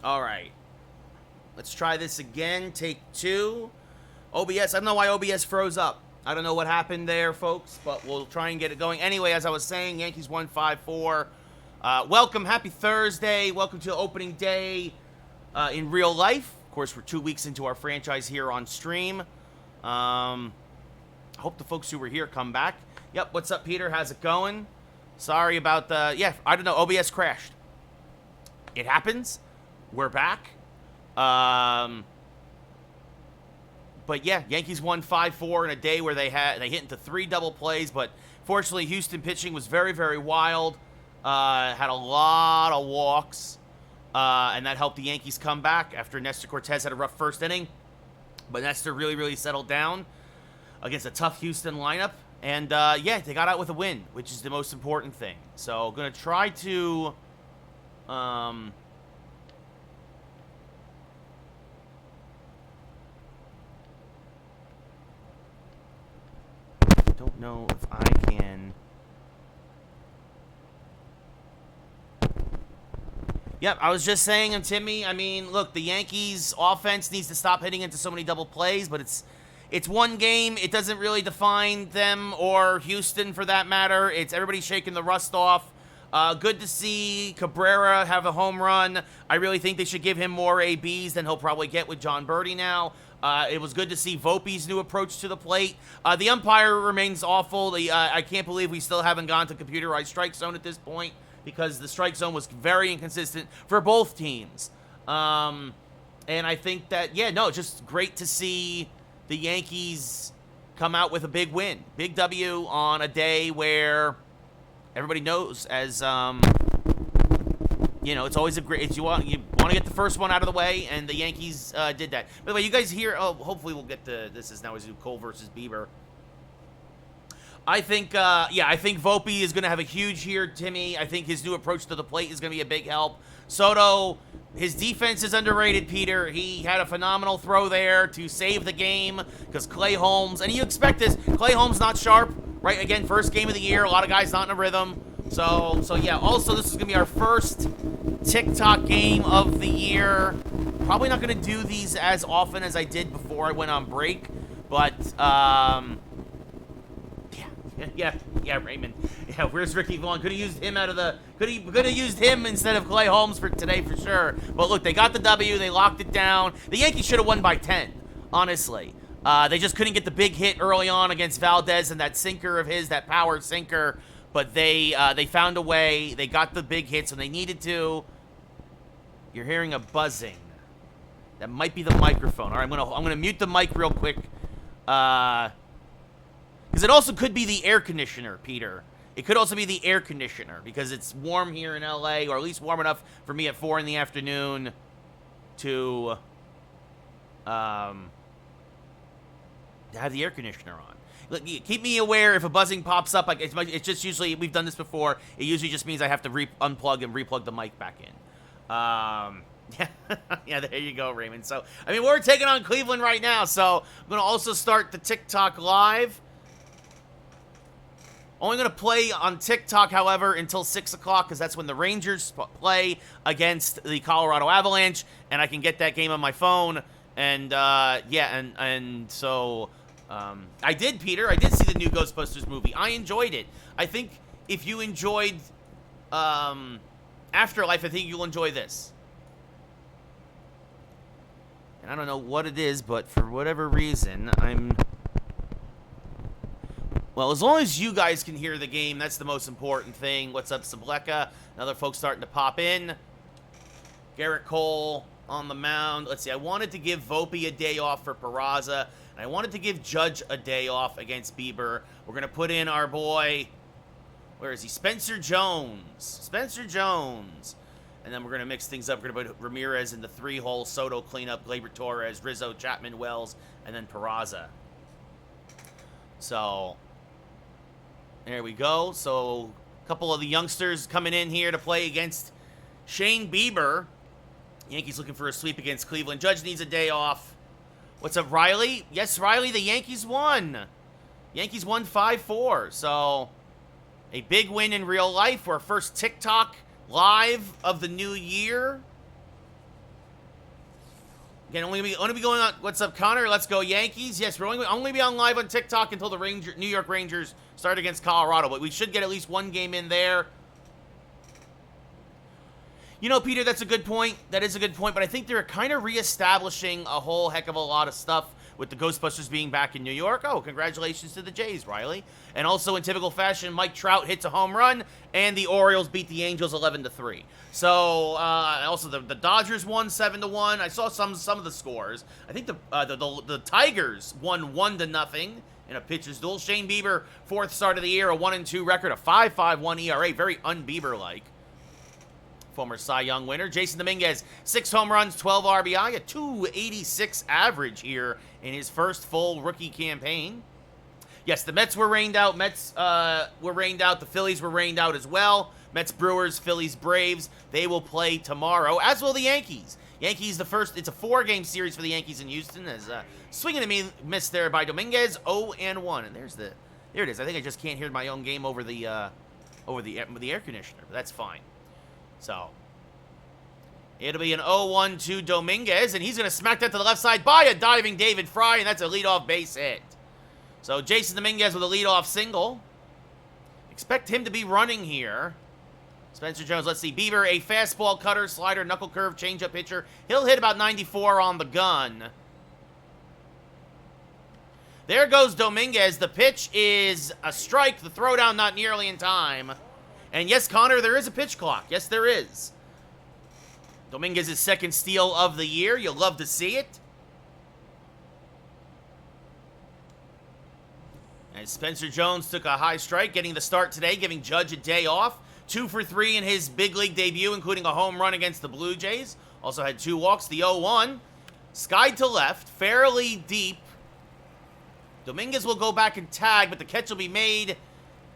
All right. Let's try this again. Take 2. OBS. I don't know why OBS froze up. I don't know what happened there, folks, but we'll try and get it going. Anyway, as I was saying, Yankees won 5-4. Welcome. Happy Thursday. Welcome to opening day in real life. Of course, we're 2 weeks into our franchise here on stream. I hope the folks who were here come back. Yep. What's up, Peter? How's it going? Sorry about the... Yeah, I don't know. OBS crashed. It happens. We're back. But yeah, Yankees won 5-4 in a day where they hit into 3 double plays, but fortunately Houston pitching was very, very wild. Had a lot of walks, and that helped the Yankees come back after Nestor Cortez had a rough first inning. But Nestor really, really settled down against a tough Houston lineup. And yeah, they got out with a win, which is the most important thing. So going to try to... don't know if I can... Yep, I was just saying, Timmy, I mean, look, the Yankees offense needs to stop hitting into so many double plays, but it's one game. It doesn't really define them or Houston for that matter. It's everybody shaking the rust off. Good to see Cabrera have a home run. I really think they should give him more ABs than he'll probably get with John Birdie now. It was good to see Volpe's new approach to the plate. The umpire remains awful. I can't believe we still haven't gone to computerized strike zone at this point because the strike zone was very inconsistent for both teams. And I think that, yeah, no, just great to see the Yankees come out with a big win. Big W on a day where everybody knows as... you know, it's always a great... You want to get the first one out of the way, and the Yankees did that. By the way, you guys hear... Oh, hopefully we'll get the... This is now is Cole versus Bieber. I think, yeah, I think Volpe is going to have a huge year, Timmy. I think his new approach to the plate is going to be a big help. Soto, his defense is underrated, Peter. He had a phenomenal throw there to save the game because Clay Holmes... And you expect this. Clay Holmes not sharp, right? Again, first game of the year. A lot of guys not in a rhythm. So yeah, also this is going to be our first TikTok game of the year. Probably not going to do these as often as I did before I went on break, but yeah, Raymond. Yeah, where's Ricky Vaughn? Could have used him out of the could have used him instead of Clay Holmes for today for sure. But look, they got the W, they locked it down. The Yankees should have won by 10, honestly. They just couldn't get the big hit early on against Valdez and that sinker of his, that power sinker. But they found a way. They got the big hits when they needed to. You're hearing a buzzing. That might be the microphone. All right, I'm gonna mute the mic real quick. Because it also could be the air conditioner, Peter. It could also be the air conditioner because it's warm here in LA, or at least warm enough for me at 4 in the afternoon to have the air conditioner on. Look, keep me aware if a buzzing pops up. Like it's just usually, we've done this before. It usually just means I have to unplug and replug the mic back in. Yeah, there you go, Raymond. So, I mean, we're taking on Cleveland right now. So, I'm going to also start the TikTok live. Only going to play on TikTok, however, until 6 o'clock because that's when the Rangers play against the Colorado Avalanche. And I can get that game on my phone. And, yeah, and so... I did, Peter. I did see the new Ghostbusters movie. I enjoyed it. I think if you enjoyed Afterlife, I think you'll enjoy this. And I don't know what it is, but for whatever reason, well, as long as you guys can hear the game, that's the most important thing. What's up, Sableka? Other folks starting to pop in. Garrett Cole on the mound. Let's see. I wanted to give Volpe a day off for Peraza. I wanted to give Judge a day off against Bieber. We're going to put in our boy, where is he? Spencer Jones. Spencer Jones. And then we're going to mix things up. We're going to put Ramirez in the 3-hole, Soto cleanup, Gleyber Torres, Rizzo, Chapman, Wells, and then Peraza. So, there we go. So, a couple of the youngsters coming in here to play against Shane Bieber. Yankees looking for a sweep against Cleveland. Judge needs a day off. What's up, Riley? Yes, Riley, the Yankees won. Yankees won 5-4. So, a big win in real life. Our first TikTok live of the new year. Again, only be going on. What's up, Connor? Let's go Yankees. Yes, we're only be on live on TikTok until the New York Rangers start against Colorado, but we should get at least one game in there. You know, Peter, that's a good point. That is a good point, but I think they're kind of reestablishing a whole heck of a lot of stuff with the Ghostbusters being back in New York. Oh, congratulations to the Jays, Riley. And also, in typical fashion, Mike Trout hits a home run, and the Orioles beat the Angels 11-3. So, also the Dodgers won 7-1. I saw some of the scores. I think the Tigers won 1-0 in a pitcher's duel. Shane Bieber, fourth start of the year, a 1-2 record, a 5.51 ERA, very un-Bieber-like. Former Cy Young winner. Jason Dominguez, 6 home runs, 12 RBI, a 286 average here in his first full rookie campaign. Yes, the Mets were rained out. The Phillies were rained out as well. Mets, Brewers, Phillies, Braves. They will play tomorrow, as will the Yankees. Yankees, it's a 4-game series for the Yankees in Houston. As swinging to me, missed there by Dominguez, 0-1. And there it is. I think I just can't hear my own game over the air conditioner, but that's fine. So, it'll be an 0-1 to Dominguez, and he's going to smack that to the left side by a diving David Fry, and that's a leadoff base hit. So, Jason Dominguez with a leadoff single. Expect him to be running here. Spencer Jones, let's see. Bieber, a fastball, cutter, slider, knuckle curve, changeup pitcher. He'll hit about 94 on the gun. There goes Dominguez. The pitch is a strike. The throwdown not nearly in time. And yes, Connor, there is a pitch clock. Yes, there is. Dominguez's second steal of the year. You'll love to see it. As Spencer Jones took a high strike, getting the start today, giving Judge a day off. 2 for 3 in his big league debut, including a home run against the Blue Jays. Also had 2 walks. The 0-1. Skied to left, fairly deep. Dominguez will go back and tag, but the catch will be made.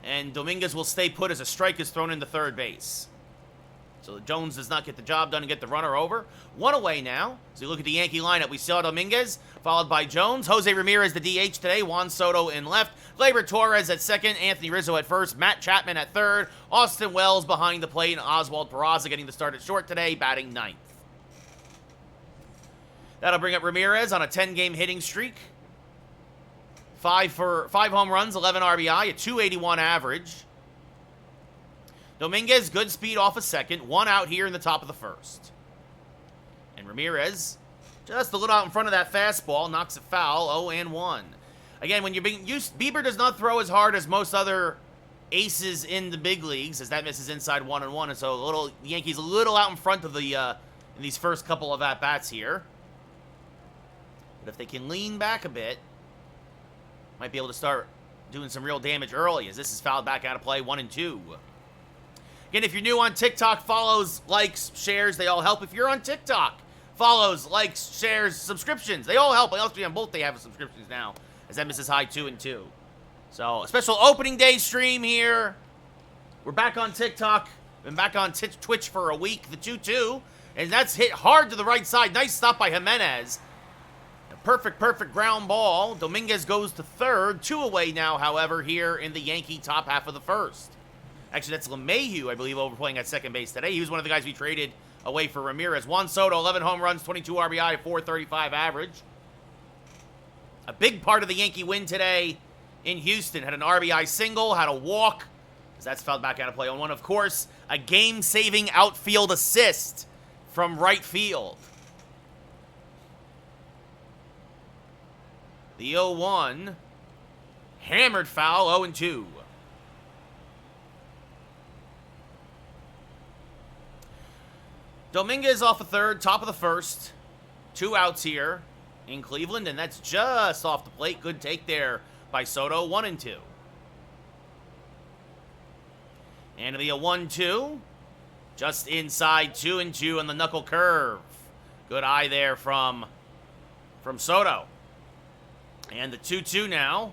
And Dominguez will stay put as a strike is thrown into third base. So Jones does not get the job done and get the runner over. 1 away now. So you look at the Yankee lineup. We saw Dominguez, followed by Jones. Jose Ramirez, the DH today. Juan Soto in left. Gleyber Torres at second. Anthony Rizzo at first. Matt Chapman at third. Austin Wells behind the plate. And Oswald Peraza getting the start at short today, batting 9th. That'll bring up Ramirez on a 10-game hitting streak. 5 home runs, 11 RBI, a 281 average. Dominguez, good speed off a second. 1 out here in the top of the first. And Ramirez, just a little out in front of that fastball, knocks it foul, 0-1. Again, when you're being used, Bieber does not throw as hard as most other aces in the big leagues, as that misses inside 1-1. And so the Yankees a little out in front of the in these first couple of at-bats here. But if they can lean back a bit, might be able to start doing some real damage early, as this is fouled back out of play, 1-2. Again, if you're new on TikTok, follows, likes, shares, they all help. If you're on TikTok, follows, likes, shares, subscriptions, they all help. I also on both they have subscriptions now, as that misses high 2-2. So, a special opening day stream here. We're back on TikTok. Been back on Twitch for a week. The 2-2, and that's hit hard to the right side. Nice stop by Jimenez. Perfect ground ball. Dominguez goes to third. 2 away now, however, here in the Yankee top half of the first. Actually, that's LeMahieu, I believe, overplaying at second base today. He was one of the guys we traded away for Ramirez. Juan Soto, 11 home runs, 22 RBI, 435 average. A big part of the Yankee win today in Houston. Had an RBI single, had a walk, as that's fouled back out of play on 1. Of course, a game-saving outfield assist from right field. The 0-1, hammered foul, 0-2. Dominguez off a third, top of the first. 2 outs here in Cleveland, and that's just off the plate. Good take there by Soto, 1-2. And it'll be a 1-2, just inside 2-2 on the knuckle curve. Good eye there from Soto. And the 2-2 now.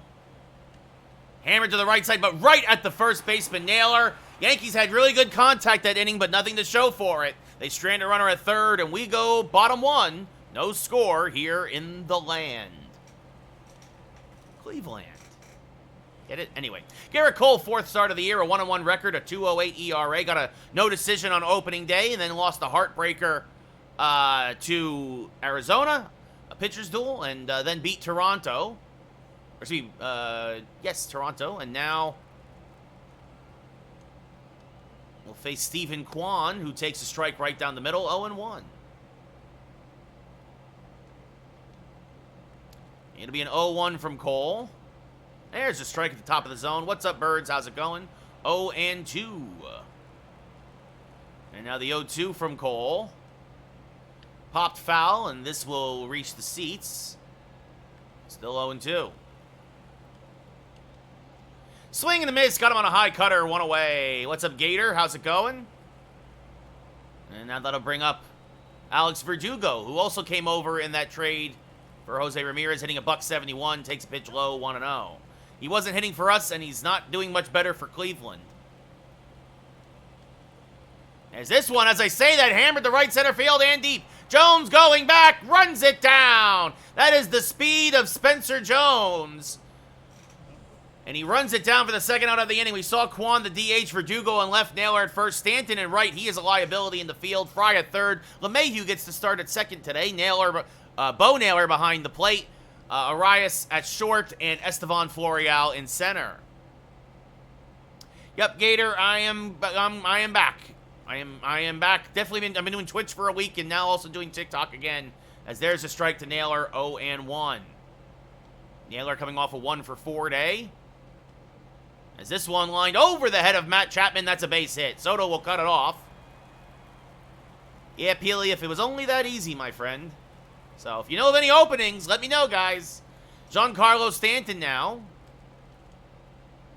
Hammered to the right side, but right at the first baseman. Naylor. Yankees had really good contact that inning, but nothing to show for it. They strand a runner at third, and we go bottom 1. No score here in the land. Cleveland. Get it? Anyway. Garrett Cole, 4th start of the year, a 1-1 record, a 2.08 ERA. Got a no decision on opening day, and then lost a heartbreaker to Arizona. a pitcher's duel and then beat Toronto. Or excuse me, yes, Toronto. And now we'll face Stephen Kwan, who takes a strike right down the middle, 0-1. It'll be an 0-1 from Cole. There's a strike at the top of the zone. What's up, birds? How's it going? 0-2. And now the 0-2 from Cole. Popped foul, and this will reach the seats. Still 0-2. Swing and a miss. Got him on a high cutter. One away. What's up, Gator? How's it going? And now that'll bring up Alex Verdugo, who also came over in that trade for Jose Ramirez, hitting a .171. Takes a pitch low, 1-0. He wasn't hitting for us, and he's not doing much better for Cleveland. As this one, as I say that, hammered to right center field and deep. Jones going back, runs it down. That is the speed of Spencer Jones. And he runs it down for the second out of the inning. We saw Kwan, the DH, Verdugo on left, Naylor at first, Stanton in right. He is a liability in the field. Fry at third. LeMahieu gets to start at second today. Naylor, Bo Naylor behind the plate. Arias at short, and Estevan Florial in center. Yep, Gator, I am back. I am back. Definitely I've been doing Twitch for a week and now also doing TikTok again. As there's a strike to Naylor, 0-1. Naylor coming off a 1-for-4 day. As this one lined over the head of Matt Chapman, that's a base hit. Soto will cut it off. Yeah, Peely, if it was only that easy, my friend. So, if you know of any openings, let me know, guys. Giancarlo Stanton now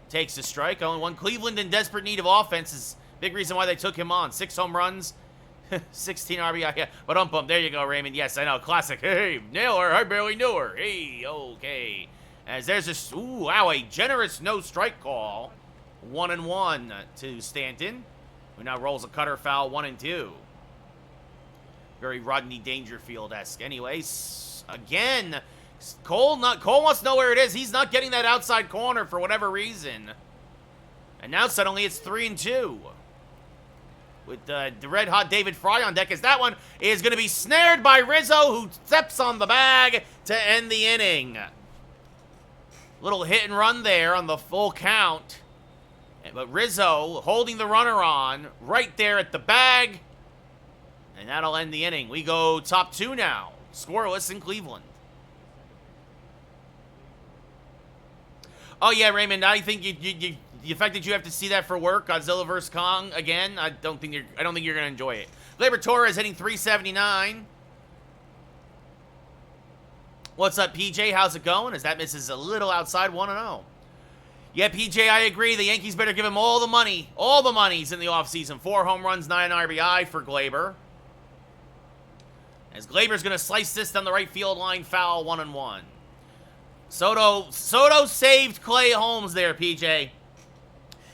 takes the strike. 0-1. Cleveland in desperate need of offense is big reason why they took him on. 6 home runs, 16 RBI. Yeah, but there you go, Raymond. Yes, I know. Classic. Hey, Naylor, I barely knew her. Hey, okay. As there's this, ooh, wow, a generous no-strike call. 1-1 to Stanton, who now rolls a cutter foul, 1-2. Very Rodney Dangerfield-esque. Anyways, again, Cole wants to know where it is. He's not getting that outside corner for whatever reason. And now suddenly it's 3-2. With the red-hot David Fry on deck, as that one is going to be snared by Rizzo, who steps on the bag to end the inning. Little hit and run there on the full count. But Rizzo holding the runner on right there at the bag. And that'll end the inning. We go top 2 now. Scoreless in Cleveland. Oh, yeah, Raymond, I think the fact that you have to see that for work, Godzilla vs. Kong, again, I don't think you're going to enjoy it. Gleyber Torres hitting .379. What's up, PJ? How's it going? As that misses a little outside, 1-0. Yeah, PJ, I agree. The Yankees better give him all the money. All the monies in the offseason. 4 home runs, 9 RBI for Gleyber. As Gleyber's going to slice this down the right field line, foul, 1-1. Soto saved Clay Holmes there, PJ.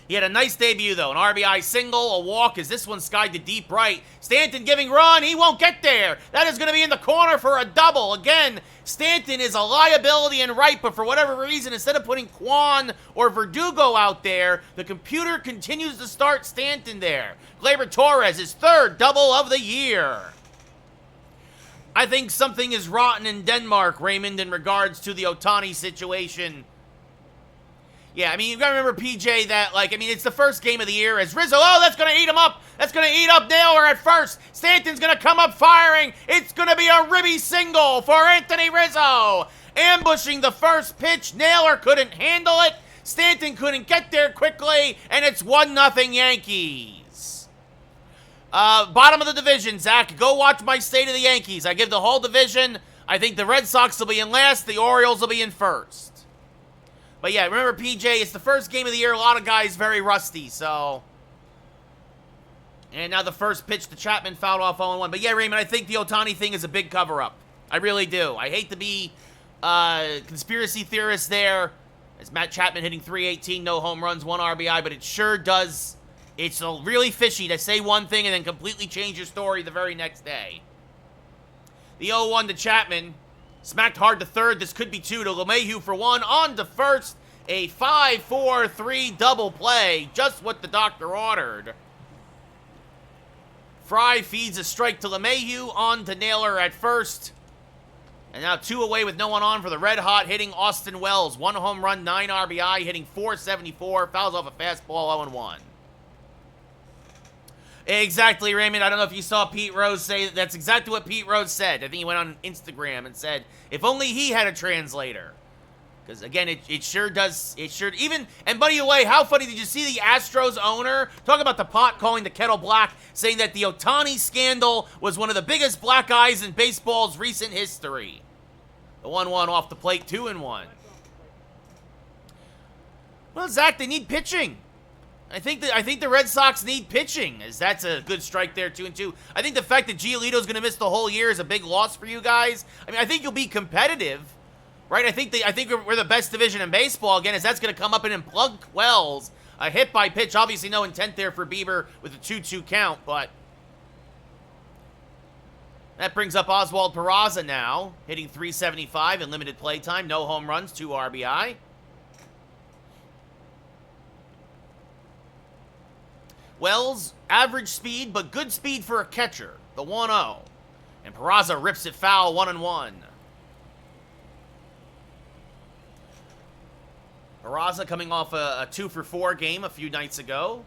He had a nice debut, though. An RBI single, a walk, as this one skied to deep right. Stanton giving run. He won't get there. That is going to be in the corner for a double. Again, Stanton is a liability in right, but for whatever reason, instead of putting Kwan or Verdugo out there, the computer continues to start Stanton there. Gleyber Torres, his 3rd double of the year. I think something is rotten in Denmark, Raymond, in regards to the Ohtani situation. Yeah, I mean, you gotta remember, PJ, that, it's the first game of the year as Rizzo, that's gonna eat him up. That's gonna eat up Naylor at first. Stanton's gonna come up firing. It's gonna be a ribby single for Anthony Rizzo. Ambushing the first pitch. Naylor couldn't handle it. Stanton couldn't get there quickly, and it's 1-0 Yankees. Bottom of the division, Zach. Go watch my State of the Yankees. I give the whole division. I think the Red Sox will be in last. The Orioles will be in first. But yeah, remember, PJ, it's the first game of the year. A lot of guys very rusty, so. And now the first pitch to Chapman, fouled off 0-1. But yeah, Raymond, I think the Ohtani thing is a big cover-up. I really do. I hate to be conspiracy theorist there. As Matt Chapman hitting .318, no home runs, 1 RBI, but it sure does. It's really fishy to say one thing and then completely change your story the very next day. The 0-1 to Chapman. Smacked hard to third. This could be 2 to LeMahieu for 1. On to first. A 5-4-3 double play. Just what the doctor ordered. Fry feeds a strike to LeMahieu. On to Naylor at first. And now 2 away with no one on for the red-hot hitting Austin Wells. 1 home run, 9 RBI, hitting .474. Fouls off a fastball, 0-1. Exactly, Raymond. I don't know if you saw Pete Rose say that. That's exactly what Pete Rose said. I think he went on Instagram and said, if only he had a translator. Because, again, it sure does, even, and by the way, how funny, did you see the Astros owner talk about the pot calling the kettle black, saying that the Ohtani scandal was one of the biggest black eyes in baseball's recent history? The 1-1 off the plate, 2-1. Well, Zach, they need pitching. I think the Red Sox need pitching, as that's a good strike there, 2-2. I think the fact that Giolito's going to miss the whole year is a big loss for you guys. I mean, I think you'll be competitive, right? I think we're the best division in baseball, again, as that's going to come up and plug Wells. A hit by pitch, obviously no intent there for Bieber with a 2-2 count, but that brings up Oswald Peraza now, hitting .375 in limited play time. No home runs, 2 RBI. Wells, average speed, but good speed for a catcher. The 1-0. And Peraza rips it foul, 1-1. Peraza coming off a 2-for-4 game a few nights ago.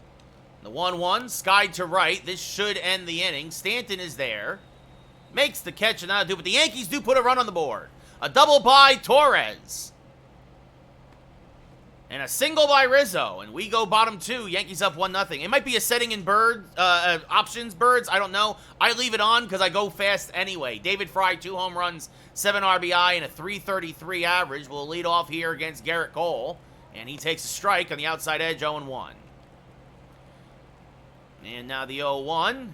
The 1-1, skied to right. This should end the inning. Stanton is there. Makes the catch and that'll do, but the Yankees do put a run on the board. A double by Torres. And a single by Rizzo, and we go bottom 2. Yankees up 1-0. It might be a setting in options birds. I don't know. I leave it on because I go fast anyway. David Fry, 2 home runs, 7 RBI, and a .333 average. Will lead off here against Garrett Cole, and he takes a strike on the outside edge, 0-1. And now the 0-1.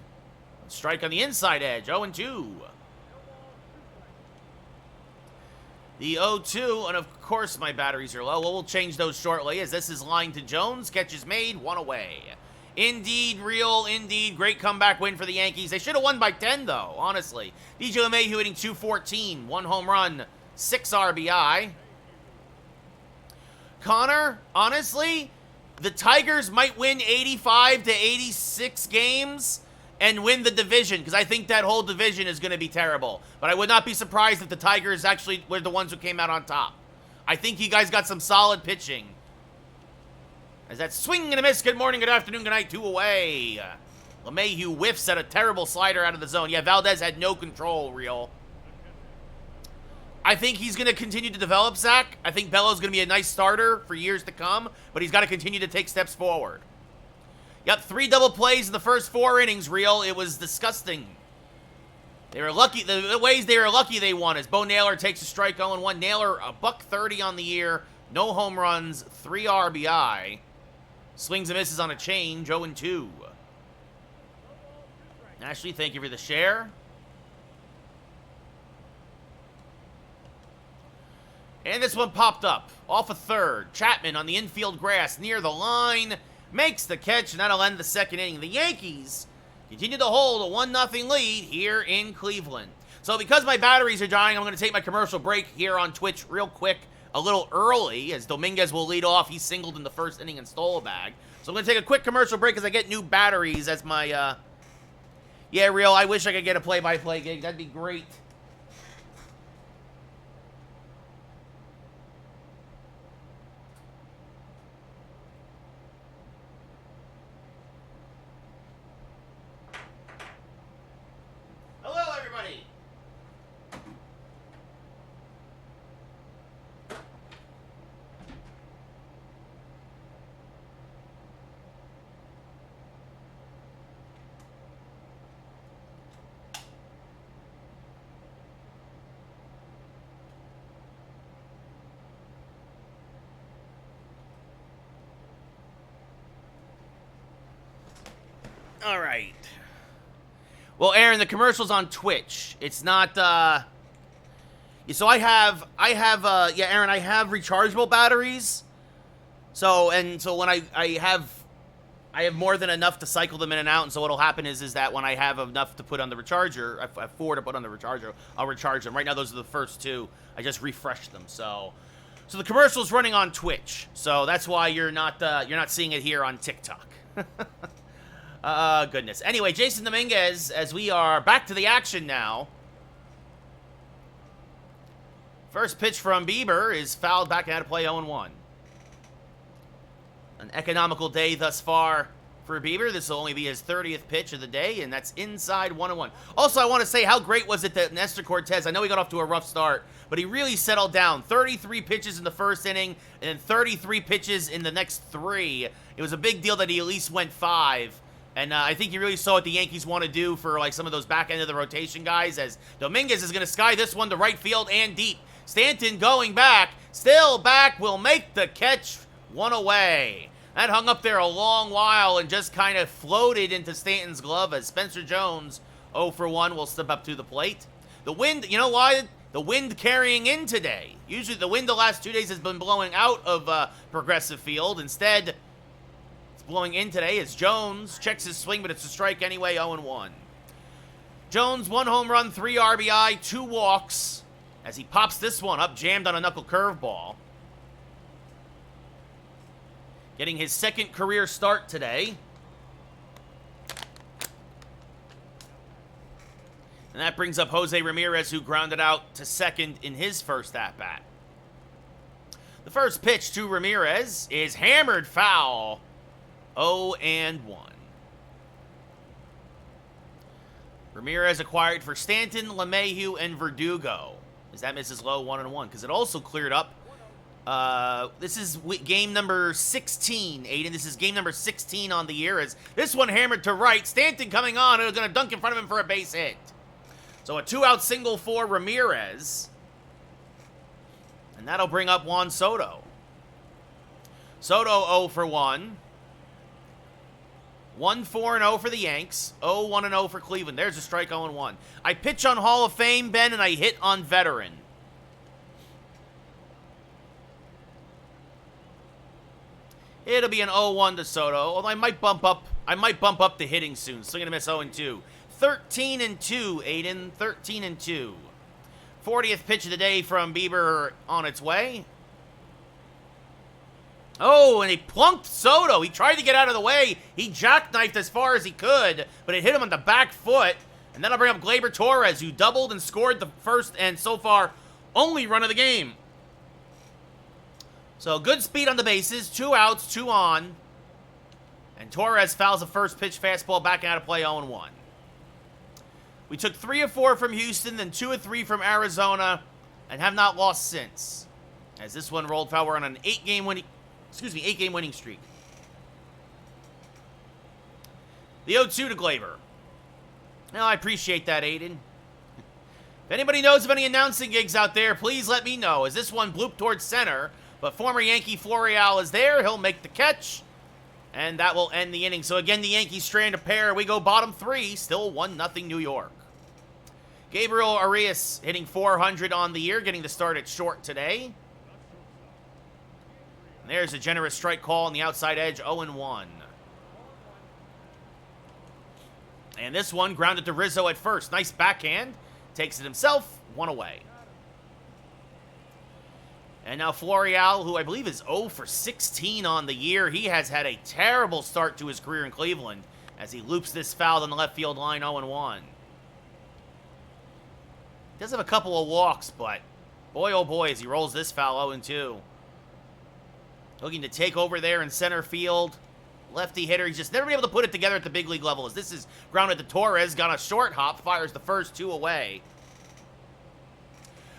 Strike on the inside edge, 0-2. The 0-2, and of course my batteries are low. Well, we'll change those shortly, as this is line to Jones. Catch is made, 1 away. Indeed, real, indeed. Great comeback win for the Yankees. They should have won by 10, though, honestly. DJ LeMahieu hitting .214, 1 home run, 6 RBI. Connor, honestly, the Tigers might win 85 to 86 games and win the division, because I think that whole division is going to be terrible. But I would not be surprised if the Tigers actually were the ones who came out on top. I think you guys got some solid pitching. As that swing and a miss, good morning, good afternoon, good night, 2 away. LeMahieu whiffs at a terrible slider out of the zone. Yeah, Valdez had no control, real. I think he's going to continue to develop, Zach. I think Bello's going to be a nice starter for years to come, but he's got to continue to take steps forward. Yep, 3 double plays in the first 4 innings, real. It was disgusting. They were lucky. The ways they were lucky they won is Bo Naylor takes a strike, 0-1. Naylor, a $130 on the year. No home runs, 3 RBI. Swings and misses on a change, 0-2. Ashley, thank you for the share. And this one popped up. Off a third. Chapman on the infield grass near the line. Makes the catch, and that'll end the second inning. The Yankees continue to hold a 1-0 lead here in Cleveland. So because my batteries are dying, I'm going to take my commercial break here on Twitch real quick, a little early, as Dominguez will lead off. He singled in the first inning and stole a bag. So I'm going to take a quick commercial break as I get new batteries as my, Yeah, real, I wish I could get a play-by-play gig. That'd be great. Hello, everybody. All right. Well, Aaron, the commercial's on Twitch. It's not, so I have, yeah, Aaron, I have rechargeable batteries. So when I have more than enough to cycle them in and out, and so what'll happen is that when I have enough to put on the recharger, I have 4 to put on the recharger, I'll recharge them. Right now, those are the first 2. I just refreshed them, so the commercial's running on Twitch. So that's why you're not seeing it here on TikTok. Goodness. Anyway, Jason Dominguez, as we are back to the action now. First pitch from Bieber is fouled back and out of play 0-1. An economical day thus far for Bieber. This will only be his 30th pitch of the day, and that's inside 1-1. Also, I want to say, how great was it that Nestor Cortez, I know he got off to a rough start, but he really settled down. 33 pitches in the first inning, and then 33 pitches in the next 3. It was a big deal that he at least went 5. And I think you really saw what the Yankees want to do for like some of those back end of the rotation guys, as Dominguez is going to sky this one to right field and deep. Stanton going back, still back, will make the catch, 1 away. That hung up there a long while and just kind of floated into Stanton's glove as Spencer Jones, 0 for 1, will step up to the plate. The wind, you know why? The wind carrying in today. Usually the wind the last 2 days has been blowing out of Progressive Field. Instead, it's blowing in today as Jones checks his swing, but it's a strike anyway, 0-1. Jones, 1 home run, 3 RBI, 2 walks, as he pops this one up, jammed on a knuckle curveball. Getting his 2nd career start today. And that brings up Jose Ramirez, who grounded out to 2nd in his first at-bat. The first pitch to Ramirez is hammered foul, 0-1. Ramirez acquired for Stanton, LeMahieu, and Verdugo. As that misses low, 1-1, because it also cleared up. This is game number 16, Aiden. This is game number 16 on the year, as this one hammered to right. Stanton coming on, and going to dunk in front of him for a base hit. So a 2-out single for Ramirez. And that'll bring up Juan Soto. Soto 0 for 1. 1-4-0 for the Yanks. 0-1-0 for Cleveland. There's a strike, 0-1. I pitch on Hall of Fame, Ben, and I hit on veteran. It'll be an 0-1 to Soto. Although I might bump up the hitting soon. Swing and a miss, 0-2. 13-2, Aiden. 13-2. 40th pitch of the day from Bieber on its way. Oh, and he plunked Soto. He tried to get out of the way. He jackknifed as far as he could, but it hit him on the back foot. And then I'll bring up Gleyber Torres, who doubled and scored the first and so far only run of the game. So good speed on the bases, 2 outs, 2 on. And Torres fouls the first pitch fastball back out of play, 0-1. We took 3 of 4 from Houston, then 2 of 3 from Arizona, and have not lost since. As this one rolled foul, we're on an 8-game winning streak. The 0-2 to Gleyber. Now, I appreciate that, Aiden. If anybody knows of any announcing gigs out there, please let me know, as this one blooped towards center. But former Yankee Florial is there. He'll make the catch. And that will end the inning. So again, the Yankees strand a pair. We go bottom 3. Still 1-0 New York. Gabriel Arias hitting 400 on the year. Getting the start at short today. And there's a generous strike call on the outside edge. 0-1. And this one grounded to Rizzo at first. Nice backhand. Takes it himself. 1 away. And now Florial, who I believe is 0 for 16 on the year. He has had a terrible start to his career in Cleveland as he loops this foul on the left field line, 0-1. Does have a couple of walks, but boy, oh boy, as he rolls this foul, 0-2. Looking to take over there in center field. Lefty hitter. He's just never been able to put it together at the big league level. As this is grounded to Torres, got a short hop, fires the first 2 away.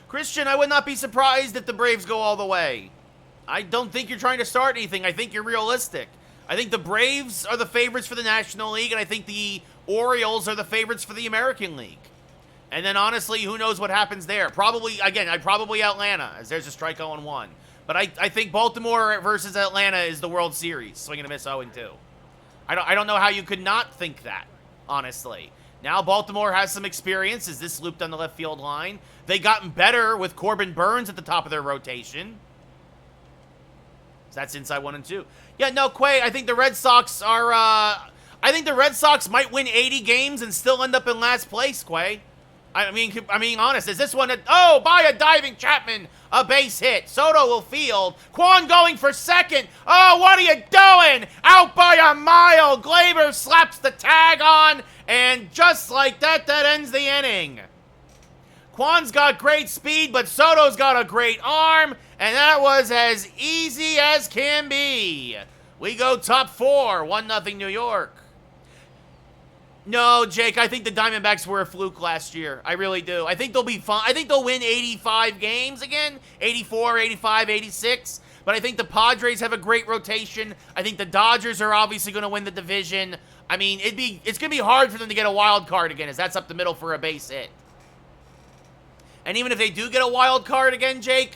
Christian, I would not be surprised if the Braves go all the way. I don't think you're trying to start anything. I think you're realistic. I think the Braves are the favorites for the National League, and I think the Orioles are the favorites for the American League. And then, honestly, who knows what happens there? Probably, again, I'd probably Atlanta, as there's a strike 0-1. But I think Baltimore versus Atlanta is the World Series. Swing and a miss, 0-2. I don't know how you could not think that, honestly. Now Baltimore has some experience as this looped on the left field line. They gotten better with Corbin Burns at the top of their rotation. So that's inside 1-2. Yeah, no, Quay, I think the Red Sox are, I think the Red Sox might win 80 games and still end up in last place, Quay. I mean, honest, is this one, by a diving Chapman, a base hit. Soto will field. Kwan going for second. Oh, what are you doing? Out by a mile. Gleyber slaps the tag on, and just like that, that ends the inning. Kwan's got great speed, but Soto's got a great arm, and that was as easy as can be. We go top 4, 1-0 New York. No, Jake, I think the Diamondbacks were a fluke last year. I really do. I think they'll be fine. I think they'll win 85 games again, 84, 85, 86. But I think the Padres have a great rotation. I think the Dodgers are obviously going to win the division. I mean, it's going to be hard for them to get a wild card again, as that's up the middle for a base hit. And even if they do get a wild card again, Jake,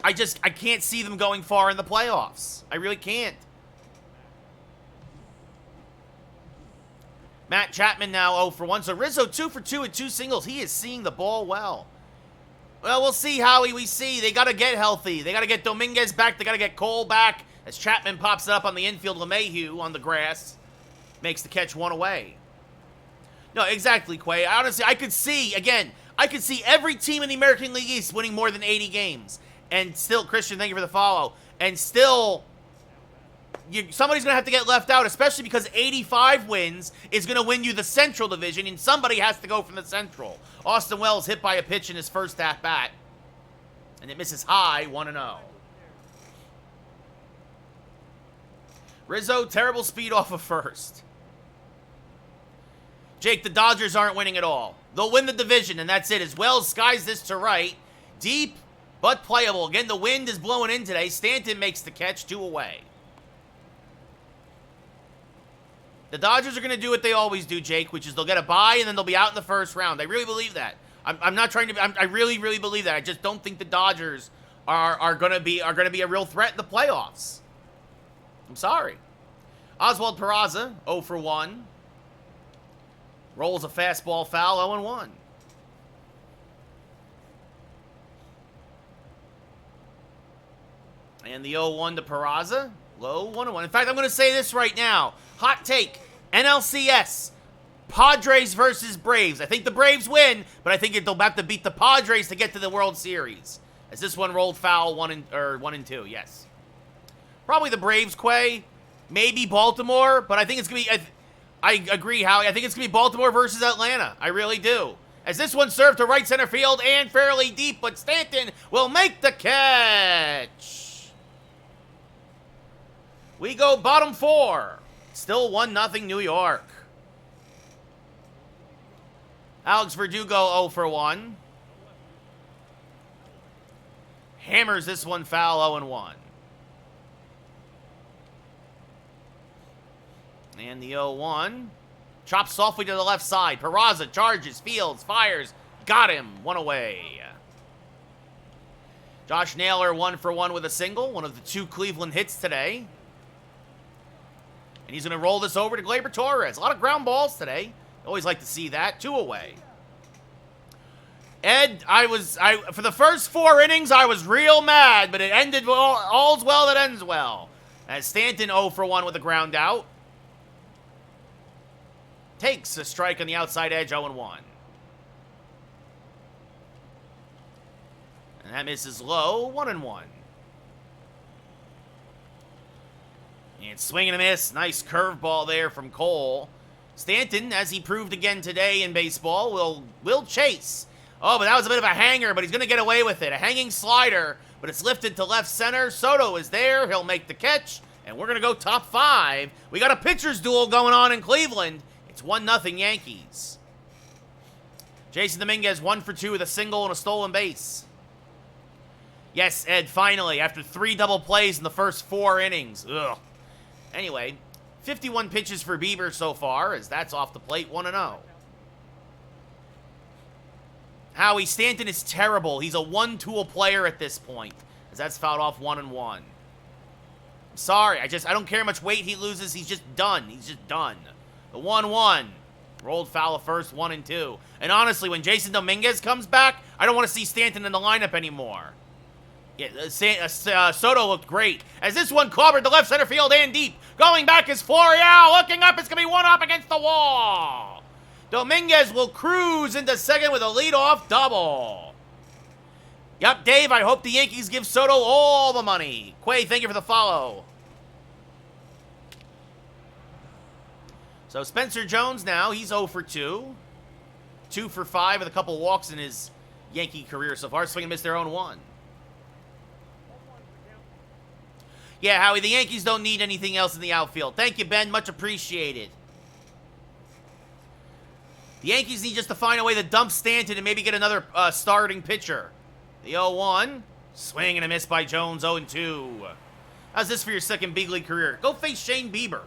I can't see them going far in the playoffs. I really can't. Matt Chapman now 0 for 1. So Rizzo 2 for 2 with 2 singles. He is seeing the ball well. Well, we'll see, Howie. We see. They got to get healthy. They got to get Dominguez back. They got to get Cole back. As Chapman pops it up on the infield, LeMahieu on the grass makes the catch 1 away. No, exactly, Quay. Honestly, I could see every team in the American League East winning more than 80 games. And still, Christian, thank you for the follow. And still, somebody's going to have to get left out, especially because 85 wins is going to win you the Central Division, and somebody has to go from the Central. Austin Wells hit by a pitch in his first at-bat, and it misses high, 1-0. Rizzo, terrible speed off of first. Jake, the Dodgers aren't winning at all. They'll win the division, and that's it. As Wells skies this to right, deep but playable. Again, the wind is blowing in today. Stanton makes the catch, 2 away. The Dodgers are going to do what they always do, Jake, which is they'll get a bye and then they'll be out in the first round. I really believe that. I'm not trying to. I really, really believe that. I just don't think the Dodgers are going to be a real threat in the playoffs. I'm sorry. Oswald Peraza 0 for 1. Rolls a fastball foul 0-1. And the 0-1 to Peraza. Low 1-1. In fact, I'm going to say this right now. Hot take. NLCS. Padres versus Braves. I think the Braves win, but I think they'll have to beat the Padres to get to the World Series. As this one rolled foul 1 and 2. Yes. Probably the Braves, Quay. Maybe Baltimore, but I think it's going to be... I agree, Howie. I think it's going to be Baltimore versus Atlanta. I really do. As this one served to right center field and fairly deep, but Stanton will make the catch. We go bottom 4. Still 1-0 New York. Alex Verdugo 0 for 1. Hammers this one foul 0-1. And the 0-1. Chops softly to the left side. Peraza charges, fields, fires. Got him. 1 away. Josh Naylor 1 for 1 with a single. One of the 2 Cleveland hits today. And he's going to roll this over to Gleyber Torres. A lot of ground balls today. Always like to see that. 2 away. Ed, for the first 4 innings, I was real mad, but it ended well. All's well that ends well. As Stanton 0 for 1 with a ground out. Takes a strike on the outside edge, 0-1. And that misses low, 1-1. And swing and a miss. Nice curveball there from Cole. Stanton, as he proved again today in baseball, will chase. Oh, but that was a bit of a hanger, but he's going to get away with it. A hanging slider, but it's lifted to left center. Soto is there. He'll make the catch, and we're going to go top 5. We got a pitcher's duel going on in Cleveland. It's 1-0 Yankees. Jason Dominguez 1 for 2 with a single and a stolen base. Yes, Ed, finally, after 3 double plays in the first 4 innings. Ugh. Anyway, 51 pitches for Bieber so far, as that's off the plate, 1-0. Howie, Stanton is terrible. He's a one-tool player at this point, as that's fouled off 1-1. I'm sorry, I don't care how much weight he loses. He's just done. He's just done. The 1-1. Rolled foul of first, 1-2. And honestly, when Jason Dominguez comes back, I don't want to see Stanton in the lineup anymore. Yeah, Soto looked great. As this one clobbered the left center field and deep. Going back is Florial. Looking up, it's going to be one up against the wall. Dominguez will cruise into second with a leadoff double. Yep, Dave, I hope the Yankees give Soto all the money. Quay, thank you for the follow. So Spencer Jones now, he's 0 for 2. 2 for 5 with a couple walks in his Yankee career so far. Swing and miss their own one. Yeah, Howie, the Yankees don't need anything else in the outfield. Thank you, Ben. Much appreciated. The Yankees need just to find a way to dump Stanton and maybe get another starting pitcher. The 0-1. Swing and a miss by Jones, 0-2. How's this for your second big league career? Go face Shane Bieber.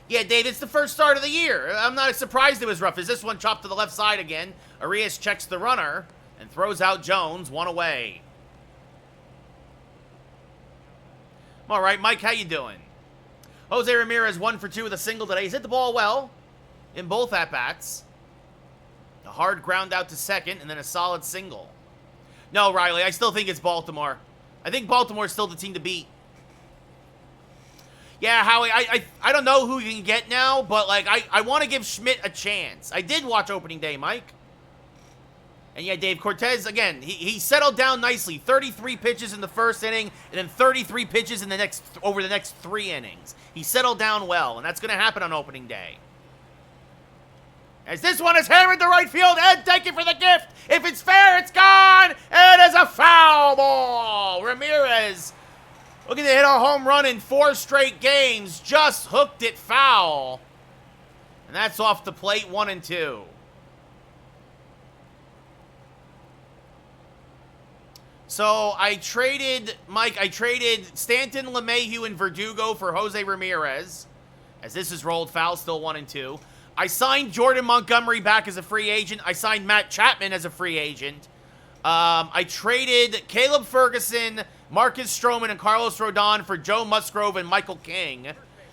Yeah, Dave, it's the first start of the year. I'm not surprised it was rough. Is this one chopped to the left side again? Arias checks the runner and throws out Jones, one away. All right, Mike, how you doing? Jose Ramirez 1 for 2 with a single today. He's hit the ball well in both at-bats. A hard ground out to second and then a solid single. No, Riley, I still think it's Baltimore. I think Baltimore's still the team to beat. Yeah, Howie, I don't know who you can get now, but, like, I want to give Schmidt a chance. I did watch opening day, Mike. And, yeah, Dave Cortez, again, he settled down nicely. 33 pitches in the first inning, and then 33 pitches in the over the next 3 innings. He settled down well, and that's going to happen on opening day. As this one is hammered to right field, Ed, thank you for the gift. If it's fair, it's gone. It is a foul ball. Ramirez, looking to hit a home run in 4 straight games, just hooked it foul. And that's off the plate, 1-2. So I traded Stanton, LeMahieu, and Verdugo for Jose Ramirez. As this is rolled foul, still 1-2. I signed Jordan Montgomery back as a free agent. I signed Matt Chapman as a free agent. I traded Caleb Ferguson, Marcus Stroman, and Carlos Rodon for Joe Musgrove and Michael King.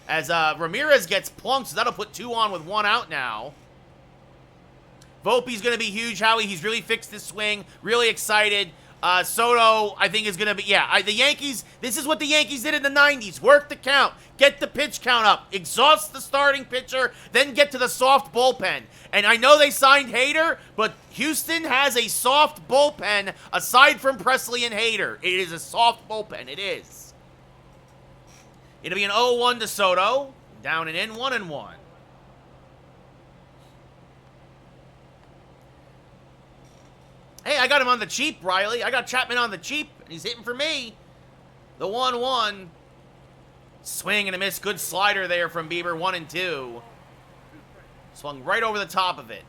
As Ramirez gets plunked, so that'll put 2 on with 1 out now. Volpe's going to be huge, Howie. He's really fixed his swing. Really excited. Soto, I think, is going to be... Yeah, the Yankees... This is what the Yankees did in the 90s. Work the count. Get the pitch count up. Exhaust the starting pitcher. Then get to the soft bullpen. And I know they signed Hader, but Houston has a soft bullpen aside from Presley and Hader. It is a soft bullpen. It is. It'll be an 0-1 to Soto. Down and in, 1-1. Hey, I got him on the cheap, Riley. I got Chapman on the cheap, and he's hitting for me. The 1-1. Swing and a miss. Good slider there from Bieber, 1-2. Swung right over the top of it.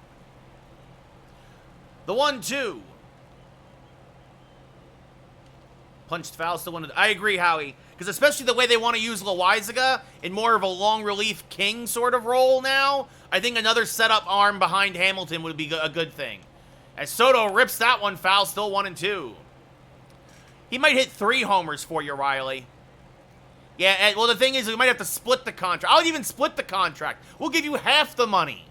The 1-2. Punched foul, still 1-2. I agree, Howie. Because especially the way they want to use Loaizaga in more of a long relief king sort of role now, I think another setup arm behind Hamilton would be a good thing. As Soto rips that one foul, still 1-2. He might hit 3 homers for you, Riley. Yeah, and, well, the thing is, we might have to split the contract. I'll even split the contract. We'll give you half the money.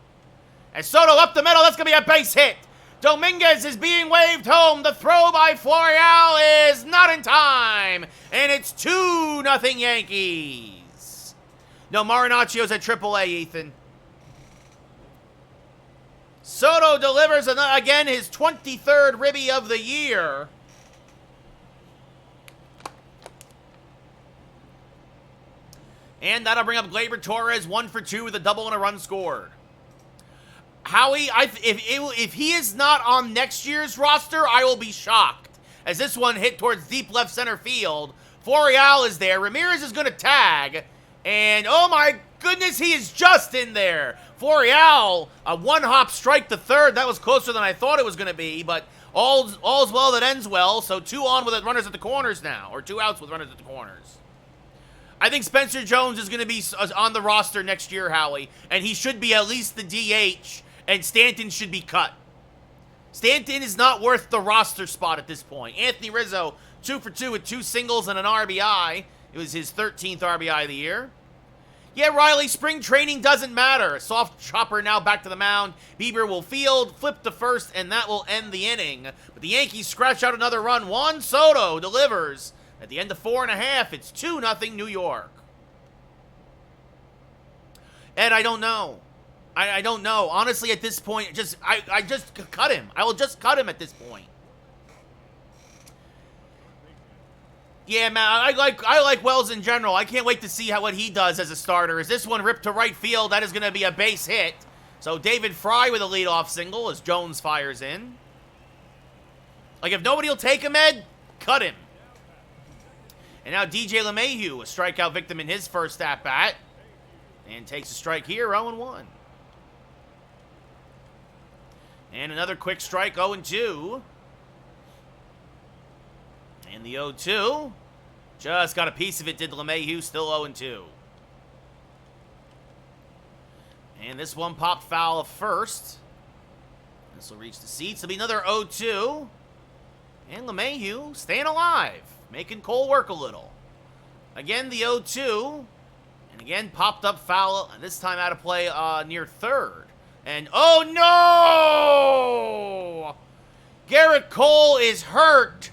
As Soto up the middle, that's going to be a base hit. Dominguez is being waved home. The throw by Florial is not in time. And it's 2-0 Yankees. No, Marinaccio's at AAA, Ethan. Soto delivers, again, his 23rd ribby of the year. And that'll bring up Gleyber Torres, 1 for 2 with a double and a run scored. Howie, if he is not on next year's roster, I will be shocked. As this one hit towards deep left center field. Florial is there. Ramirez is going to tag. And, oh my goodness, he is just in there. Florial, a one-hop strike to third. That was closer than I thought it was going to be, but all's well that ends well. So 2 on with runners at the corners now, or 2 outs with runners at the corners. I think Spencer Jones is going to be on the roster next year, Howie, and he should be at least the DH, and Stanton should be cut. Stanton is not worth the roster spot at this point. Anthony Rizzo, 2 for 2 with 2 singles and an RBI. It was his 13th RBI of the year. Yeah, Riley, spring training doesn't matter. Soft chopper now back to the mound. Bieber will field, flip to first, and that will end the inning. But the Yankees scratch out another run. Juan Soto delivers. At the end of 4.5, it's 2-0 New York. Ed, I don't know. I don't know. Honestly, at this point, I just cut him. I will just cut him at this point. Yeah, man, I like Wells in general. I can't wait to see what he does as a starter. Is this one ripped to right field? That is going to be a base hit. So David Fry with a leadoff single as Jones fires in. Like, if nobody will take him, Ed, cut him. And now DJ LeMahieu, a strikeout victim in his first at-bat. And takes a strike here, 0-1. And another quick strike, 0-2. And the 0-2. Just got a piece of it, did LeMahieu, still 0-2. And this one popped foul of first. This will reach the seats. It'll be another 0-2. And LeMahieu staying alive, making Cole work a little. Again, the 0-2. And again, popped up foul, this time out of play near third. And, oh no! Garrett Cole is hurt.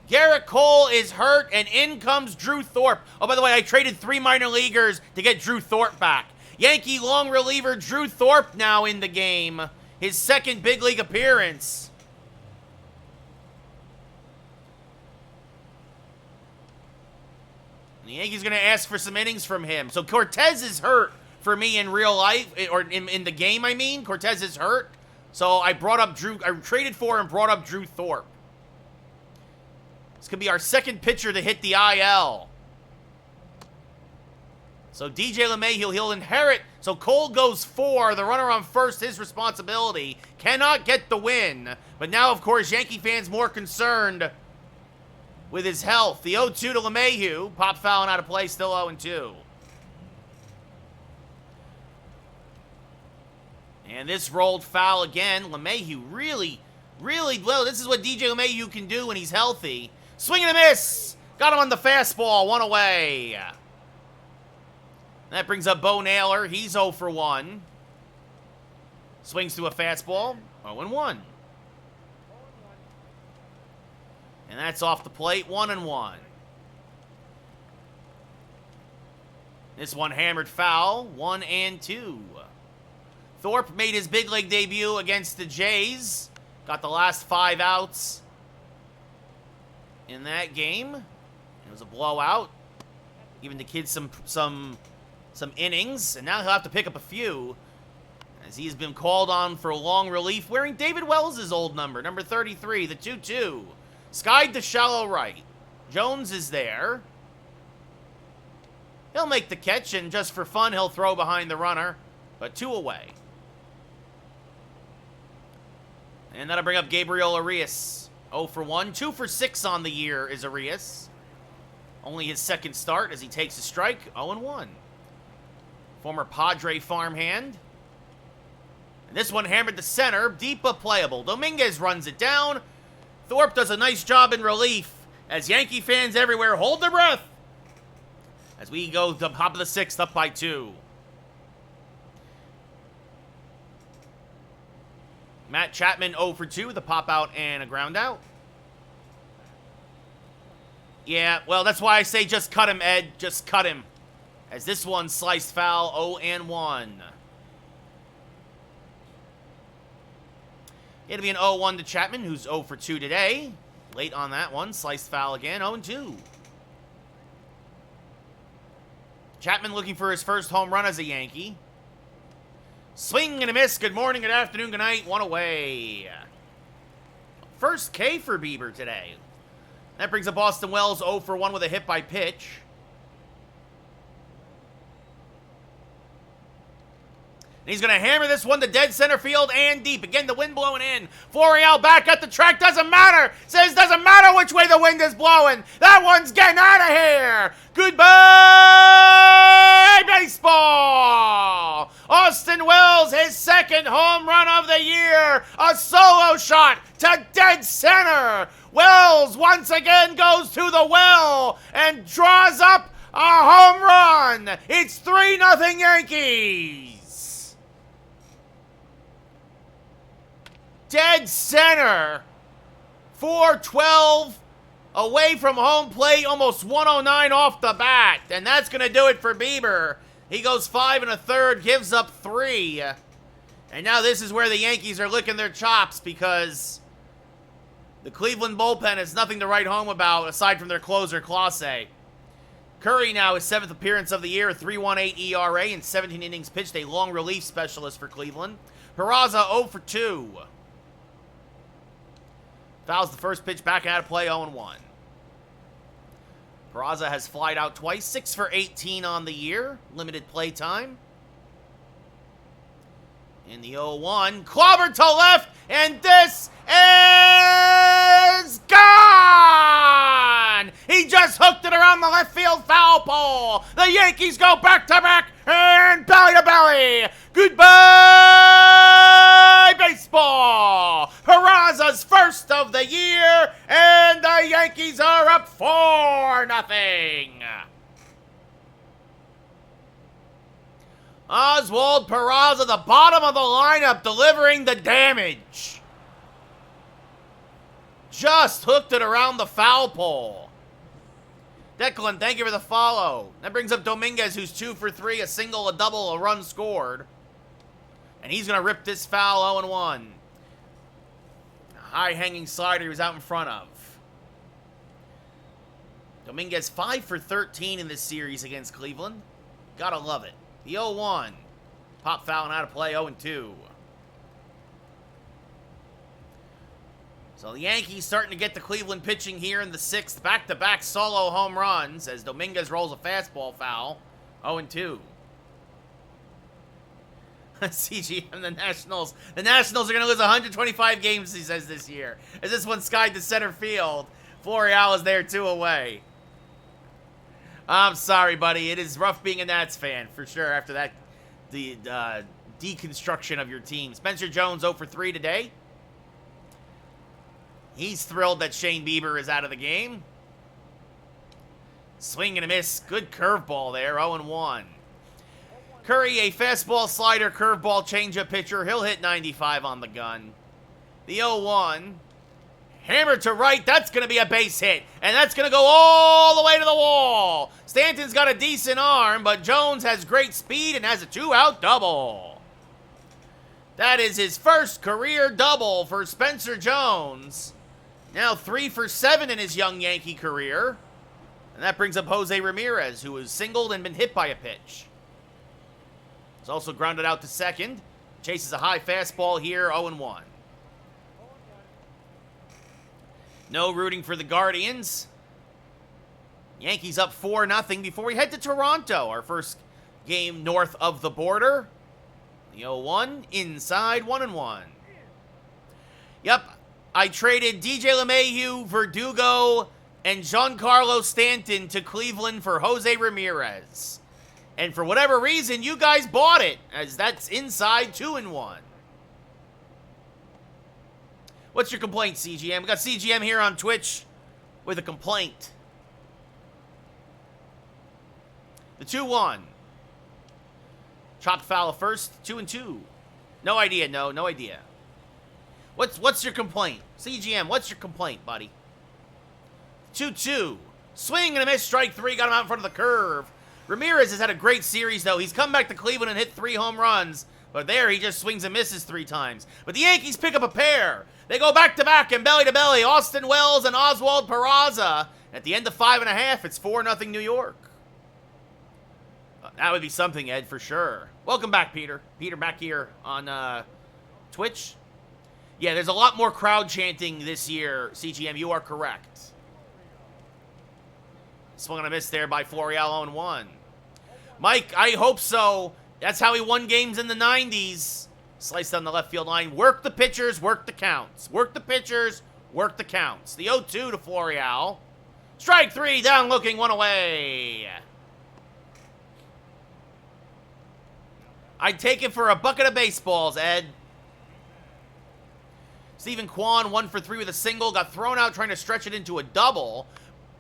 Garrett Cole is hurt, and in comes Drew Thorpe. Oh, by the way, I traded 3 minor leaguers to get Drew Thorpe back. Yankee long reliever Drew Thorpe now in the game. His second big league appearance. And the Yankees going to ask for some innings from him. So Cortez is hurt for me in real life, or in the game, I mean. Cortez is hurt. So I traded for and brought up Drew Thorpe. This could be our second pitcher to hit the IL. So DJ LeMahieu, he'll inherit. So Cole goes 4. The runner on first, his responsibility. Cannot get the win. But now, of course, Yankee fans more concerned with his health. The 0-2 to LeMahieu. Pop foul and out of play, still 0-2. And this rolled foul again. LeMahieu really, really well. This is what DJ LeMahieu can do when he's healthy. Swing and a miss. Got him on the fastball. 1 away. That brings up Bo Naylor. He's 0 for 1. Swings to a fastball. 0-1. And that's off the plate. 1-1. This one hammered foul. 1-2. Thorpe made his big league debut against the Jays. Got the last 5 outs in that game. It was a blowout. Giving the kids some innings, and now he'll have to pick up a few as he's been called on for long relief, wearing David Wells' old number 33, the 2-2. Skied to shallow right. Jones is there. He'll make the catch, and just for fun, he'll throw behind the runner, but 2 away. And that'll bring up Gabriel Arias. 0 for 1. 2 for 6 on the year is Arias. Only his second start as he takes a strike. 0-1. Former Padre farmhand. And this one hammered the center. Deep but playable. Dominguez runs it down. Thorpe does a nice job in relief as Yankee fans everywhere hold their breath as we go to the top of the 6th, up by 2. Matt Chapman 0 for 2 with a pop out and a ground out. Yeah, well, that's why I say just cut him, Ed. Just cut him. As this one sliced foul, 0-1. It'll be an 0-1 to Chapman, who's 0 for 2 today. Late on that one. Sliced foul again, 0-2. Chapman looking for his first home run as a Yankee. Swing and a miss. Good morning, good afternoon, good night. 1 away. First K for Bieber today. That brings up Austin Wells 0 for 1 with a hit by pitch. And he's going to hammer this one to dead center field and deep. Again, the wind blowing in. Florial back at the track. Doesn't matter. Says doesn't matter which way the wind is blowing. That one's getting out of here. Goodbye, baseball. Austin Wells, his second home run of the year. A solo shot to dead center. Wells once again goes to the well and draws up a home run. It's 3-0 Yankees. Dead center. 412 away from home plate, almost 109 off the bat. And that's going to do it for Bieber. He goes 5 1/3, gives up 3. And now this is where the Yankees are licking their chops because the Cleveland bullpen has nothing to write home about aside from their closer, Clase. Curry now his 7th appearance of the year, a 3.18 ERA in 17 innings pitched, a long relief specialist for Cleveland. Peraza 0 for 2. Fouls the first pitch, back out of play, 0-1. Peraza has flied out twice, 6 for 18 on the year, limited play time. In the 0-1, clobbered to left, and this is gone! He just hooked it around the left field foul pole. The Yankees go back-to-back and belly-to-belly. Goodbye, baseball! Peraza's first of the year, and the Yankees are up 4-0. Oswald Peraza, the bottom of the lineup, delivering the damage. Just hooked it around the foul pole. Declan, thank you for the follow. That brings up Dominguez, who's 2 for 3, a single, a double, a run scored. And he's going to rip this foul 0-1. A high-hanging slider he was out in front of. Dominguez 5 for 13 in this series against Cleveland. Gotta love it. The 0-1. Pop foul and out of play, 0-2. So the Yankees starting to get the Cleveland pitching here in the 6th. Back-to-back solo home runs as Dominguez rolls a fastball foul. 0-2. CGM, the Nationals. The Nationals are going to lose 125 games, he says, this year. As this one skied to center field. Florial is there 2 away. I'm sorry, buddy. It is rough being a Nats fan, for sure, after that the deconstruction of your team. Spencer Jones 0 for 3 today. He's thrilled that Shane Bieber is out of the game. Swing and a miss. Good curveball there, 0-1. Curry, a fastball, slider, curveball, changeup pitcher. He'll hit 95 on the gun. The 0-1. Hammer to right, that's going to be a base hit. And that's going to go all the way to the wall. Stanton's got a decent arm, but Jones has great speed and has a 2-out double. That is his first career double for Spencer Jones. Now 3 for 7 in his young Yankee career. And that brings up Jose Ramirez, who was singled and been hit by a pitch. He's also grounded out to second. Chases a high fastball here, 0-1. No rooting for the Guardians. Yankees up 4-0 before we head to Toronto, our first game north of the border. The 0-1, inside, 1-1. Yep, I traded DJ LeMahieu, Verdugo, and Giancarlo Stanton to Cleveland for Jose Ramirez. And for whatever reason, you guys bought it, as that's inside, 2-1. What's your complaint, CGM? We got CGM here on Twitch with a complaint. The 2-1. Chopped foul at first, 2-2. No idea, no idea. What's your complaint? CGM, what's your complaint, buddy? 2-2. Swing and a miss, strike 3, got him out in front of the curve. Ramirez has had a great series, though. He's come back to Cleveland and hit 3 home runs. But there, he just swings and misses 3 times. But the Yankees pick up a pair. They go back-to-back and belly-to-belly. Austin Wells and Oswald Peraza. At the end of 5.5, it's 4-0 New York. That would be something, Ed, for sure. Welcome back, Peter. Peter back here on Twitch. Yeah, there's a lot more crowd chanting this year, CGM. You are correct. Swung and a miss there by Florial 0-1. Mike, I hope so. That's how he won games in the 90s. Sliced down the left field line. Work the pitchers, work the counts. Work the pitchers, work the counts. The 0-2 to Florial. Strike 3, down looking, 1 away. I'd take it for a bucket of baseballs, Ed. Stephen Kwan, 1 for 3 with a single. Got thrown out trying to stretch it into a double.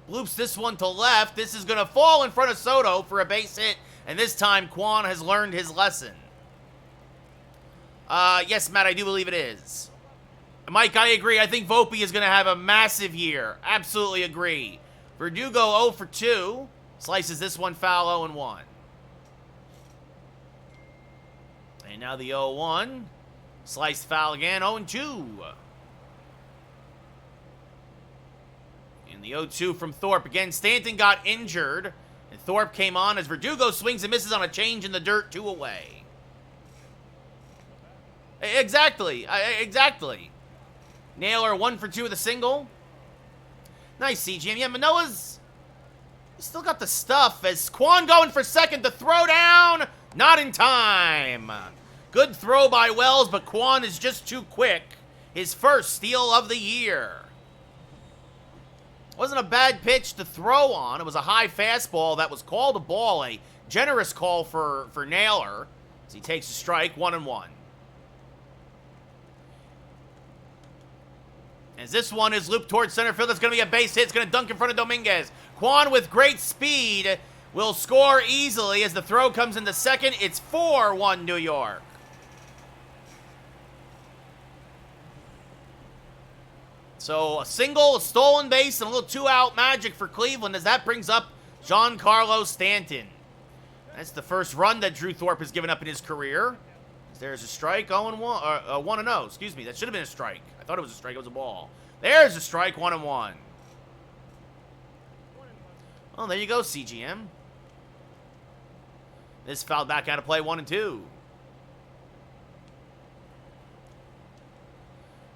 Loops this one to left. This is going to fall in front of Soto for a base hit. And this time, Kwan has learned his lesson. Yes, Matt, I do believe it is. Mike, I agree. I think Volpe is going to have a massive year. Absolutely agree. Verdugo 0 for 2. Slices this one foul 0-1. And now the 0-1. Sliced foul again, 0-2. And the 0-2 from Thorpe. Again, Stanton got injured. And Thorpe came on as Verdugo swings and misses on a change in the dirt, 2 away. Exactly. Exactly. Naylor 1 for 2 with a single. Nice, CGM. Yeah, Manoah's still got the stuff as Kwan going for second. The throw down, not in time. Good throw by Wells, but Kwan is just too quick. His first steal of the year. Wasn't a bad pitch to throw on. It was a high fastball that was called a ball. A generous call for Naylor as he takes a strike, 1-1. As this one is looped towards center field, it's going to be a base hit. It's going to dunk in front of Dominguez. Kwan with great speed will score easily as the throw comes into second. It's 4-1 New York. So a single, a stolen base, and a little 2-out magic for Cleveland as that brings up Giancarlo Stanton. That's the first run that Drew Thorpe has given up in his career. There's a strike, 1-0. Excuse me, that should have been a strike. I thought it was a strike, it was a ball. There's a strike, 1-1. Oh, there you go, CGM. This fouled back out of play, 1-2.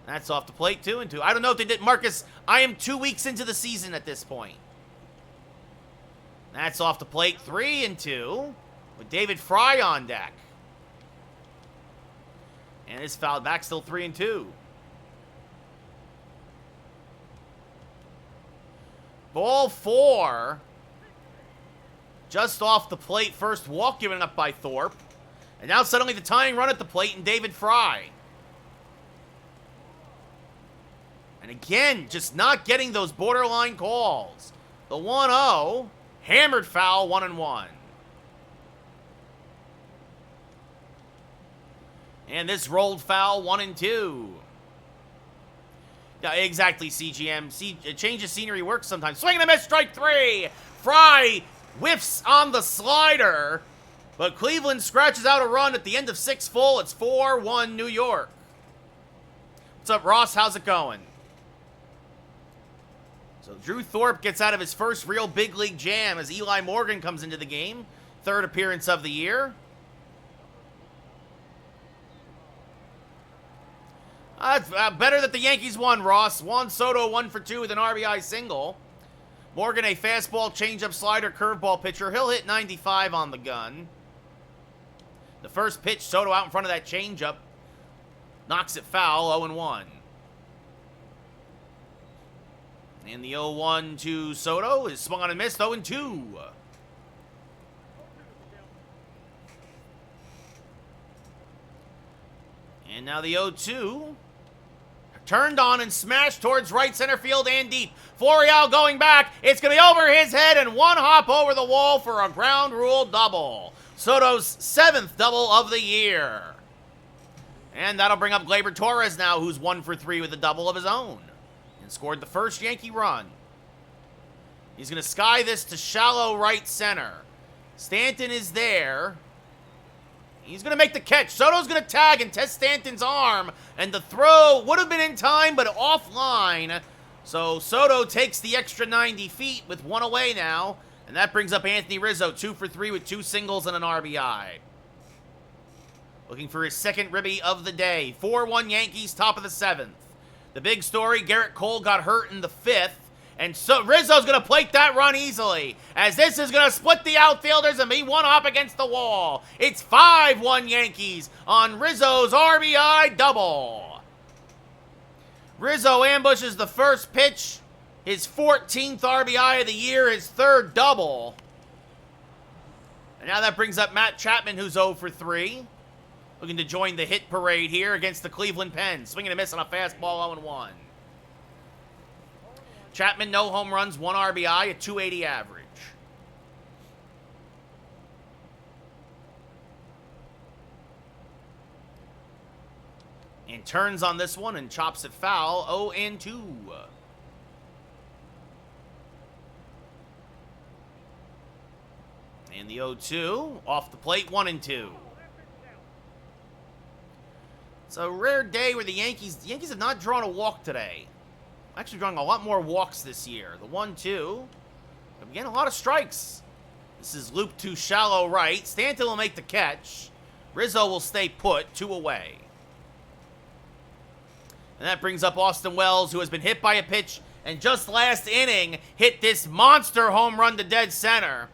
That's off the plate, 2-2. I don't know if they did. Marcus, I am 2 weeks into the season at this point. That's off the plate, 3-2, with David Fry on deck. And it's fouled back, still 3-2. Ball 4. Just off the plate, first walk given up by Thorpe. And now suddenly the tying run at the plate and David Fry. And again, just not getting those borderline calls. The 1-0, hammered foul, 1-1. And this rolled foul, 1-2. Yeah, exactly, CGM. Change of scenery works sometimes. Swing and a miss, strike 3. Fry whiffs on the slider. But Cleveland scratches out a run at the end of 6 full. It's 4-1 New York. What's up, Ross? How's it going? So Drew Thorpe gets out of his first real big league jam as Eli Morgan comes into the game. 3rd appearance of the year. Better that the Yankees won, Ross. Juan Soto 1 for 2 with an RBI single. Morgan, a fastball, changeup, slider, curveball pitcher. He'll hit 95 on the gun. The first pitch, Soto out in front of that changeup. Knocks it foul, 0-1. And the 0-1 to Soto is swung on and missed, 0-2. And now the 0-2. Turned on and smashed towards right center field and deep. Florial going back. It's going to be over his head and one hop over the wall for a ground rule double. Soto's 7th double of the year. And that'll bring up Gleyber Torres now, who's 1 for 3 with a double of his own. And scored the first Yankee run. He's going to sky this to shallow right center. Stanton is there. He's going to make the catch. Soto's going to tag and test Stanton's arm. And the throw would have been in time, but offline. So Soto takes the extra 90 feet with 1 away now. And that brings up Anthony Rizzo, 2 for 3 with 2 singles and an RBI. Looking for his 2nd ribby of the day. 4-1 Yankees, top of the 7th. The big story, Garrett Cole got hurt in the 5th. And so Rizzo's going to plate that run easily, as this is going to split the outfielders and be one hop against the wall. It's 5-1 Yankees on Rizzo's RBI double. Rizzo ambushes the first pitch, his 14th RBI of the year, his 3rd double. And now that brings up Matt Chapman, who's 0 for 3. Looking to join the hit parade here against the Cleveland Pens. Swinging a miss on a fastball, 0-1. Chapman, no home runs, 1 RBI, a 280 average. And turns on this one and chops it foul, 0-2. And the 0-2, off the plate, 1-2. It's a rare day where the Yankees have not drawn a walk today. Actually drawing a lot more walks this year. The 1-2. Again, a lot of strikes. This is loop to shallow right. Stanton will make the catch. Rizzo will stay put, 2 away. And that brings up Austin Wells, who has been hit by a pitch and just last inning hit this monster home run to dead center.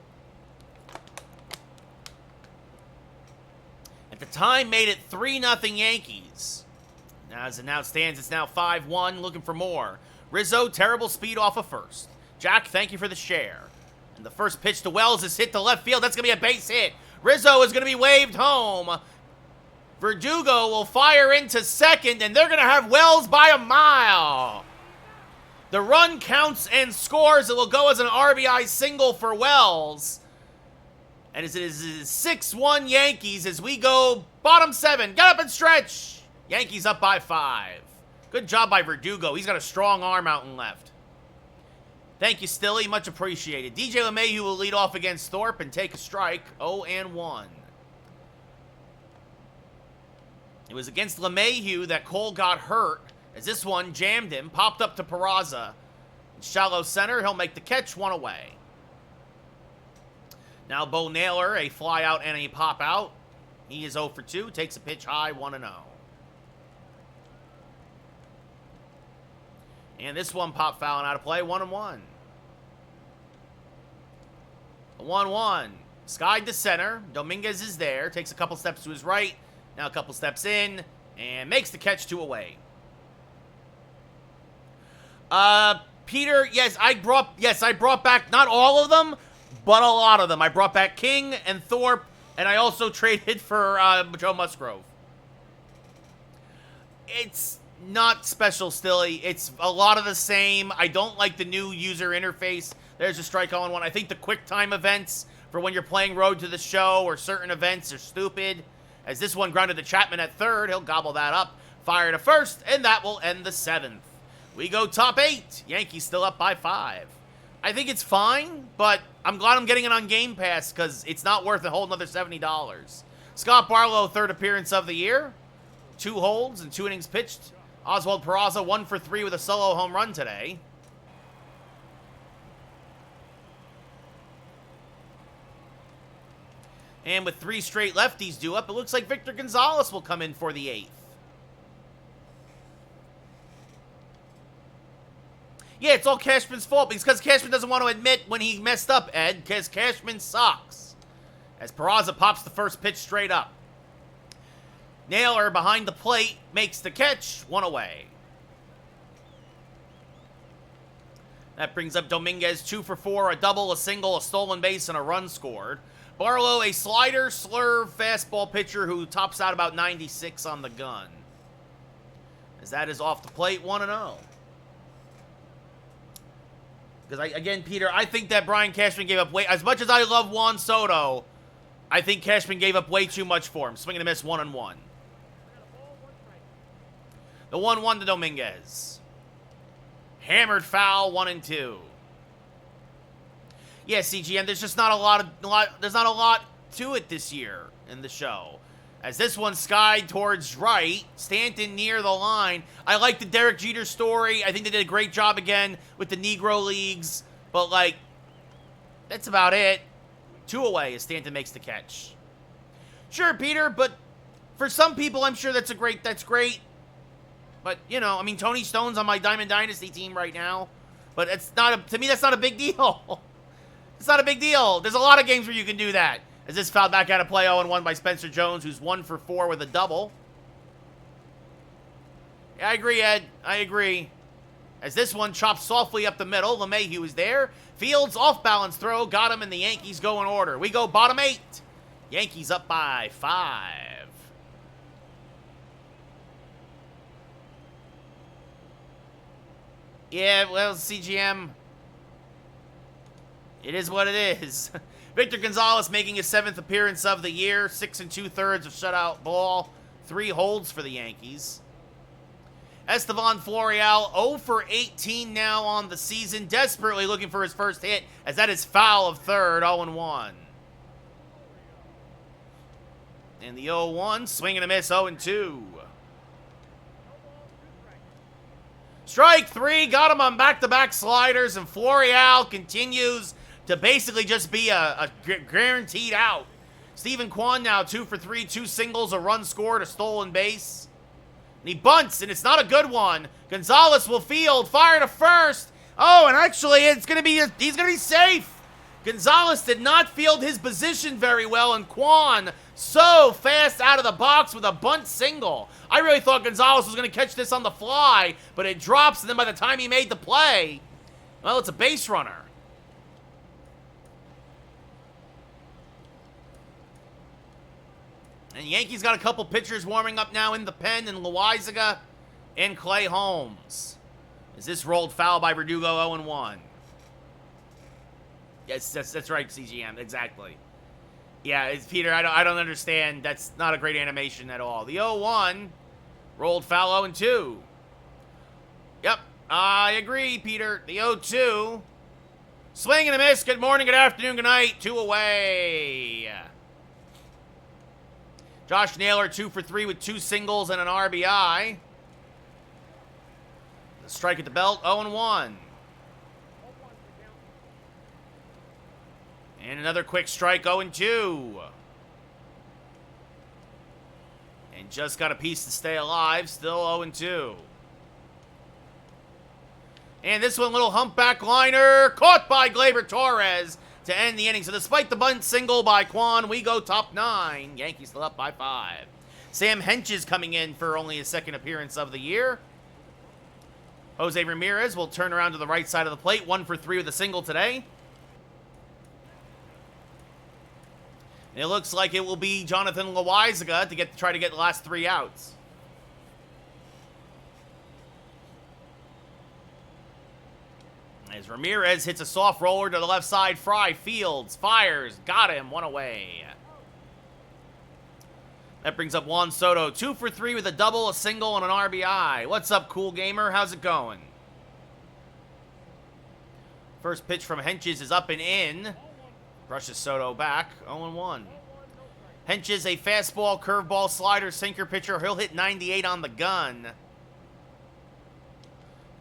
At the time, made it 3-0 Yankees. Now, as it now stands, it's now 5-1, looking for more. Rizzo, terrible speed off of first. Jack, thank you for the share. And the first pitch to Wells is hit to left field. That's going to be a base hit. Rizzo is going to be waved home. Verdugo will fire into second, and they're going to have Wells by a mile. The run counts and scores. It will go as an RBI single for Wells. And as it is 6-1 Yankees as we go bottom 7. Get up and stretch. Yankees up by 5. Good job by Verdugo. He's got a strong arm out and left. Thank you, Stilly. Much appreciated. DJ LeMahieu will lead off against Thorpe and take a strike. 0-1. It was against LeMahieu that Cole got hurt, as this one jammed him, popped up to Peraza. In shallow center, he'll make the catch, 1 away. Now Bo Naylor, a fly out and a pop out. He is 0 for 2, takes a pitch high, 1-0. And this one pop fouling out of play, 1-1. A 1-1. Skied to center. Dominguez is there. Takes a couple steps to his right. Now a couple steps in. And makes the catch, 2 away. Peter, yes, I brought back not all of them, but a lot of them. I brought back King and Thorpe, and I also traded for Joe Musgrove. It's not special, Stilly. It's a lot of the same. I don't like the new user interface. There's a strike on 1. I think the quick time events for when you're playing Road to the Show or certain events are stupid. As this one grounded to Chapman at third, he'll gobble that up. Fire to first, and that will end the 7th. We go top 8. Yankees still up by 5. I think it's fine, but I'm glad I'm getting it on Game Pass because it's not worth a whole another $70. Scott Barlow, 3rd appearance of the year. 2 holds and 2 innings pitched. Oswald Peraza, 1 for 3 with a solo home run today. And with 3 straight lefties due up, it looks like Victor Gonzalez will come in for the 8th. Yeah, it's all Cashman's fault because Cashman doesn't want to admit when he messed up, Ed, because Cashman sucks. As Peraza pops the first pitch straight up. Naylor behind the plate makes the catch, 1 away. That brings up Dominguez, 2 for 4, a double, a single, a stolen base, and a run scored. Barlow, a slider, slurve, fastball pitcher who tops out about 96 on the gun. As that is off the plate, 1-0. Because, again, Peter, I think that Brian Cashman gave up way... As much as I love Juan Soto, I think Cashman gave up way too much for him. Swing and a miss, 1-1. The 1-1 to Dominguez. Hammered foul, 1-2. Yeah, CGM, there's just not a lot to it this year in the show. As this one skied towards right, Stanton near the line. I like the Derek Jeter story. I think they did a great job again with the Negro Leagues. But, like, that's about it. 2 away as Stanton makes the catch. Sure, Peter, but for some people, I'm sure that's great. But, you know, I mean, Tony Stone's on my Diamond Dynasty team right now. But to me, that's not a big deal. It's not a big deal. There's a lot of games where you can do that. As this fouled back out of play, 0-1 by Spencer Jones, who's 1 for 4 with a double. Yeah, I agree, Ed. I agree. As this one chops softly up the middle, LeMahieu is there. Fields off-balance throw, got him, and the Yankees go in order. We go bottom 8. Yankees up by 5. Yeah, well, CGM, it is what it is. Victor Gonzalez making his 7th appearance of the year. 6 2/3 of shutout ball. 3 holds for the Yankees. Estevan Florial, 0 for 18 now on the season. Desperately looking for his first hit, as that is foul of third, 0-1. And the 0-1, swing and a miss, 0-2. Strike 3, got him on back-to-back sliders, and Florial continues to basically just be a guaranteed out. Steven Kwan now 2 for 3, 2 singles, a run scored, a stolen base. And he bunts, and it's not a good one. Gonzalez will field, fire to first. Oh, and actually, he's gonna be safe. Gonzalez did not field his position very well, and Kwan so fast out of the box with a bunt single. I really thought Gonzalez was going to catch this on the fly, but it drops, and then by the time he made the play, well, it's a base runner. And Yankees got a couple pitchers warming up now in the pen, and Loaizaga and Clay Holmes. Is this rolled foul by Verdugo 0-1? Yes, that's right, CGM, exactly. Yeah, it's Peter, I don't understand. That's not a great animation at all. The 0-1 rolled foul 0-2. Yep, I agree, Peter. The 0-2. Swing and a miss. Good morning, good afternoon, good night. 2 away. Josh Naylor 2 for 3 with 2 singles and an RBI. The strike at the belt, 0-1. And another quick strike, 0-2. And just got a piece to stay alive, still 0-2. And this one, little humpback liner, caught by Gleyber Torres to end the inning. So despite the bunt single by Kwan, we go top 9. Yankees still up by 5. Sam Henches coming in for only his second appearance of the year. Jose Ramirez will turn around to the right side of the plate, 1 for 3 with a single today. And it looks like it will be Jonathan Loaizaga to try to get the last 3 outs. As Ramirez hits a soft roller to the left side, Fry fields, fires, got him, 1 away. That brings up Juan Soto, 2 for 3 with a double, a single, and an RBI. What's up, cool gamer? How's it going? First pitch from Henches is up and in. Brushes Soto back, 0-1. Henches, a fastball, curveball, slider, sinker pitcher. He'll hit 98 on the gun.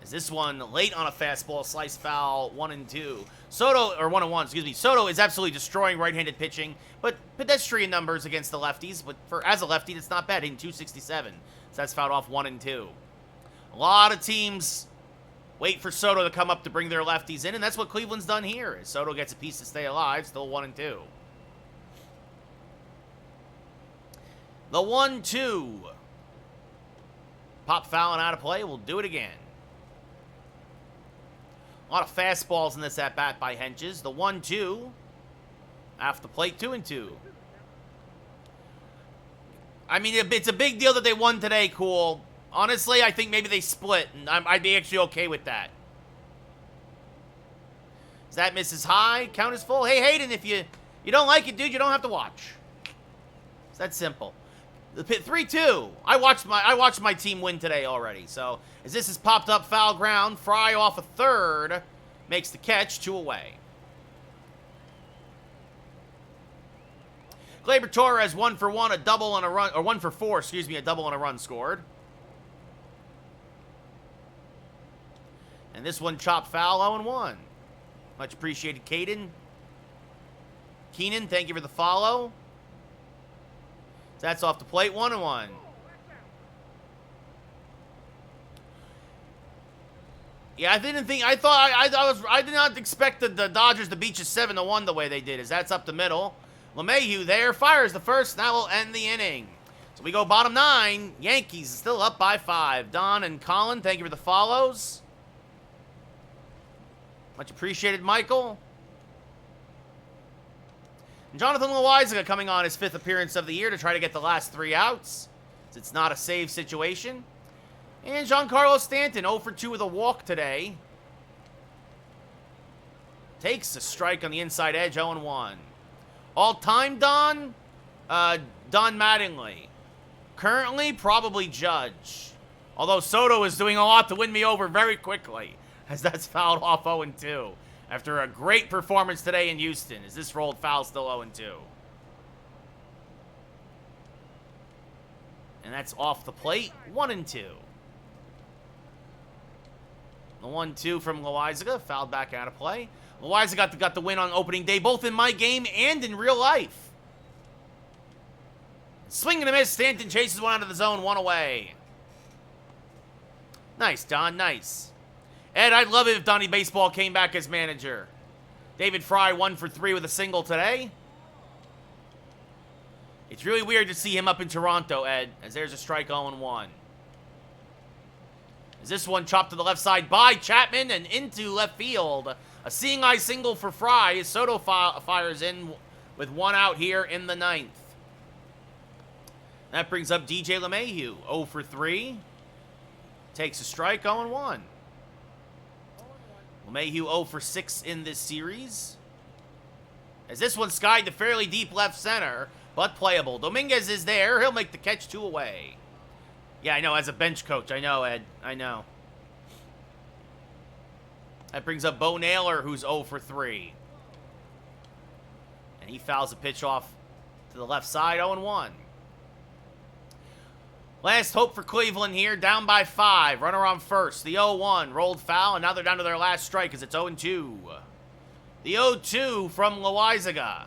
Is this one late on a fastball, slice foul, 1-2. Soto, or 1-1, excuse me. Soto is absolutely destroying right-handed pitching, but pedestrian numbers against the lefties. But as a lefty, that's not bad, hitting 267. So that's fouled off 1-2. A lot of teams wait for Soto to come up to bring their lefties in, and that's what Cleveland's done here. Soto gets a piece to stay alive, still 1-2. The 1-2. Pop foul and out of play. We'll do it again. A lot of fastballs in this at-bat by Henches. The 1-2. Off the plate, 2-2. I mean, it's a big deal that they won today, cool. Honestly, I think maybe they split, and I'd be actually okay with that. Is that misses high? Count is full. Hey, Hayden, if you don't like it, dude, you don't have to watch. It's that simple. The pit 3-2. I watched my team win today already. So as this is popped up foul ground, Fry off a third makes the catch, 2 away. Gleyber Torres 1 for 1, a double and a run, or 1 for 4, excuse me, a double and a run scored. And this one chopped foul, 0-1. Much appreciated, Caden. Keenan, thank you for the follow. That's off the plate, 1-1. Yeah, I did not expect the Dodgers to beat you 7-1 the way they did. As that's up the middle. LeMahieu there fires the first. That will end the inning. So we go bottom 9. Yankees still up by 5. Don and Colin, thank you for the follows. Much appreciated, Michael. Jonathan Loaizaga coming on his 5th appearance of the year to try to get the last 3 outs. It's not a save situation. And Giancarlo Stanton, 0 for 2 with a walk today. Takes a strike on the inside edge, 0-1. All-time Don? Don Mattingly. Currently, probably Judge. Although Soto is doing a lot to win me over very quickly, as that's fouled off 0-2. After a great performance today in Houston. Is this rolled foul still 0-2? And that's off the plate, 1-2. The 1-2 from Loaizaga, fouled back out of play. Loiza got the win on opening day, both in my game and in real life. Swing and a miss. Stanton chases one out of the zone, one away. Nice, Don. Nice. Ed, I'd love it if Donnie Baseball came back as manager. David Fry 1 for 3 with a single today. It's really weird to see him up in Toronto, Ed, as there's a strike 0-1. As this one chopped to the left side by Chapman and into left field. A seeing eye single for Fry as Soto fires in with one out here in the 9th. That brings up DJ LeMahieu, 0 for 3. Takes a strike, 0-1. LeMahieu 0 for 6 in this series. As this one skied to fairly deep left center, but playable. Dominguez is there. He'll make the catch, 2 away. Yeah, I know, as a bench coach. I know, Ed. I know. That brings up Bo Naylor, who's 0 for 3. And he fouls a pitch off to the left side, 0-1. Last hope for Cleveland here, down by 5. Runner on first. The 0-1 rolled foul, and now they're down to their last strike as it's 0-2. The 0-2 from Loizaga.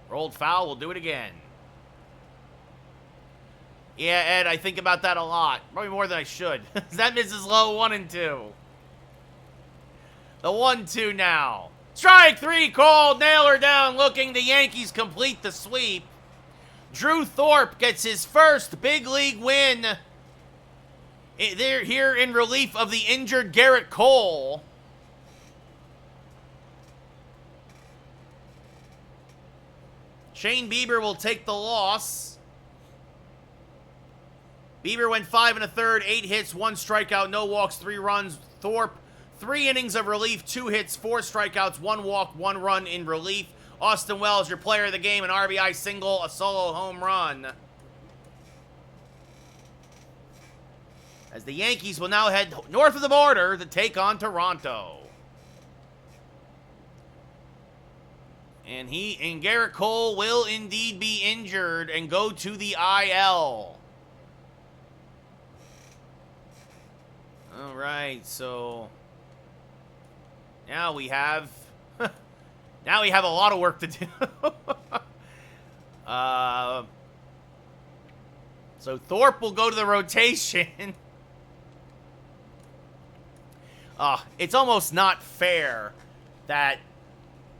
Rolled foul, we'll do it again. Yeah, Ed, I think about that a lot. Probably more than I should. That misses low, 1 and 2. The 1-2 now. Strike 3 called. Naylor down looking. The Yankees complete the sweep. Drew Thorpe gets his first big league win. They're here in relief of the injured Garrett Cole. Shane Bieber will take the loss. Bieber went 5 1/3, 8 hits, 1 strikeout, no walks, 3 runs. Thorpe, 3 innings of relief, 2 hits, 4 strikeouts, 1 walk, 1 run in relief. Austin Wells, your player of the game, an RBI single, a solo home run. As the Yankees will now head north of the border to take on Toronto. And Garrett Cole will indeed be injured and go to the IL. All right, so now we have now we have a lot of work to do. So Thorpe will go to the rotation. It's almost not fair that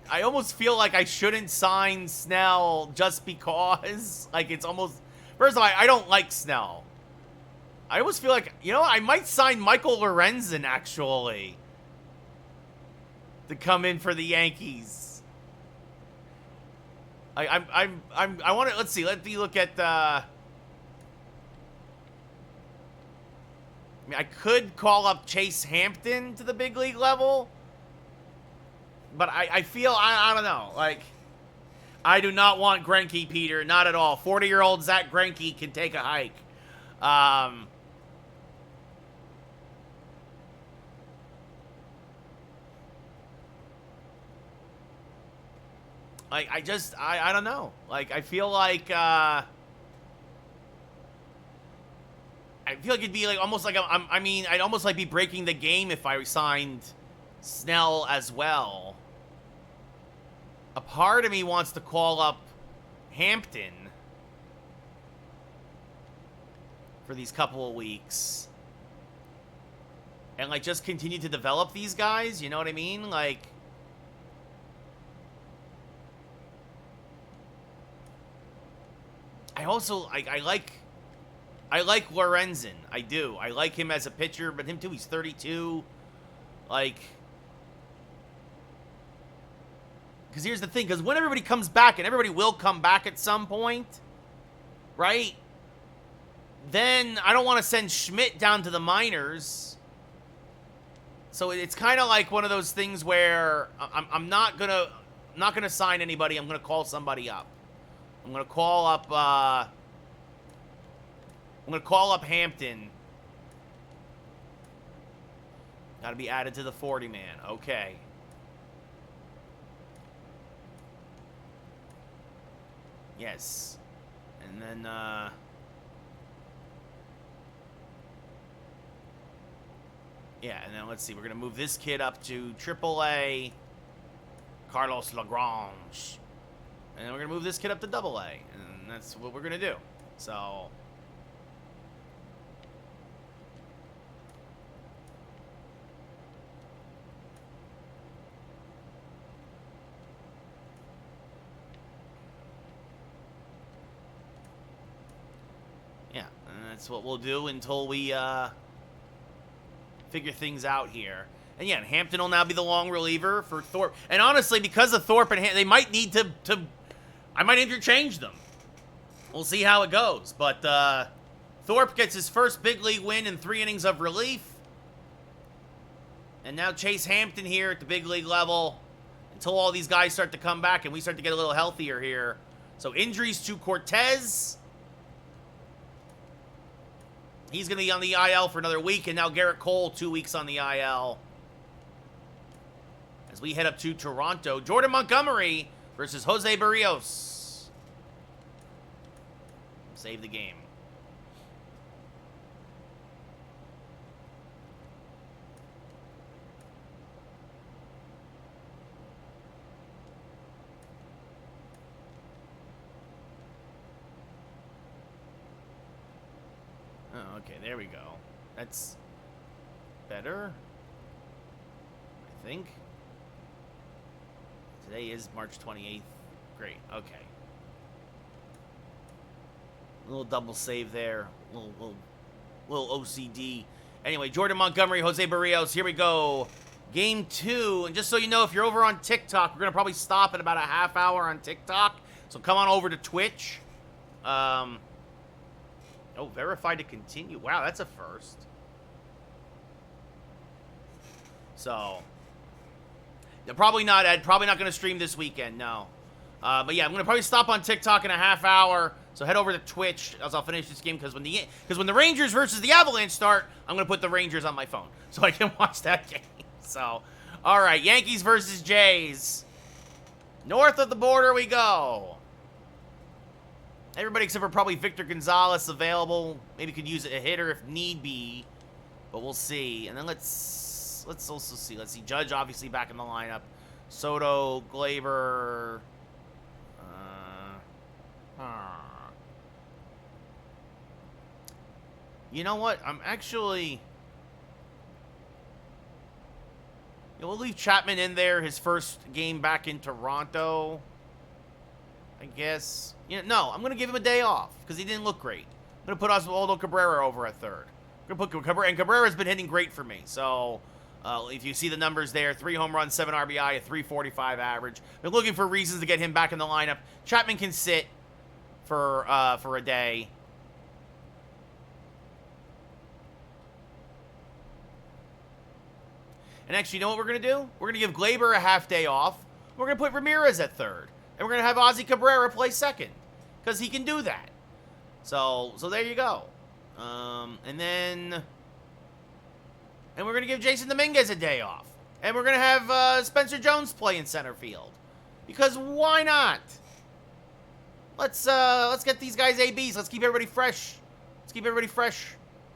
I almost feel like I shouldn't sign Snell just because. Like, it's almost... First of all, I don't like Snell. I almost feel like, you know, I might sign Michael Lorenzen, actually, to come in for the Yankees. I want to... Let's see. Let me look at... I mean, I could call up Chase Hampton to the big league level. But I feel, I don't know, like, I do not want Greinke, Peter, not at all. 40-year-old Zach Greinke can take a hike. Like, I don't know. Like, I feel like, I feel like it'd be like, almost like, I mean, I'd almost like be breaking the game if I signed Snell as well. A part of me wants to call up Hampton for these couple of weeks. And, like, just continue to develop these guys, you know what I mean? Like, I also, I like Lorenzen. I do. I like him as a pitcher, but him too, he's 32. Like... Because here's the thing, because when everybody comes back, and everybody will come back at some point, right? Then I don't want to send Schmidt down to the minors. So it's kind of like one of those things where I'm not gonna sign anybody. I'm gonna call somebody up. I'm gonna call up Hampton. Got to be added to the 40-man. Okay. Yes. And then, yeah, and then let's see. We're going to move this kid up to AAA. Carlos Lagrange. And then we're going to move this kid up to Double A. And that's what we're going to do. So... yeah, and that's what we'll do until we figure things out here. And yeah, Hampton will now be the long reliever for Thorpe. And honestly, because of Thorpe and Hampton, they might need to I might interchange them. We'll see how it goes. But Thorpe gets his first big league win in 3 innings of relief. And now Chase Hampton here at the big league level until all these guys start to come back and we start to get a little healthier here. So injuries to Cortez. He's going to be on the IL for another week. And now Garrett Cole, 2 weeks on the IL. As we head up to Toronto, Jordan Montgomery versus Jose Barrios. Save the game. Oh, okay, there we go. That's better, I think. Today is March 28th. Great, okay. A little double save there. Little OCD. Anyway, Jordan Montgomery, Jose Barrios. Here we go. Game 2. And just so you know, if you're over on TikTok, we're going to probably stop in about a half hour on TikTok. So come on over to Twitch. Oh, verified to continue. Wow, that's a first. So, probably not, Ed. Probably not going to stream this weekend, no. But yeah, I'm going to probably stop on TikTok in a half hour. So head over to Twitch as I'll finish this game because when the Rangers versus the Avalanche start, I'm going to put the Rangers on my phone so I can watch that game. So, all right, Yankees versus Jays. North of the border we go. Everybody except for probably Victor Gonzalez available. Maybe could use a hitter if need be, but we'll see. And then let's also see. Let's see. Judge obviously back in the lineup. Soto, Glaber. You know what? I'm actually... Yeah, we'll leave Chapman in there. His first game back in Toronto, I guess. You know, no, I'm going to give him a day off because he didn't look great. I'm going to put Oswaldo Cabrera over at third. I'm going to put Cabrera, and Cabrera's been hitting great for me. So, if you see the numbers there, 3 home runs, 7 RBI, a 345 average. Been looking for reasons to get him back in the lineup. Chapman can sit for a day. And actually, you know what we're going to do? We're going to give Glaber a half day off. We're going to put Ramirez at third. And we're going to have Ozzy Cabrera play second. Because he can do that. So there you go. And we're going to give Jason Dominguez a day off. And we're going to have Spencer Jones play in center field. Because why not? Let's get these guys ABs. Let's keep everybody fresh.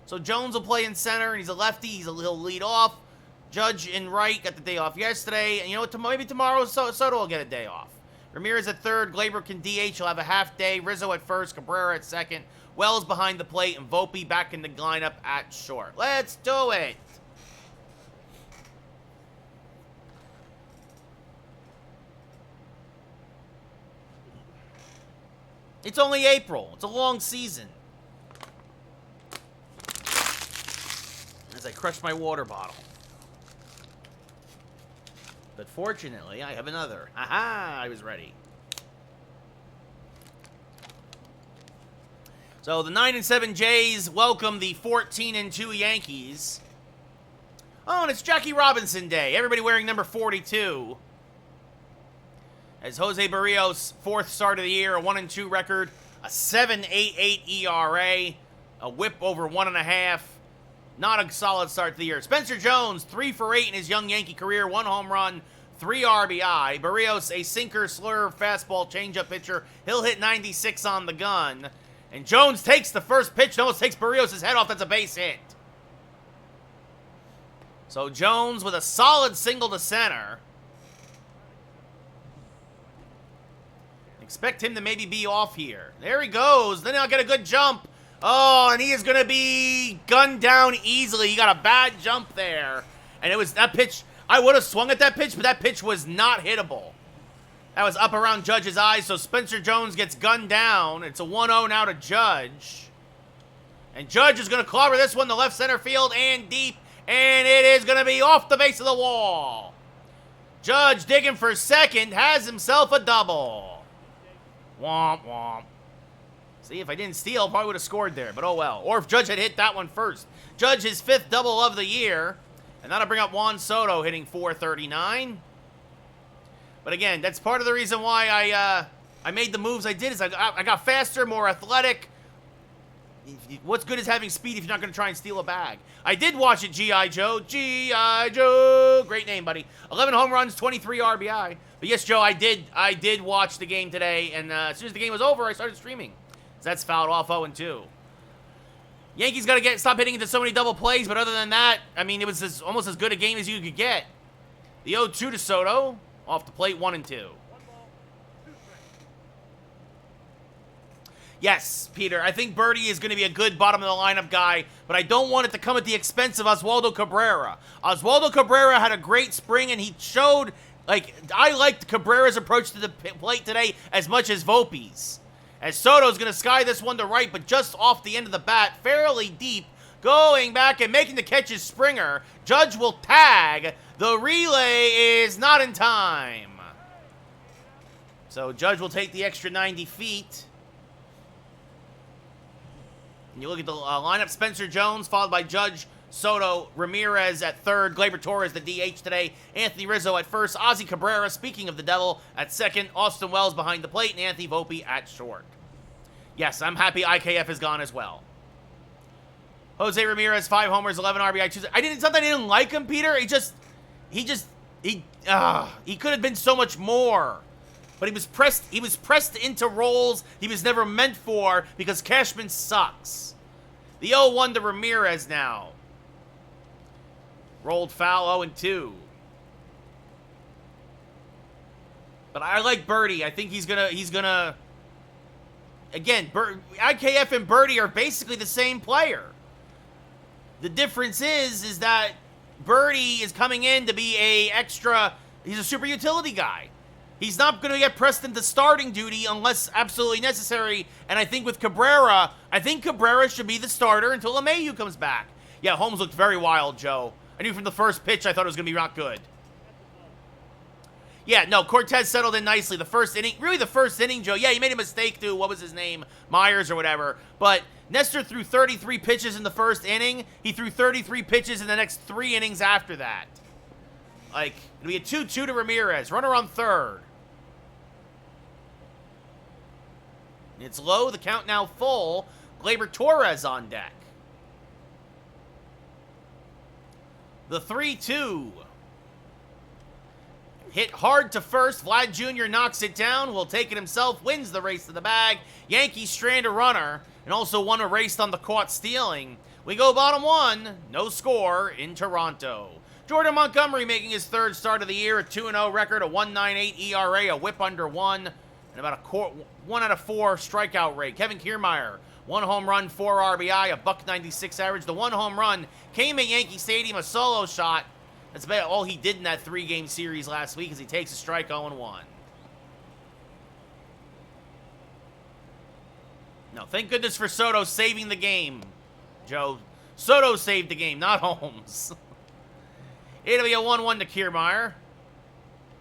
So Jones will play in center, and he's a lefty. He'll lead off. Judge and Wright got the day off yesterday. And you know what? Maybe tomorrow Soto will get a day off. Ramirez at third. Glaber can DH. He'll have a half day. Rizzo at first. Cabrera at second. Wells behind the plate. And Volpe back in the lineup at short. Let's do it. It's only April. It's a long season. As I crush my water bottle. But fortunately, I have another. Aha! I was ready. So the 9-7 Jays welcome the 14-2 Yankees. Oh, and it's Jackie Robinson Day. Everybody wearing number 42. As Jose Barrios' 4th start of the year, a 1-2 record, a 7.88 ERA, a whip over 1.5. Not a solid start to the year. Spencer Jones, 3 for 8 in his young Yankee career. 1 home run, 3 RBI. Barrios, a sinker, slur, fastball, changeup pitcher. He'll hit 96 on the gun. And Jones takes the first pitch and almost takes Barrios' head off. That's a base hit. So Jones with a solid single to center. Expect him to maybe be off here. There he goes. Then I'll get a good jump. Oh, and he is going to be gunned down easily. He got a bad jump there. And it was that pitch. I would have swung at that pitch, but that pitch was not hittable. That was up around Judge's eyes, so Spencer Jones gets gunned down. It's a 1-0 now to Judge. And Judge is going to clobber this one to left center field and deep. And it is going to be off the base of the wall. Judge digging for second, has himself a double. Womp, womp. See, if I didn't steal, probably would have scored there, but oh well. Or if Judge had hit that one first. Judge, his 5th double of the year. And that'll bring up Juan Soto hitting .439. But again, that's part of the reason why I made the moves I did is I got faster, more athletic. What's good is having speed if you're not going to try and steal a bag. I did watch it, G.I. Joe. G.I. Joe. Great name, buddy. 11 home runs, 23 RBI. But yes, Joe, I did watch the game today, and as soon as the game was over, I started streaming. So that's fouled off 0-2. Yankees got to stop hitting into so many double plays, but other than that, I mean, it was almost as good a game as you could get. The 0-2 to Soto, off the plate, 1-2. Yes, Peter, I think Birdie is going to be a good bottom-of-the-lineup guy, but I don't want it to come at the expense of Oswaldo Cabrera. Oswaldo Cabrera had a great spring, and he showed, like, I liked Cabrera's approach to the plate today as much as Volpe's. As Soto's going to sky this one to right, but just off the end of the bat, fairly deep, going back and making the catch is Springer. Judge will tag. The relay is not in time. So Judge will take the extra 90 feet. And you look at the lineup, Spencer Jones, followed by Judge, Soto, Ramirez at third, Gleyber Torres, the DH today, Anthony Rizzo at first, Ozzy Cabrera, speaking of the devil, at second, Austin Wells behind the plate, and Anthony Volpe at short. Yes, I'm happy IKF is gone as well. Jose Ramirez, 5 homers, 11 RBI. It's not that I didn't like him, Peter. He could have been so much more. But he was pressed into roles he was never meant for because Cashman sucks. The 0-1 to Ramirez now. Rolled foul, 0-2. But I like Birdie. I think he's gonna. Again, IKF and Birdie are basically the same player. The difference is that Birdie is coming in to be he's a super utility guy. He's not going to get pressed into starting duty unless absolutely necessary. And I think with Cabrera, Cabrera should be the starter until LeMahieu comes back. Yeah, Holmes looked very wild, Joe. I knew from the first pitch I thought it was going to be not good. Yeah, no, Cortez settled in nicely. The first inning, Joe. Yeah, he made a mistake too. What was his name? Myers or whatever. But Nestor threw 33 pitches in the first inning. He threw 33 pitches in the next 3 innings after that. Like, it'll be a 2-2 to Ramirez. Runner on third. It's low. The count now full. Gleyber Torres on deck. The 3-2. Hit hard to first. Vlad Jr. knocks it down. Will take it himself. Wins the race to the bag. Yankees strand a runner. And also one erased on the caught stealing. We go bottom 1. No score in Toronto. Jordan Montgomery making his 3rd start of the year. A 2-0 record. A 1.98 ERA. A whip under 1. And about a 1 out of 4 strikeout rate. Kevin Kiermaier. 1 home run, 4 RBI. A .196 average. The 1 home run came at Yankee Stadium. A solo shot. That's about all he did in that 3-game series last week as he takes a strike 0-1. No, thank goodness for Soto saving the game, Joe. Soto saved the game, not Holmes. It'll be a 1-1 to Kiermaier.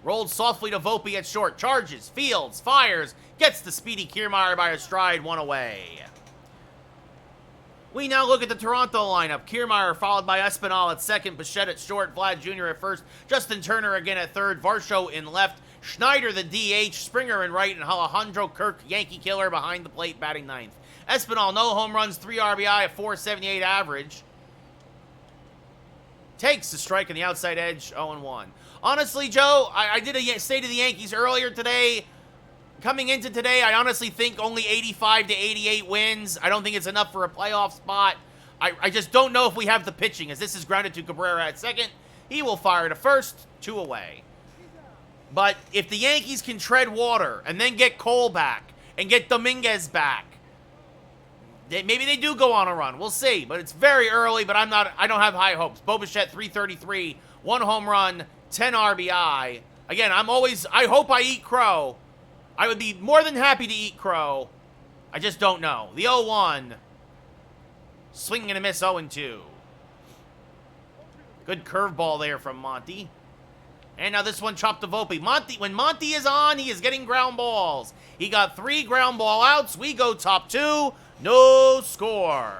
Rolled softly to Volpe at short. Charges, fields, fires. Gets the speedy Kiermaier by a stride, 1 away. We now look at the Toronto lineup. Kiermaier followed by Espinal at second, Bichette at short, Vlad Jr. at first, Justin Turner again at third, Varsho in left, Schneider the DH, Springer in right, and Alejandro Kirk, Yankee killer, behind the plate, batting ninth. Espinal, no home runs, 3 RBI, a .478 average. Takes the strike on the outside edge, 0-1. Honestly, Joe, I did a State of the Yankees earlier today. Coming into today, I honestly think only 85 to 88 wins. I don't think it's enough for a playoff spot. I just don't know if we have the pitching, as this is grounded to Cabrera at second. He will fire to first, 2 away. But if the Yankees can tread water and then get Cole back and get Dominguez back, maybe they do go on a run. We'll see. But it's very early, but I don't have high hopes. Bo Bichette, 333, 1 home run, 10 RBI. Again, I hope I eat crow. I would be more than happy to eat crow. I just don't know. The 0-1. Swinging and a miss, 0-2. Good curveball there from Monty. And now this one chopped to Volpe. When Monty is on, he is getting ground balls. He got 3 ground ball outs. We go top 2. No score.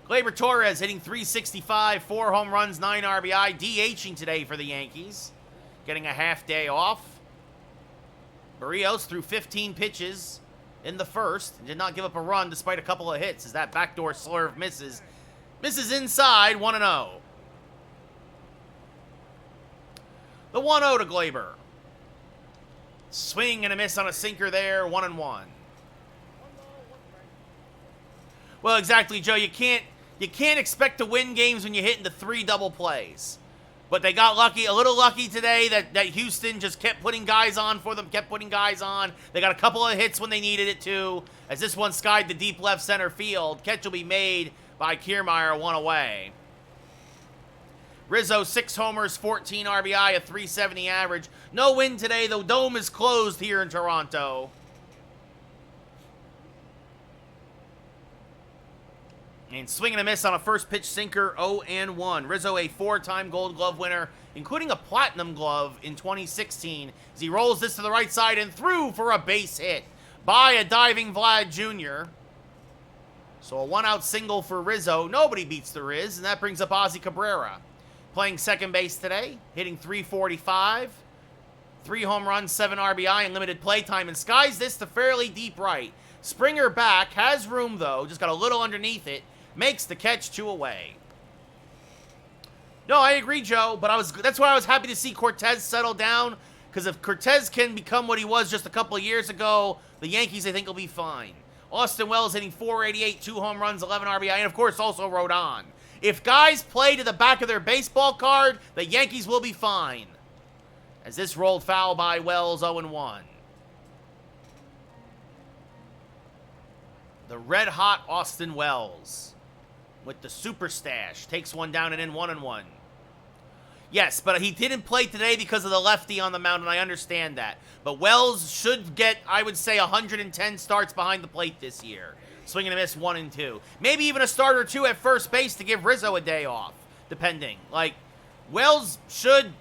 Gleyber Torres hitting .365, 4 home runs, 9 RBI, DHing today for the Yankees. Getting a half day off. Barrios threw 15 pitches in the first and did not give up a run despite a couple of hits as that backdoor slurve misses. Misses inside, 1-0. The 1-0 to Gleyber. Swing and a miss on a sinker there, 1-1. Well, exactly, Joe. You can't expect to win games when you hit into 3 double plays. But they got lucky, a little lucky today that Houston just kept putting guys on for them, kept putting guys on. They got a couple of hits when they needed it to, as this one skied the deep left center field. Catch will be made by Kiermaier, 1 away. Rizzo, 6 homers, 14 RBI, a .370 average. No win today. The dome is closed here in Toronto. And swing and a miss on a first pitch sinker, 0-1. Rizzo, a 4-time Gold Glove winner, including a Platinum Glove in 2016, as he rolls this to the right side and through for a base hit by a diving Vlad Jr. So a 1-out single for Rizzo. Nobody beats the Riz, and that brings up Ozzy Cabrera. Playing second base today, hitting .345, 3 home runs, 7 RBI, and limited play time, and skies this to fairly deep right. Springer back, has room though, just got a little underneath it, makes the catch, 2 away. No, I agree, Joe, but that's why I was happy to see Cortez settle down, because if Cortez can become what he was just a couple of years ago, the Yankees, I think, will be fine. Austin Wells hitting .488, 2 home runs, 11 RBI, and of course also Rodon. If guys play to the back of their baseball card, the Yankees will be fine. As this rolled foul by Wells, 0-1. The red-hot Austin Wells with the super stash takes one down and in, 1-1. Yes, but he didn't play today because of the lefty on the mound, and I understand that. But Wells should get, I would say, 110 starts behind the plate this year. Swing and a miss, 1-2. Maybe even a start or 2 at first base to give Rizzo a day off, depending. Like, Wells should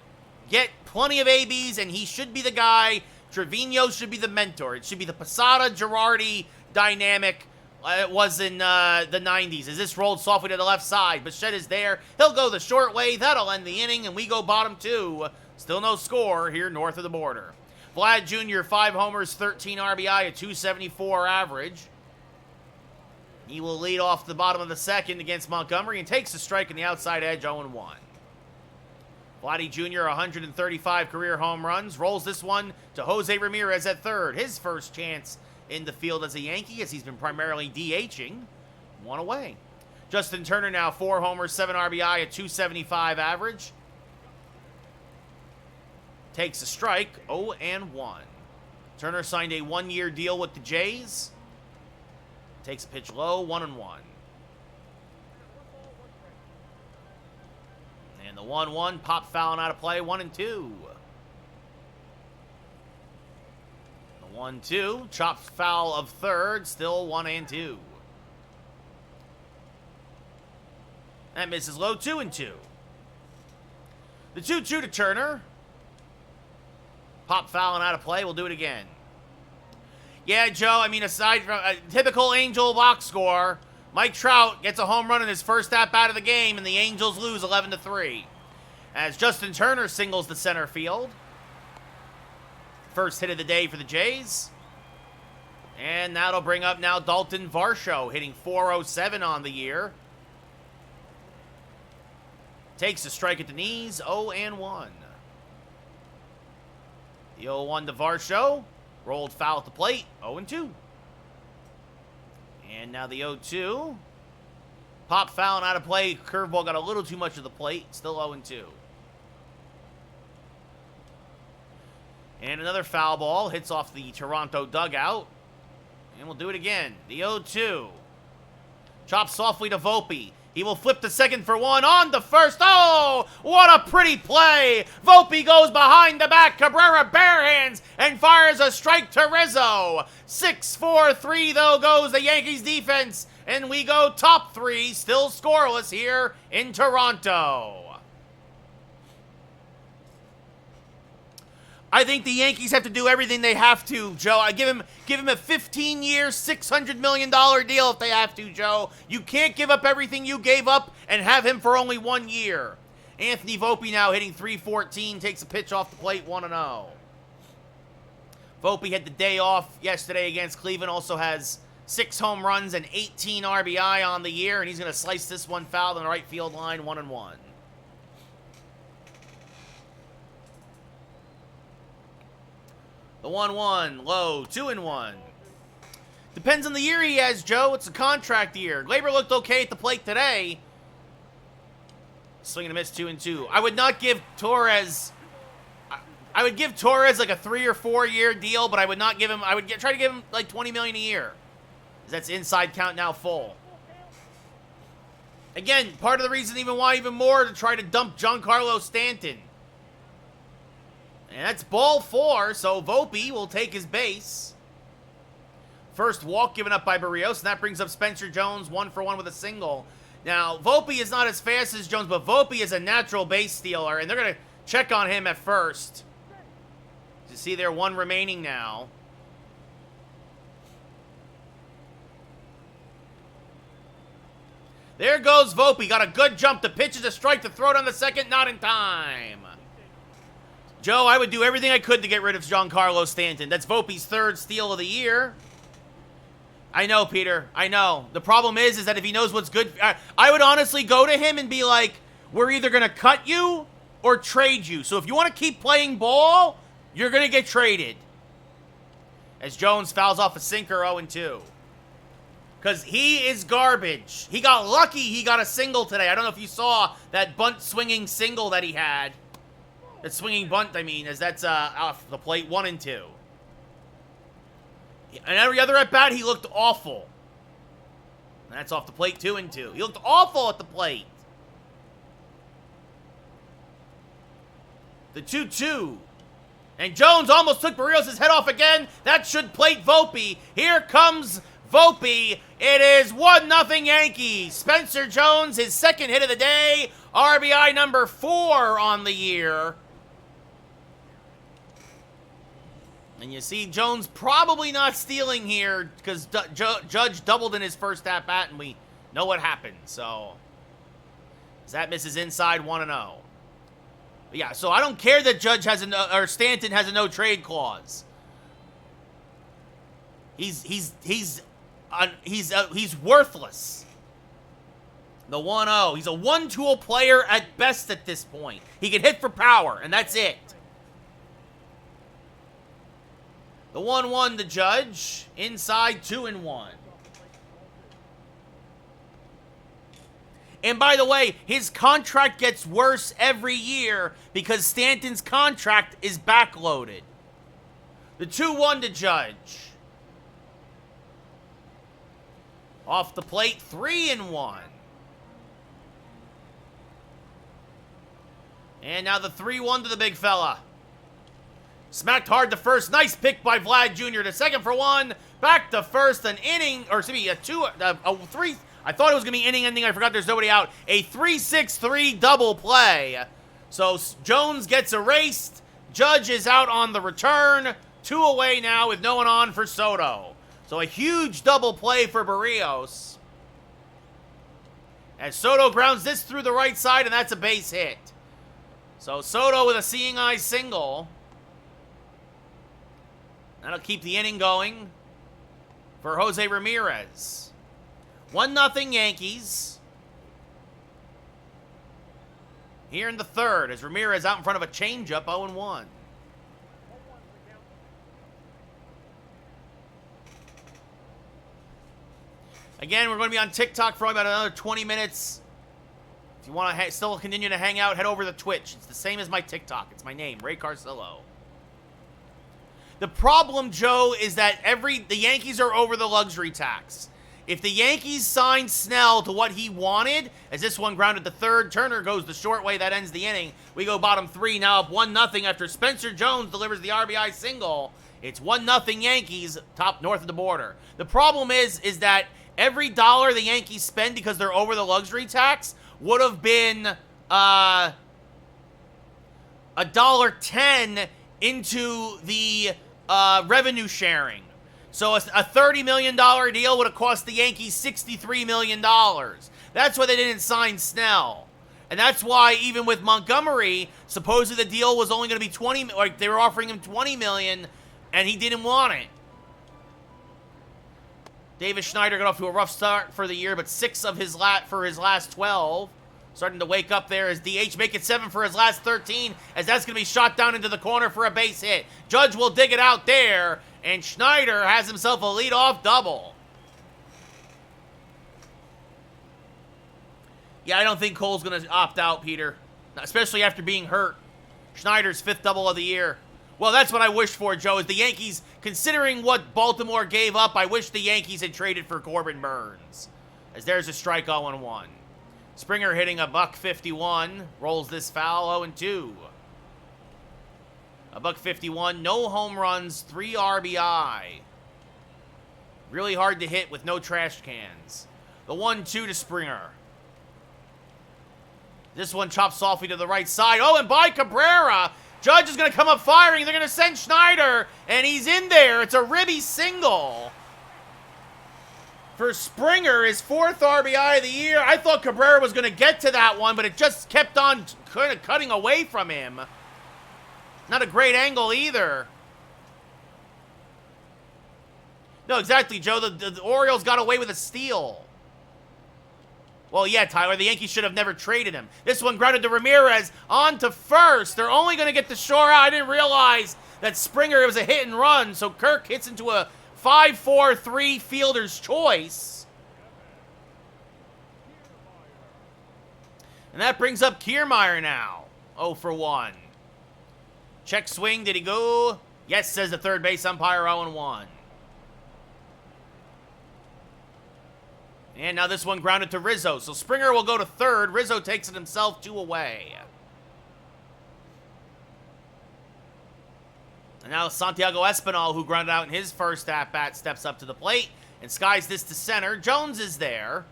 get plenty of ABs, and he should be the guy. Trevino should be the mentor. It should be the Posada-Girardi dynamic it was in the 90s. As this rolled softly to the left side, Bichette is there. He'll go the short way. That'll end the inning, and we go bottom 2. Still no score here north of the border. Vlad Jr., 5 homers, 13 RBI, a .274 average. He will lead off the bottom of the second against Montgomery and takes a strike in the outside edge, 0-1. Vladdy Jr., 135 career home runs, rolls this one to Jose Ramirez at third. His first chance in the field as a Yankee, as he's been primarily DHing. 1 away. Justin Turner now 4 homers, 7 RBI, a .275 average. Takes a strike, 0-1. Turner signed a 1-year deal with the Jays. Takes a pitch low, 1-1. And the 1-1, pop foul and out of play, 1-2. The 1-2, chopped foul of third, still 1-2. That misses low, 2-2. The 2-2 to Turner. Pop foul and out of play, we'll do it again. Yeah, Joe, I mean, aside from a typical Angel box score, Mike Trout gets a home run in his first at-bat of the game, and the Angels lose 11-3. As Justin Turner singles the center field. First hit of the day for the Jays. And that'll bring up now Dalton Varsho, hitting .407 on the year. Takes a strike at the knees, 0-1. The 0-1 to Varsho. Rolled foul at the plate, 0-2. And now the 0-2. Pop fouling out of play. Curveball got a little too much of the plate. Still 0-2. And another foul ball hits off the Toronto dugout. And we'll do it again. The 0-2. Chop softly to Volpe. He will flip to second for one. On to first. Oh, what a pretty play. Volpe goes behind the back. Cabrera barehands and fires a strike to Rizzo. 6-4-3, though, goes the Yankees defense. And we go top three, still scoreless here in Toronto. I think the Yankees have to do everything they have to, Joe. I give him a 15-year, $600 million deal if they have to, Joe. You can't give up everything you gave up and have him for only 1 year. Anthony Volpe now hitting .314, takes a pitch off the plate, 1-0. Volpe had the day off yesterday against Cleveland, also has 6 home runs and 18 RBI on the year, and he's going to slice this one foul on the right field line, 1-1. The 1-1, low, 2-1. Depends on the year he has, Joe. It's a contract year. Glaber looked okay at the plate today. Swing and a miss, 2-2. I would not give Torres... I would give Torres like a 3 or 4 year deal, but I would not give him... I would try to give him like $20 million a year. That's inside count now full. Again, part of the reason even more to try to dump Giancarlo Stanton. And that's ball 4, so Volpe will take his base. First walk given up by Barrios, and that brings up Spencer Jones, 1-for-1 with a single. Now, Volpe is not as fast as Jones, but Volpe is a natural base stealer, and they're going to check on him at first. You see there, 1 remaining now. There goes Volpe. Got a good jump. The pitch is a strike. To throw it on the second, not in time. Joe, I would do everything I could to get rid of Giancarlo Stanton. That's Volpe's 3rd steal of the year. I know, Peter. I know. The problem is that if he knows what's good... I would honestly go to him and be like, we're either going to cut you or trade you. So if you want to keep playing ball, you're going to get traded. As Jones fouls off a sinker, 0-2. Because he is garbage. He got lucky he got a single today. I don't know if you saw that bunt-swinging single that he had. That swinging bunt, I mean, as that's off the plate, 1-2. And every other at-bat, he looked awful. And that's off the plate, 2-2. He looked awful at the plate. The 2-2. And Jones almost took Barrios' head off again. That should plate Volpe. Here comes Volpe. It is 1-0 Yankees. Spencer Jones, his 2nd hit of the day. RBI number 4 on the year. And you see Jones probably not stealing here because Judge doubled in his first at-bat, and we know what happened. So, as that misses inside, 1-0. Yeah, so I don't care that Judge has or Stanton has a no-trade clause. He's worthless. The 1-0. He's a one-tool player at best at this point. He can hit for power, and that's it. The 1-1 to Judge. Inside, 2-1. And by the way, his contract gets worse every year because Stanton's contract is backloaded. The 2-1 to Judge. Off the plate, 3-1. And now the 3-1 to the big fella. Smacked hard to first. Nice pick by Vlad Jr. to second for 1. Back to first. An inning, or excuse me, a 3. I thought it was going to be inning ending. I forgot there's nobody out. A 3-6-3 double play. So Jones gets erased. Judge is out on the return. 2 away now with no one on for Soto. So a huge double play for Barrios. As Soto grounds this through the right side, and that's a base hit. So Soto with a seeing eye single. That'll keep the inning going for Jose Ramirez. 1-0 Yankees. Here in the 3rd, as Ramirez out in front of a changeup, 0-1. Again, we're going to be on TikTok for about another 20 minutes. If you want to still continue to hang out, head over to Twitch. It's the same as my TikTok. It's my name, Ray Carcillo. The problem, Joe, is that the Yankees are over the luxury tax. If the Yankees sign Snell to what he wanted, as this one grounded to third, Turner goes the short way, that ends the inning. We go bottom 3, now up 1-0 after Spencer Jones delivers the RBI single. It's 1-0 Yankees, top north of the border. The problem is that every dollar the Yankees spend because they're over the luxury tax would have been $1.10 into the revenue sharing. So a $30 million deal would have cost the Yankees $63 million. That's why they didn't sign Snell. And that's why even with Montgomery, supposedly the deal was only going to be they were offering him $20 million, and he didn't want it. Davis Schneider got off to a rough start for the year, but 6 of his last 12. Starting to wake up there as DH, make it 7 for his last 13, as that's going to be shot down into the corner for a base hit. Judge will dig it out there, and Schneider has himself a leadoff double. Yeah, I don't think Cole's going to opt out, Peter, especially after being hurt. Schneider's 5th double of the year. Well, that's what I wish for, Joe, is the Yankees, considering what Baltimore gave up, I wish the Yankees had traded for Corbin Burns. As there's a strike 0-1. Springer hitting a $151, rolls this foul, 0-2. A $151, no home runs, 3 RBI. Really hard to hit with no trash cans. The 1-2 to Springer. This one chops softly to the right side. Oh, and by Cabrera. Judge is going to come up firing. They're going to send Schneider, and he's in there. It's a ribby single. For Springer, his 4th RBI of the year. I thought Cabrera was going to get to that one, but it just kept on kind of cutting away from him. Not a great angle either. No, exactly, Joe. The Orioles got away with a steal. Well, yeah, Tyler, the Yankees should have never traded him. This one grounded to Ramirez on to first. They're only going to get the shore out. I didn't realize that Springer was a hit and run, so Kirk hits into a 5-4-3 fielder's choice. And that brings up Kiermaier now. 0-for-1. Check swing. Did he go? Yes, says the third base umpire. 0-1. And now this one grounded to Rizzo. So Springer will go to third. Rizzo takes it himself, 2 away. And now Santiago Espinal, who grounded out in his first at-bat, steps up to the plate and skies this to center. Jones is there.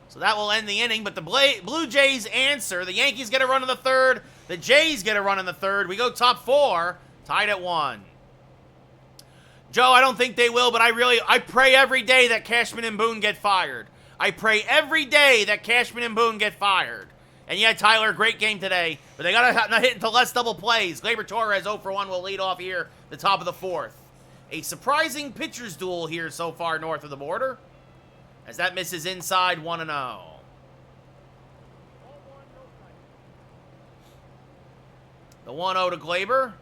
So that will end the inning, but the Blue Jays answer. The Yankees get a run in the third. The Jays get a run in the third. We go top 4, tied at 1. Joe, I don't think they will, but I pray every day that Cashman and Boone get fired. I pray every day that Cashman and Boone get fired. And yeah, Tyler, great game today, but they got to not hit until less double plays. Gleyber Torres 0-for-1 will lead off here, the top of the 4th. A surprising pitcher's duel here so far north of the border, as that misses inside 1-0. The 1-0 to Gleyber.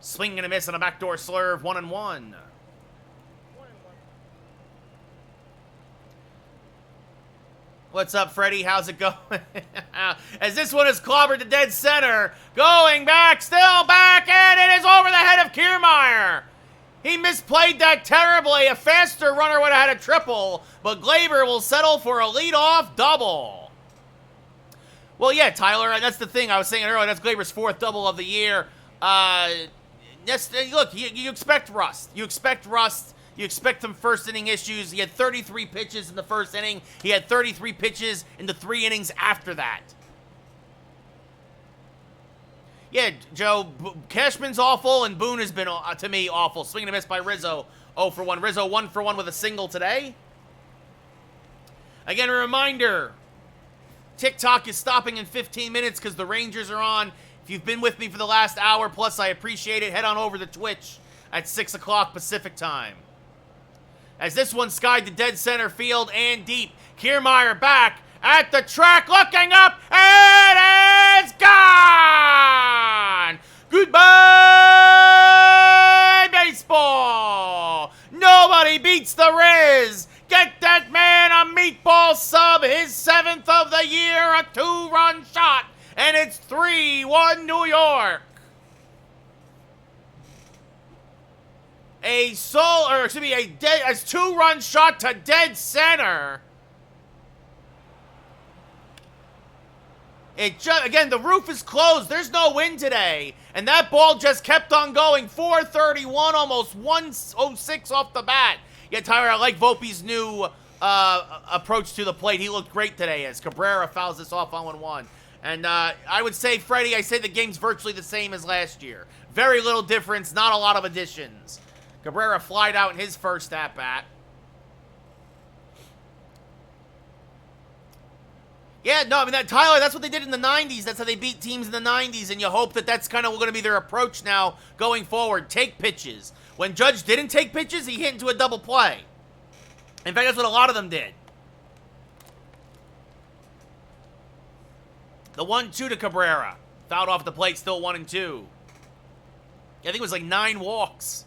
Swing and a miss on a backdoor slurve, 1-1. What's up, Freddie? How's it going? As this one is clobbered to dead center. Going back, still back, and it is over the head of Kiermaier. He misplayed that terribly. A faster runner would have had a triple, but Gleyber will settle for a leadoff double. Well, yeah, Tyler, that's the thing. I was saying earlier, that's Gleyber's 4th double of the year. Look, you expect rust. You expect rust. You expect some first inning issues. He had 33 pitches in the first inning. He had 33 pitches in the 3 innings after that. Yeah, Joe, Cashman's awful, and Boone has been, to me, awful. Swing and a miss by Rizzo, 0-for-1. Rizzo 1-for-1 with a single today. Again, a reminder, TikTok is stopping in 15 minutes because the Rangers are on. If you've been with me for the last hour plus, I appreciate it. Head on over to Twitch at 6 o'clock Pacific time. As this one skied to dead center field and deep. Kiermaier back at the track, looking up, and it's gone! Goodbye, baseball! Nobody beats the Riz! Get that man the year, a 2-run shot, and it's 3-1 New York. A 2-run shot to dead center. Again, the roof is closed. There's no wind today. And that ball just kept on going. 431, almost 106 off the bat. Yeah, Tyler, I like Volpe's new approach to the plate. He looked great today as Cabrera fouls this off on 1-1. And I would say, Freddie, I say the game's virtually the same as last year. Very little difference, not a lot of additions. Cabrera flied out in his first at-bat. Yeah, no, I mean, Tyler, that's what they did in the 90s. That's how they beat teams in the 90s, and you hope that that's kind of going to be their approach now going forward. Take pitches. When Judge didn't take pitches, he hit into a double play. In fact, that's what a lot of them did. The 1-2 to Cabrera. Fouled off the plate, still 1-2. I think it was like 9 walks.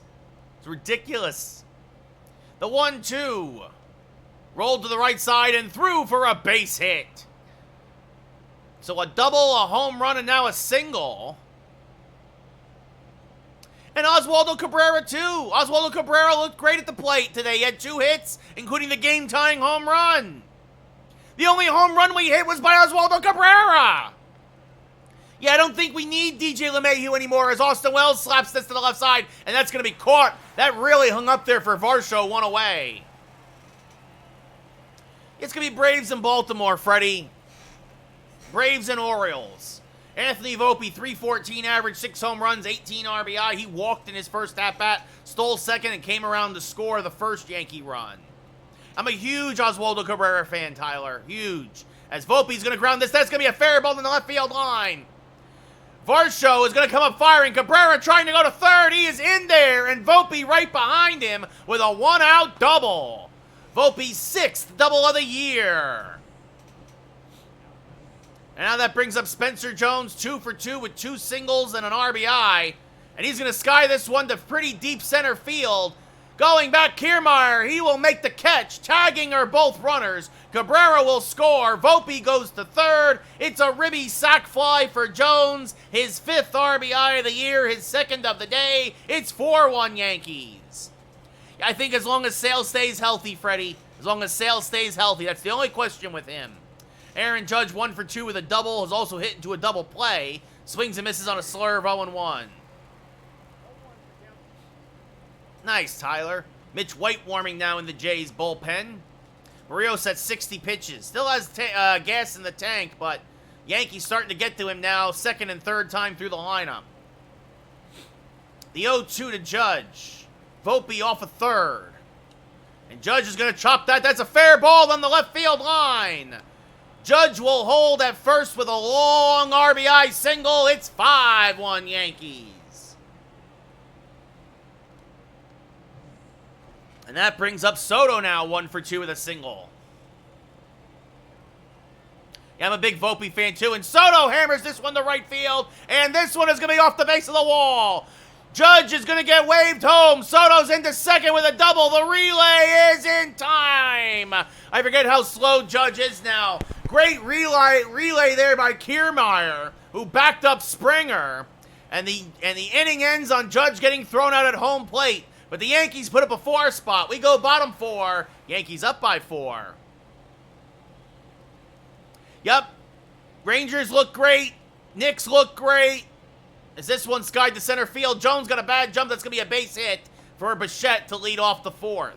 It's ridiculous. The 1-2. Rolled to the right side and threw for a base hit. So a double, a home run, and now a single. And Oswaldo Cabrera, too. Oswaldo Cabrera looked great at the plate today. He had 2 hits, including the game-tying home run. The only home run we hit was by Oswaldo Cabrera. Yeah, I don't think we need DJ LeMahieu anymore as Austin Wells slaps this to the left side, and that's going to be caught. That really hung up there for Varsho, 1 away. It's going to be Braves and Baltimore, Freddie. Braves and Orioles. Anthony Volpe, 314 average, 6 home runs, 18 RBI. He walked in his first at-bat, stole second, and came around to score the first Yankee run. I'm a huge Oswaldo Cabrera fan, Tyler. Huge. As Volpe's going to ground this. That's going to be a fair ball in the left field line. Varsho is going to come up firing. Cabrera trying to go to third. He is in there, and Volpe right behind him with a 1-out double. Volpe's 6th double of the year. And now that brings up Spencer Jones, 2 for 2 with 2 singles and an RBI. And he's going to sky this one to pretty deep center field. Going back, Kiermaier, he will make the catch. Tagging are both runners. Cabrera will score. Volpe goes to third. It's a ribby sac fly for Jones. His 5th RBI of the year, his 2nd of the day. It's 4-1 Yankees. I think as long as Sale stays healthy, Freddie, as long as Sale stays healthy, that's the only question with him. Aaron Judge, 1 for 2 with a double, has also hit into a double play. Swings and misses on a slur of 0-1. Nice, Tyler. Mitch White warming now in the Jays bullpen. Barrios at 60 pitches. Still has gas in the tank, but Yankees starting to get to him now. 2nd and 3rd time through the lineup. The 0-2 to Judge. Volpe off a 3rd. And Judge is going to chop that. That's a fair ball on the left field line. Judge will hold at first with a long RBI single. It's 5-1 Yankees. And that brings up Soto now, 1 for 2 with a single. Yeah, I'm a big Volpe fan too. And Soto hammers this one to right field. And this one is going to be off the base of the wall. Judge is going to get waved home. Soto's into second with a double. The relay is in time. I forget how slow Judge is now. Great relay there by Kiermaier, who backed up Springer. And the inning ends on Judge getting thrown out at home plate. But the Yankees put up a 4 spot. We go bottom 4. Yankees up by 4. Yep. Rangers look great. Knicks look great. As this one skied to center field, Jones got a bad jump. That's going to be a base hit for Bichette to lead off the 4th.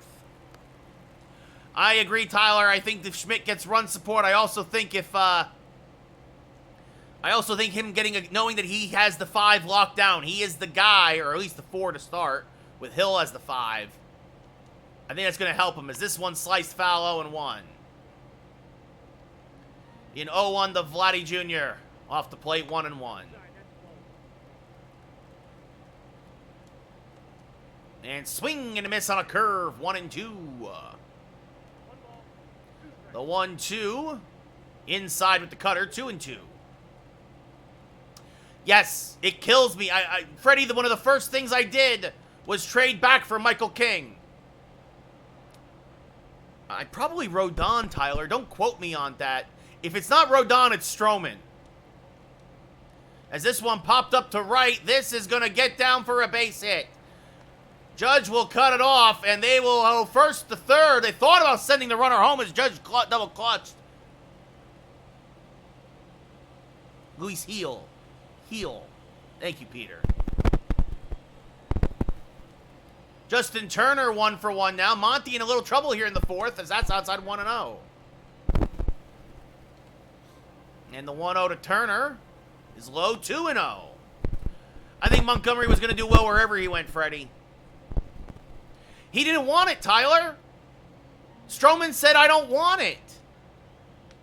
I agree, Tyler. I think if Schmidt gets run support, I also think him knowing that he has the 5 locked down, he is the guy, or at least the 4 to start, with Hill as the 5. I think that's going to help him, as this one sliced foul 0-1. In 0-1 to Vladdy Jr. off the plate, 1-1. And swing and a miss on a curve, 1-2. The 1-2. Inside with the cutter, 2-2. Yes, it kills me. Freddie, one of the first things I did was trade back for Michael King. I probably wrote Don, Tyler. Don't quote me on that. If it's not Rodon, it's Stroman. As this one popped up to right, this is going to get down for a base hit. Judge will cut it off, and they will go first to third. They thought about sending the runner home as Judge double clutched. Luis Heel. Thank you, Peter. Justin Turner 1 for 1 now. Monty in a little trouble here in the fourth, as that's outside 1-0. And the 1-0 to Turner is low, 2-0. I think Montgomery was going to do well wherever he went, Freddie. He didn't want it, Tyler. Stroman said, I don't want it.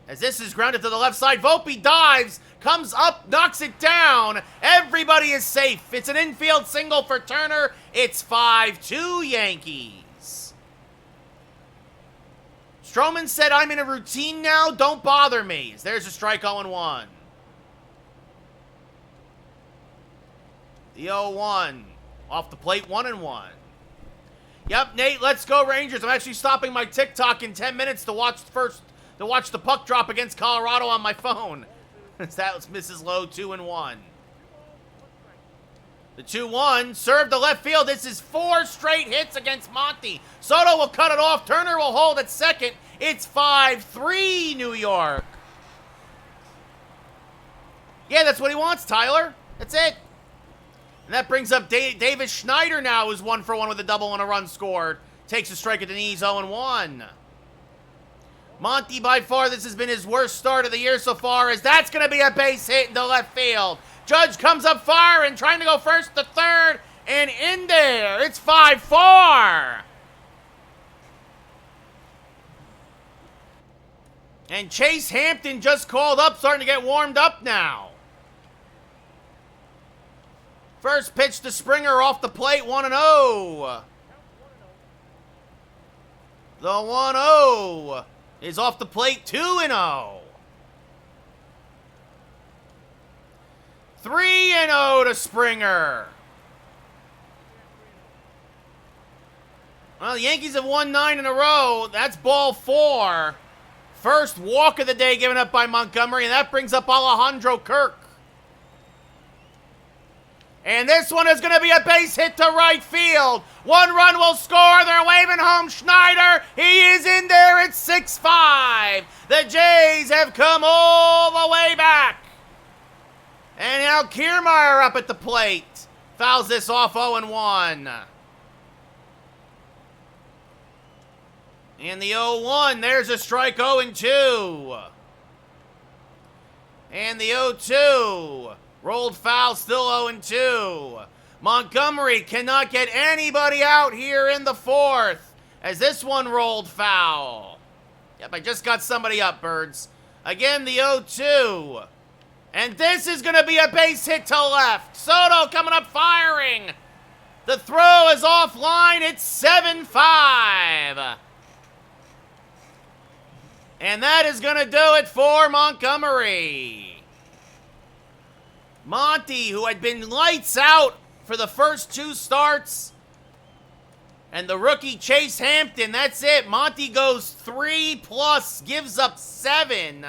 As this is grounded to the left side, Volpe dives, comes up, knocks it down. Everybody is safe. It's an infield single for Turner. It's 5-2 Yankees. Stroman said, I'm in a routine now. Don't bother me. There's a strike 0-1. The 0-1. Off the plate, 1-1. Yep, Nate, let's go Rangers. I'm actually stopping my TikTok in 10 minutes to watch the puck drop against Colorado on my phone. That was Mrs. Lowe, 2-1. The 2-1 served to left field. This is 4 straight hits against Monty. Soto will cut it off. Turner will hold at second. It's 5-3 New York. Yeah, that's what he wants, Tyler. That's it. And that brings up Davis Schneider now, who's 1 for 1 with a double and a run scored. Takes a strike at the knees, 0-1. Monty, by far, this has been his worst start of the year so far, as that's going to be a base hit into left field. Judge comes up firing, trying to go first to third, and in there. It's 5-4. And Chase Hampton just called up, starting to get warmed up now. First pitch to Springer off the plate, 1-0. The 1-0 is off the plate, 2-0. 3-0 to Springer. Well, the Yankees have won 9 in a row. That's ball 4. First walk of the day given up by Montgomery, and that brings up Alejandro Kirk. And this one is going to be a base hit to right field. 1 run will score. They're waving home Schneider. He is in there. It's 6-5. The Jays have come all the way back. And now Kiermaier up at the plate. Fouls this off 0-1. And the 0-1, there's a strike, 0-2. And the 0-2. Rolled foul, still 0-2. Montgomery cannot get anybody out here in the fourth, as this one rolled foul. Yep, I just got somebody up, Birds. Again, the 0-2. And this is going to be a base hit to left. Soto coming up firing. The throw is offline. It's 7-5. And that is going to do it for Montgomery. Monty, who had been lights out for the first 2 starts, and the rookie Chase Hampton, that's it. Monty goes 3+, gives up 7.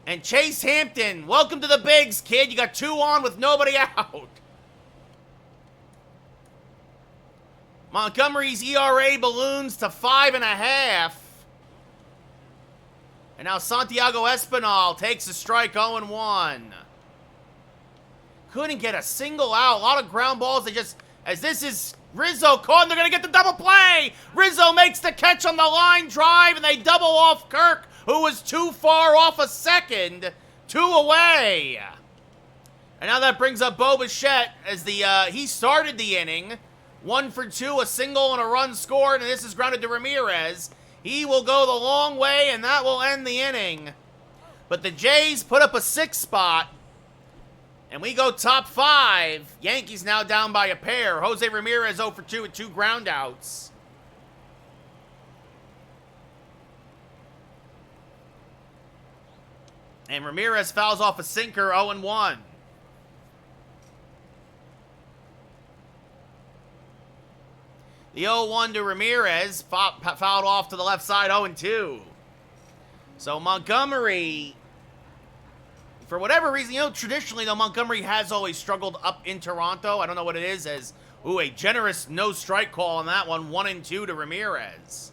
And Chase Hampton, welcome to the bigs, kid. You got 2 on with nobody out. Montgomery's ERA balloons to 5.5. And now Santiago Espinal takes a strike, 0-1. Couldn't get a single out. A lot of ground balls. They just, as this is Rizzo caught, and they're going to get the double play. Rizzo makes the catch on the line drive, and they double off Kirk, who was too far off a second. 2 away. And now that brings up Bo Bichette as he started the inning. 1 for 2, a single and a run scored, and this is grounded to Ramirez. He will go the long way, and that will end the inning. But the Jays put up a 6 spot, and we go top 5. Yankees now down by a pair. Jose Ramirez 0 for 2 with 2 groundouts. And Ramirez fouls off a sinker, 0-1. The 0-1 to Ramirez, fouled off to the left side, 0-2. So Montgomery, for whatever reason, traditionally, though, Montgomery has always struggled up in Toronto. I don't know what it is, as, a generous no-strike call on that one. 1-2 to Ramirez.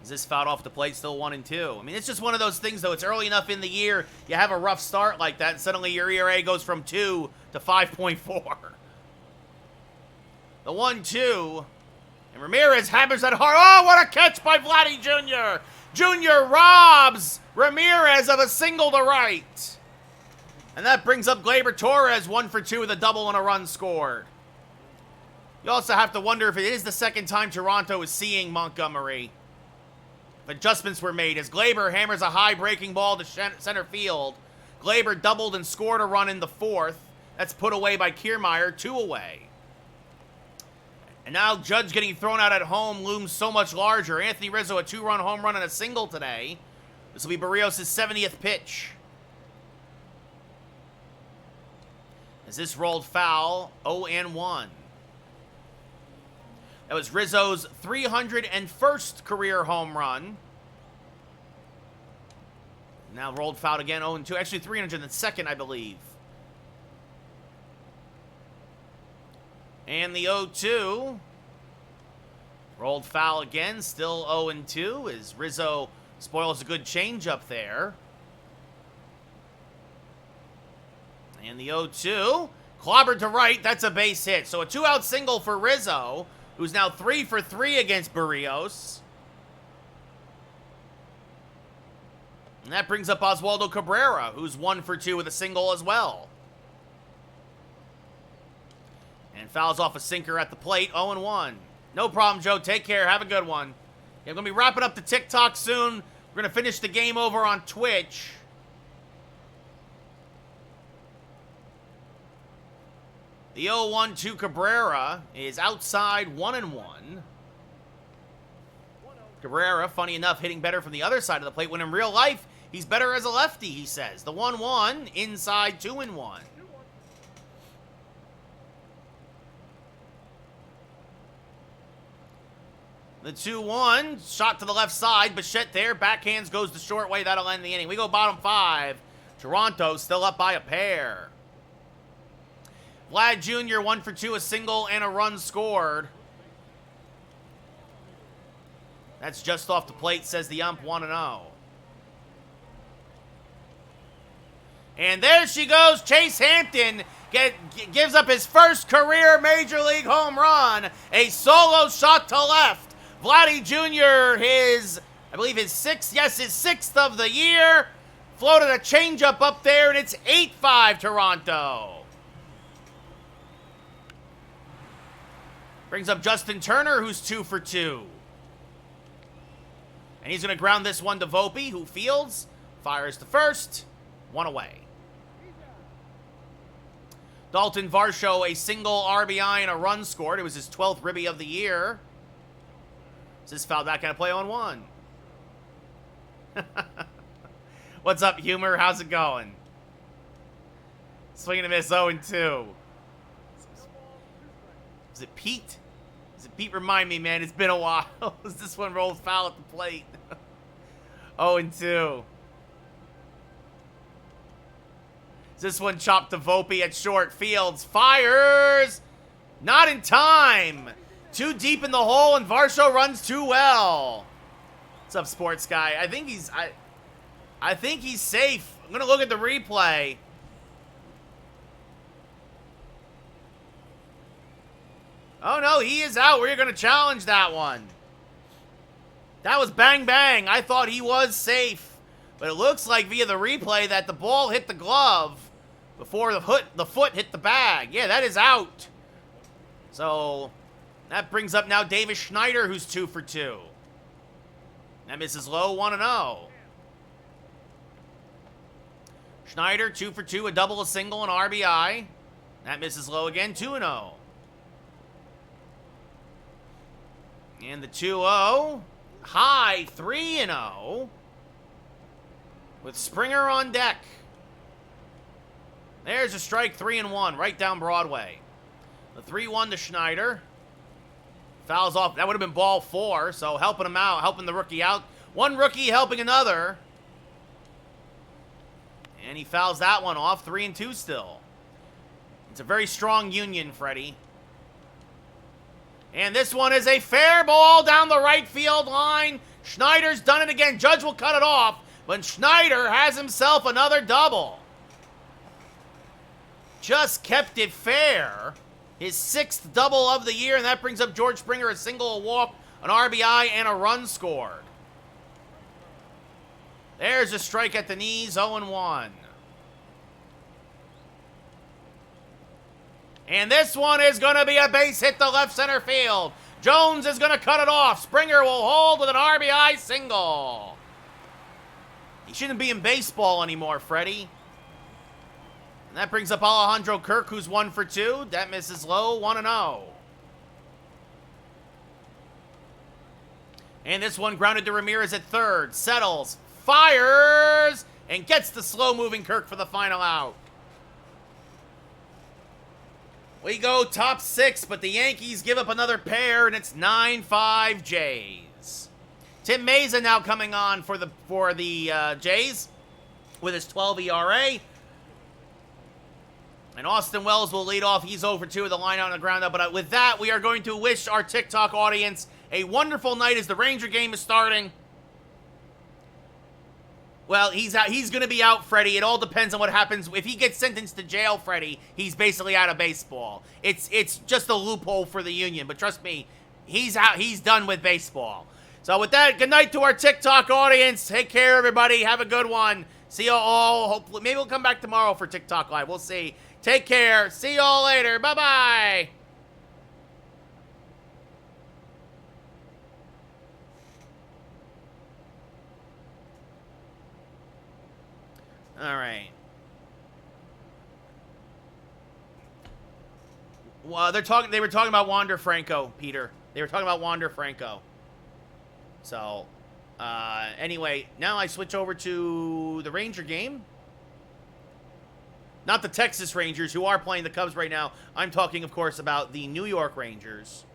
Is this fouled off the plate? Still 1-2. I mean, it's just one of those things, though. It's early enough in the year. You have a rough start like that, and suddenly your ERA goes from 2 to 5.4. The 1-2. And Ramirez hammers that hard. Oh, what a catch by Vladdy Jr. Jr. robs Ramirez of a single to right. And that brings up Gleyber Torres 1-for-2 with a double and a run scored. You also have to wonder if it is the second time Toronto is seeing Montgomery. Adjustments were made as Gleyber hammers a high breaking ball to center field. Gleyber doubled and scored a run in the fourth. That's put away by Kiermaier, 2 away. And now Judge getting thrown out at home looms so much larger. Anthony Rizzo, a 2-run home run and a single today. This will be Barrios' 70th pitch. As this rolled foul, 0-1. That was Rizzo's 301st career home run. Now rolled foul again, 0-2. Actually, 302nd, I believe. And the 0-2. Rolled foul again, still 0-2, as Rizzo spoils a good changeup there. And the 0-2. Clobbered to right, that's a base hit. So a 2-out single for Rizzo, who's now 3-for-3 against Barrios. And that brings up Oswaldo Cabrera, who's 1-for-2 with a single as well. And fouls off a sinker at the plate, 0-1. No problem, Joe. Take care. Have a good one. Yeah, I'm going to be wrapping up the TikTok soon. We're going to finish the game over on Twitch. The 0-1 to Cabrera is outside 1-1. Cabrera, funny enough, hitting better from the other side of the plate, when in real life, he's better as a lefty, he says. The 1-1, inside 2-1. The 2-1, shot to the left side. Bichette there, backhands, goes the short way. That'll end the inning. We go bottom 5. Toronto still up by a pair. Vlad Jr., 1-for-2, a single and a run scored. That's just off the plate, says the ump, 1-0. And there she goes. Chase Hampton gives up his first career Major League home run. A solo shot to left. Vladdy Jr., I believe his 6th of the year. Floated a changeup up there, and it's 8-5 Toronto. Brings up Justin Turner, who's 2-for-2. And he's going to ground this one to Volpe, who fields, fires to first, 1 away. Dalton Varsho, a single RBI and a run scored. It was his 12th ribby of the year. Is this foul back out of play on 1? What's up, Humor? How's it going? Swing and a miss, 0-2. Is it Pete? Is it Pete? Remind me, man. It's been a while. Is this one rolled foul at the plate? 0-2. Is this one chopped to Volpe at short? Fields fires. Not in time. Too deep in the hole, and Varsho runs too well. What's up, sports guy? I think he's safe. I'm gonna look at the replay. Oh no, he is out. We're gonna challenge that one. That was bang bang. I thought he was safe, but it looks like via the replay that the ball hit the glove before the foot hit the bag. Yeah, that is out. So that brings up now Davis Schneider, who's 2-for-2. That misses low, 1-0. Schneider, 2-for-2, a double, a single, an RBI. That misses low again, 2-0. And the 2-0, high, 3-0. With Springer on deck. There's a strike, 3-1, right down Broadway. The 3-1 to Schneider. Fouls off. That would have been ball 4, so helping him out, helping the rookie out. One rookie helping another. And he fouls that one off. 3-2 still. It's a very strong union, Freddie. And this one is a fair ball down the right field line. Schneider's done it again. Judge will cut it off, but Schneider has himself another double. Just kept it fair. His 6th double of the year, and that brings up George Springer, a single, a walk, an RBI, and a run scored. There's a strike at the knees, 0-1. And this one is going to be a base hit to left center field. Jones is going to cut it off. Springer will hold with an RBI single. He shouldn't be in baseball anymore, Freddie. And that brings up Alejandro Kirk, who's 1 for 2. That misses low, 1-0. And this one grounded to Ramirez at third. Settles, fires, and gets the slow-moving Kirk for the final out. We go top 6, but the Yankees give up another pair, and it's 9-5 Jays. Tim Meza now coming on for the Jays with his 12 ERA. And Austin Wells will lead off. He's over 2 with the line out on the ground up. But with that, we are going to wish our TikTok audience a wonderful night as the Ranger game is starting. Well, he's out. He's going to be out, Freddie. It all depends on what happens. If he gets sentenced to jail, Freddie, he's basically out of baseball. It's just a loophole for the union. But trust me, he's out. He's done with baseball. So with that, good night to our TikTok audience. Take care, everybody. Have a good one. See you all. Hopefully, maybe we'll come back tomorrow for TikTok Live. We'll see. Take care. See you all later. Bye-bye. All right. Well, they were talking about Wander Franco, Peter. They were talking about Wander Franco. So, anyway, now I switch over to the Ranger game. Not the Texas Rangers, who are playing the Cubs right now. I'm talking, of course, about the New York Rangers.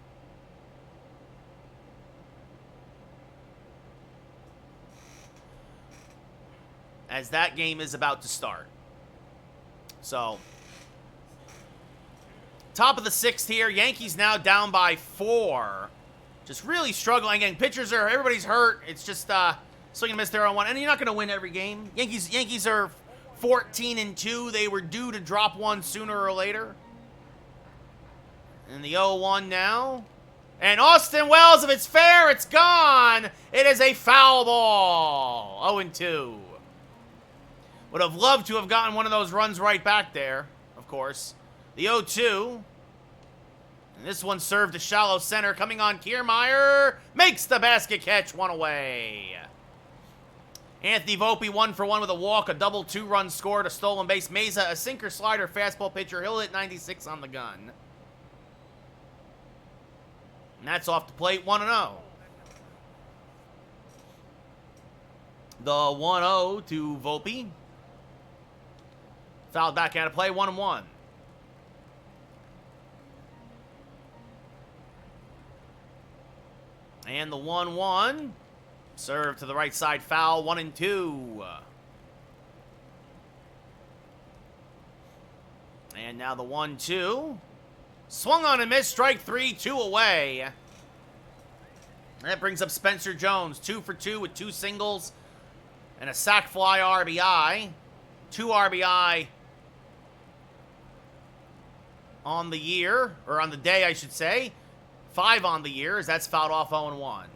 As that game is about to start. So, top of the 6th here. Yankees now down by 4. Just really struggling. And everybody's hurt. It's just swing and miss there on one. And you're not going to win every game. Yankees are 14-2. They were due to drop one sooner or later. And the 0-1 now. And Austin Wells, if it's fair, it's gone. It is a foul ball. 0-2. Would have loved to have gotten one of those runs right back there, of course. The 0-2. And this one served to shallow center. Coming on, Kiermaier makes the basket catch. 1 away. Anthony Volpe 1 for 1 with a walk, a double 2-run scored, a stolen base. Meza, a sinker slider fastball pitcher. He'll hit 96 on the gun. And that's off the plate, 1-0. The 1-0 to Volpe. Fouled back out of play, 1-1. And the 1-1. Serve to the right side, foul, 1-2. And now the 1-2. Swung on and missed, strike 3, 2 away. That brings up Spencer Jones, 2 for 2 with 2 singles and a sac fly RBI. 2 RBI on the year, or on the day, I should say. 5 on the year, as that's fouled off 0-1.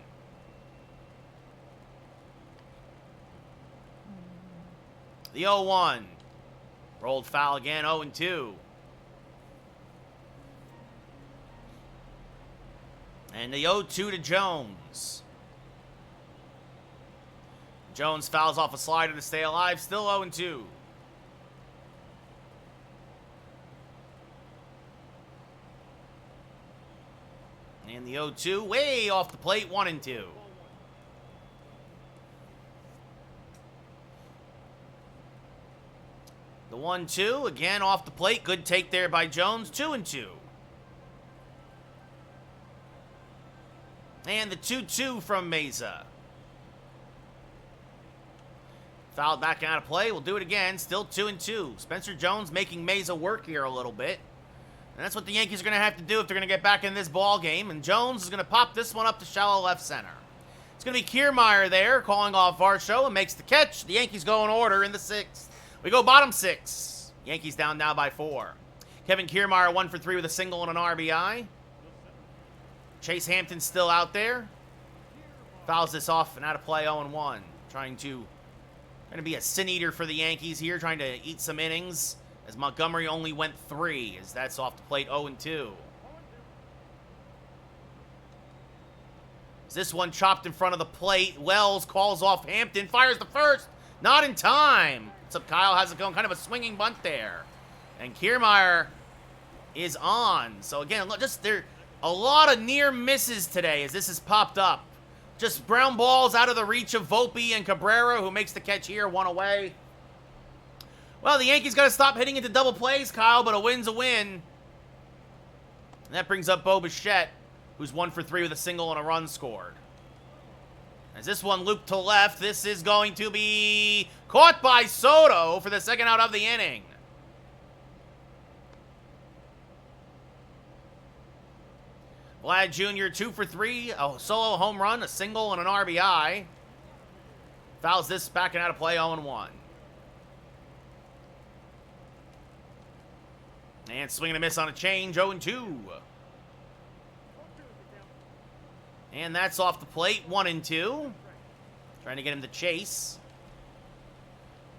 The 0-1. Rolled foul again, 0-2. And the 0-2 to Jones. Jones fouls off a slider to stay alive, still 0-2. And the 0-2, way off the plate, 1-2. The 1-2, again off the plate. Good take there by Jones, 2-2. And the 2-2 from Mesa. Fouled back out of play. We'll do it again. Still 2-2. Spencer Jones making Mesa work here a little bit. And that's what the Yankees are going to have to do if they're going to get back in this ball game. And Jones is going to pop this one up to shallow left center. It's going to be Kiermaier there calling off Varsho and makes the catch. The Yankees go in order in the 6th. We go bottom 6. Yankees down now by 4. Kevin Kiermaier 1 for 3 with a single and an RBI. Chase Hampton still out there. Fouls this off and out of play 0-1. Trying to be a sin eater for the Yankees here, trying to eat some innings, as Montgomery only went 3, as that's off the plate 0-2. As this one chopped in front of the plate, Wells calls off Hampton, fires the first, not in time. What's up, Kyle? How's it going? Kind of a swinging bunt there. And Kiermaier is on. So again, look, just there a lot of near misses today as this has popped up. Just ground balls out of the reach of Volpe and Cabrera, who makes the catch here, 1 away. Well, the Yankees got to stop hitting into double plays, Kyle, but a win's a win. And that brings up Bo Bichette, who's 1 for 3 with a single and a run scored. As this one looped to left, this is going to be caught by Soto for the second out of the inning. Vlad Jr. 2 for 3, a solo home run, a single, and an RBI. Fouls this back and out of play 0-1. And swing and a miss on a change, 0-2. And that's off the plate, 1-2. Trying to get him to chase.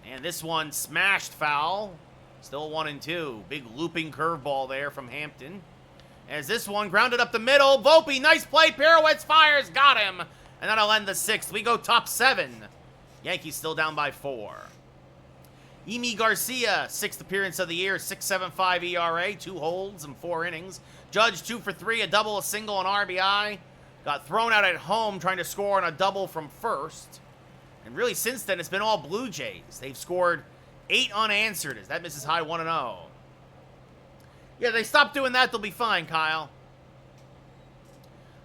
And this one smashed foul. Still 1-2. Big looping curveball there from Hampton. As this one grounded up the middle. Volpe, nice play, pirouettes, fires, got him. And that'll end the 6th. We go top 7. Yankees still down by 4. Yimi Garcia, 6th appearance of the year, 6.75 ERA, 2 holds and 4 innings. Judge 2 for 3, a double, a single, an RBI. Got thrown out at home trying to score on a double from first. And really since then, it's been all Blue Jays. They've scored 8 unanswered as that misses high 1-0. Yeah, they stop doing that, they'll be fine, Kyle.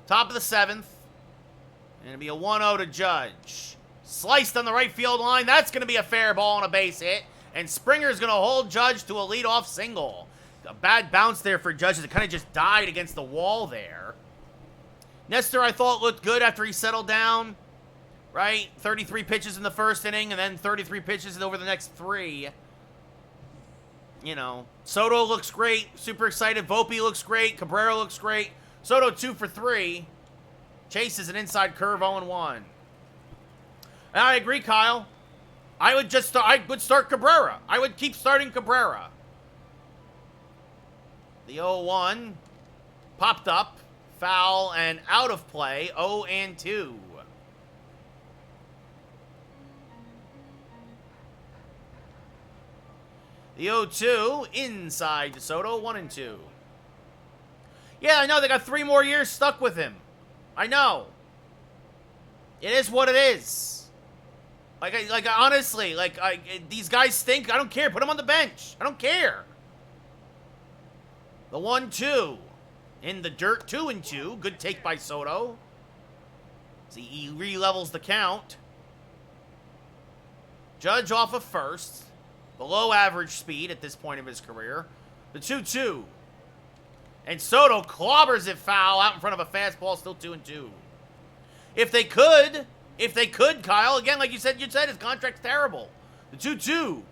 Top of the 7th. And it'll be a 1-0 to Judge. Sliced on the right field line. That's going to be a fair ball and a base hit. And Springer's going to hold Judge to a leadoff single. A bad bounce there for Judge as it kind of just died against the wall there. Nestor, I thought, looked good after he settled down. Right? 33 pitches in the first inning and then 33 pitches over the next 3. You know, Soto looks great. Super excited. Volpe looks great. Cabrera looks great. Soto 2 for 3. Chase is an inside curve 0-1. And I agree, Kyle. I would start Cabrera. I would keep starting Cabrera. The 0-1 popped up. Foul and out of play. 0-2. The 0-2 inside to Soto, 1-2. Yeah, I know. They got 3 more years stuck with him. I know. It is what it is. Honestly, these guys stink. I don't care. Put them on the bench. I don't care. The 1-2 in the dirt, 2-2. Good take by Soto. See, he re-levels the count. Judge off of first. Below average speed at this point of his career. The 2-2. And Soto clobbers it foul out in front of a fastball, still 2-2. If they could, Kyle, again, like you said, his contract's terrible. The 2-2.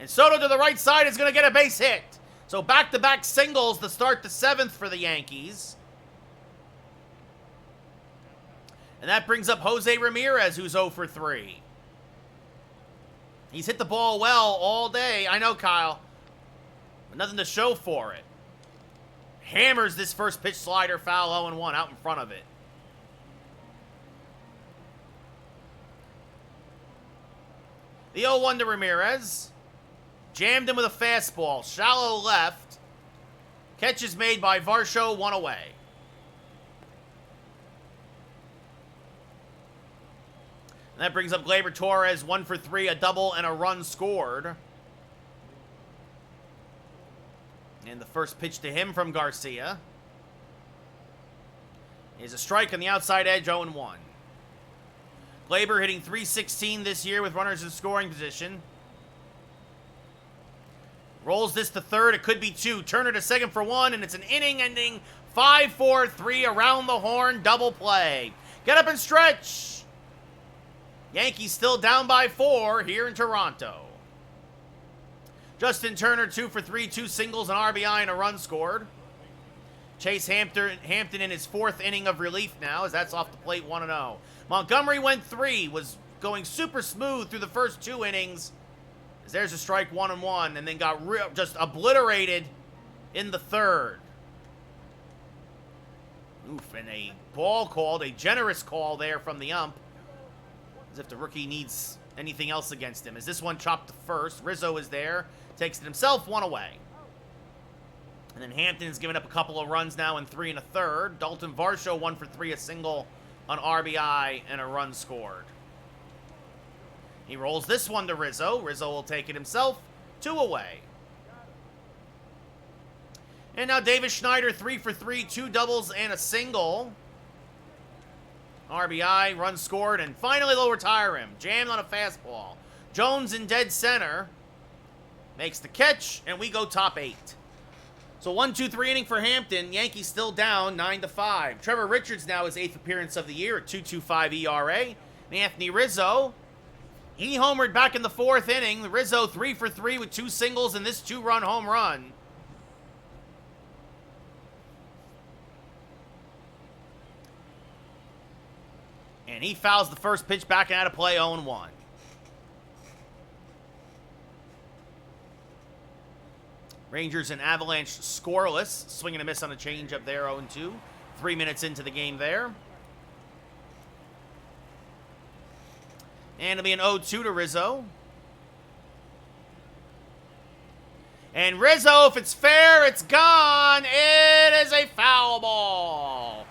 And Soto to the right side is going to get a base hit. So back-to-back singles to start the 7th for the Yankees. And that brings up Jose Ramirez, who's 0 for 3. He's hit the ball well all day. I know, Kyle. But nothing to show for it. Hammers this first pitch slider foul 0-1 out in front of it. The 0-1 to Ramirez. Jammed him with a fastball. Shallow left. Catch is made by Varsho, 1 away. And that brings up Gleyber Torres, 1 for 3, a double and a run scored. And the first pitch to him from Garcia is a strike on the outside edge, 0-1. Glaber hitting .316 this year with runners in scoring position. Rolls this to third. It could be 2. Turner to second for 1, and it's an inning-ending 5-4-3 around the horn double play. Get up and stretch. Yankees still down by 4 here in Toronto. Justin Turner 2 for 3, 2 singles, an RBI, and a run scored. Chase Hampton in his 4th inning of relief now, as that's off the plate 1-0. Montgomery went 3, was going super smooth through the first 2 innings. As there's a strike 1-1, and then got just obliterated in the 3rd. Oof, and a ball called, a generous call there from the ump. As if the rookie needs anything else against him. As this one chopped to first, Rizzo is there, takes it himself, 1 away. And then Hampton has given up a couple of runs now in 3 1/3. Dalton Varsho 1 for 3, a single, an RBI, and a run scored. He rolls this one to Rizzo. Rizzo will take it himself, 2 away. And now Davis Schneider 3 for 3, 2 doubles and a single. RBI, run scored, and finally they'll retire him. Jammed on a fastball. Jones in dead center makes the catch, and we go top 8. So 1-2-3 inning for Hampton. Yankees still down 9-5. Trevor Richards now his 8th appearance of the year at 2.25 ERA. And Anthony Rizzo, he homered back in the 4th inning. Rizzo 3 for 3 with 2 singles and this 2-run home run. And he fouls the first pitch back and out of play, 0-1. Rangers and Avalanche scoreless. Swing and a miss on a changeup there, 0-2. 3 minutes into the game there. And it'll be an 0-2 to Rizzo. And Rizzo, if it's fair, it's gone. It is a foul ball.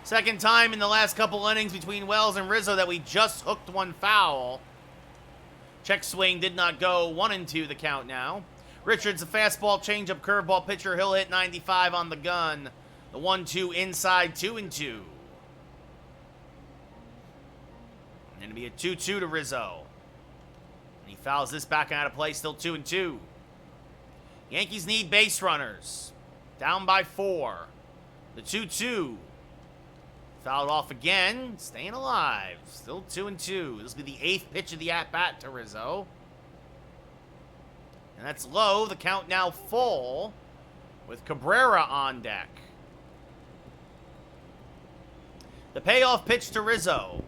Second time in the last couple innings between Wells and Rizzo that we just hooked one foul. Check swing did not go. 1-2 the count now. Richards, a fastball, changeup, curveball pitcher. He'll hit 95 on the gun. The 1-2 inside, 2-2. And it'll be a 2-2 to Rizzo. And he fouls this back out of play, still 2-2. Yankees need base runners. Down by 4. The 2-2. Fouled off again. Staying alive. Still 2-2. This will be the 8th pitch of the at-bat to Rizzo. And that's low. The count now full with Cabrera on deck. The payoff pitch to Rizzo.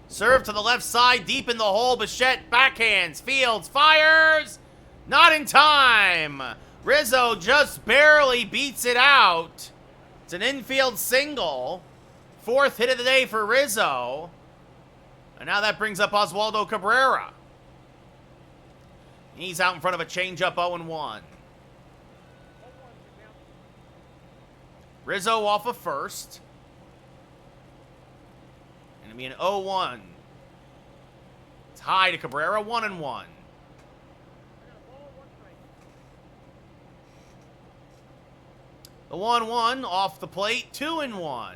Serve to the left side, deep in the hole. Bichette backhands, Fields, fires. Not in time. Rizzo just barely beats it out. It's an infield single. 4th hit of the day for Rizzo. And now that brings up Oswaldo Cabrera. He's out in front of a changeup, 0-1. Rizzo off of first. And it'll be an 0-1. It's high to Cabrera, 1-1. The 1-1 off the plate, 2-1.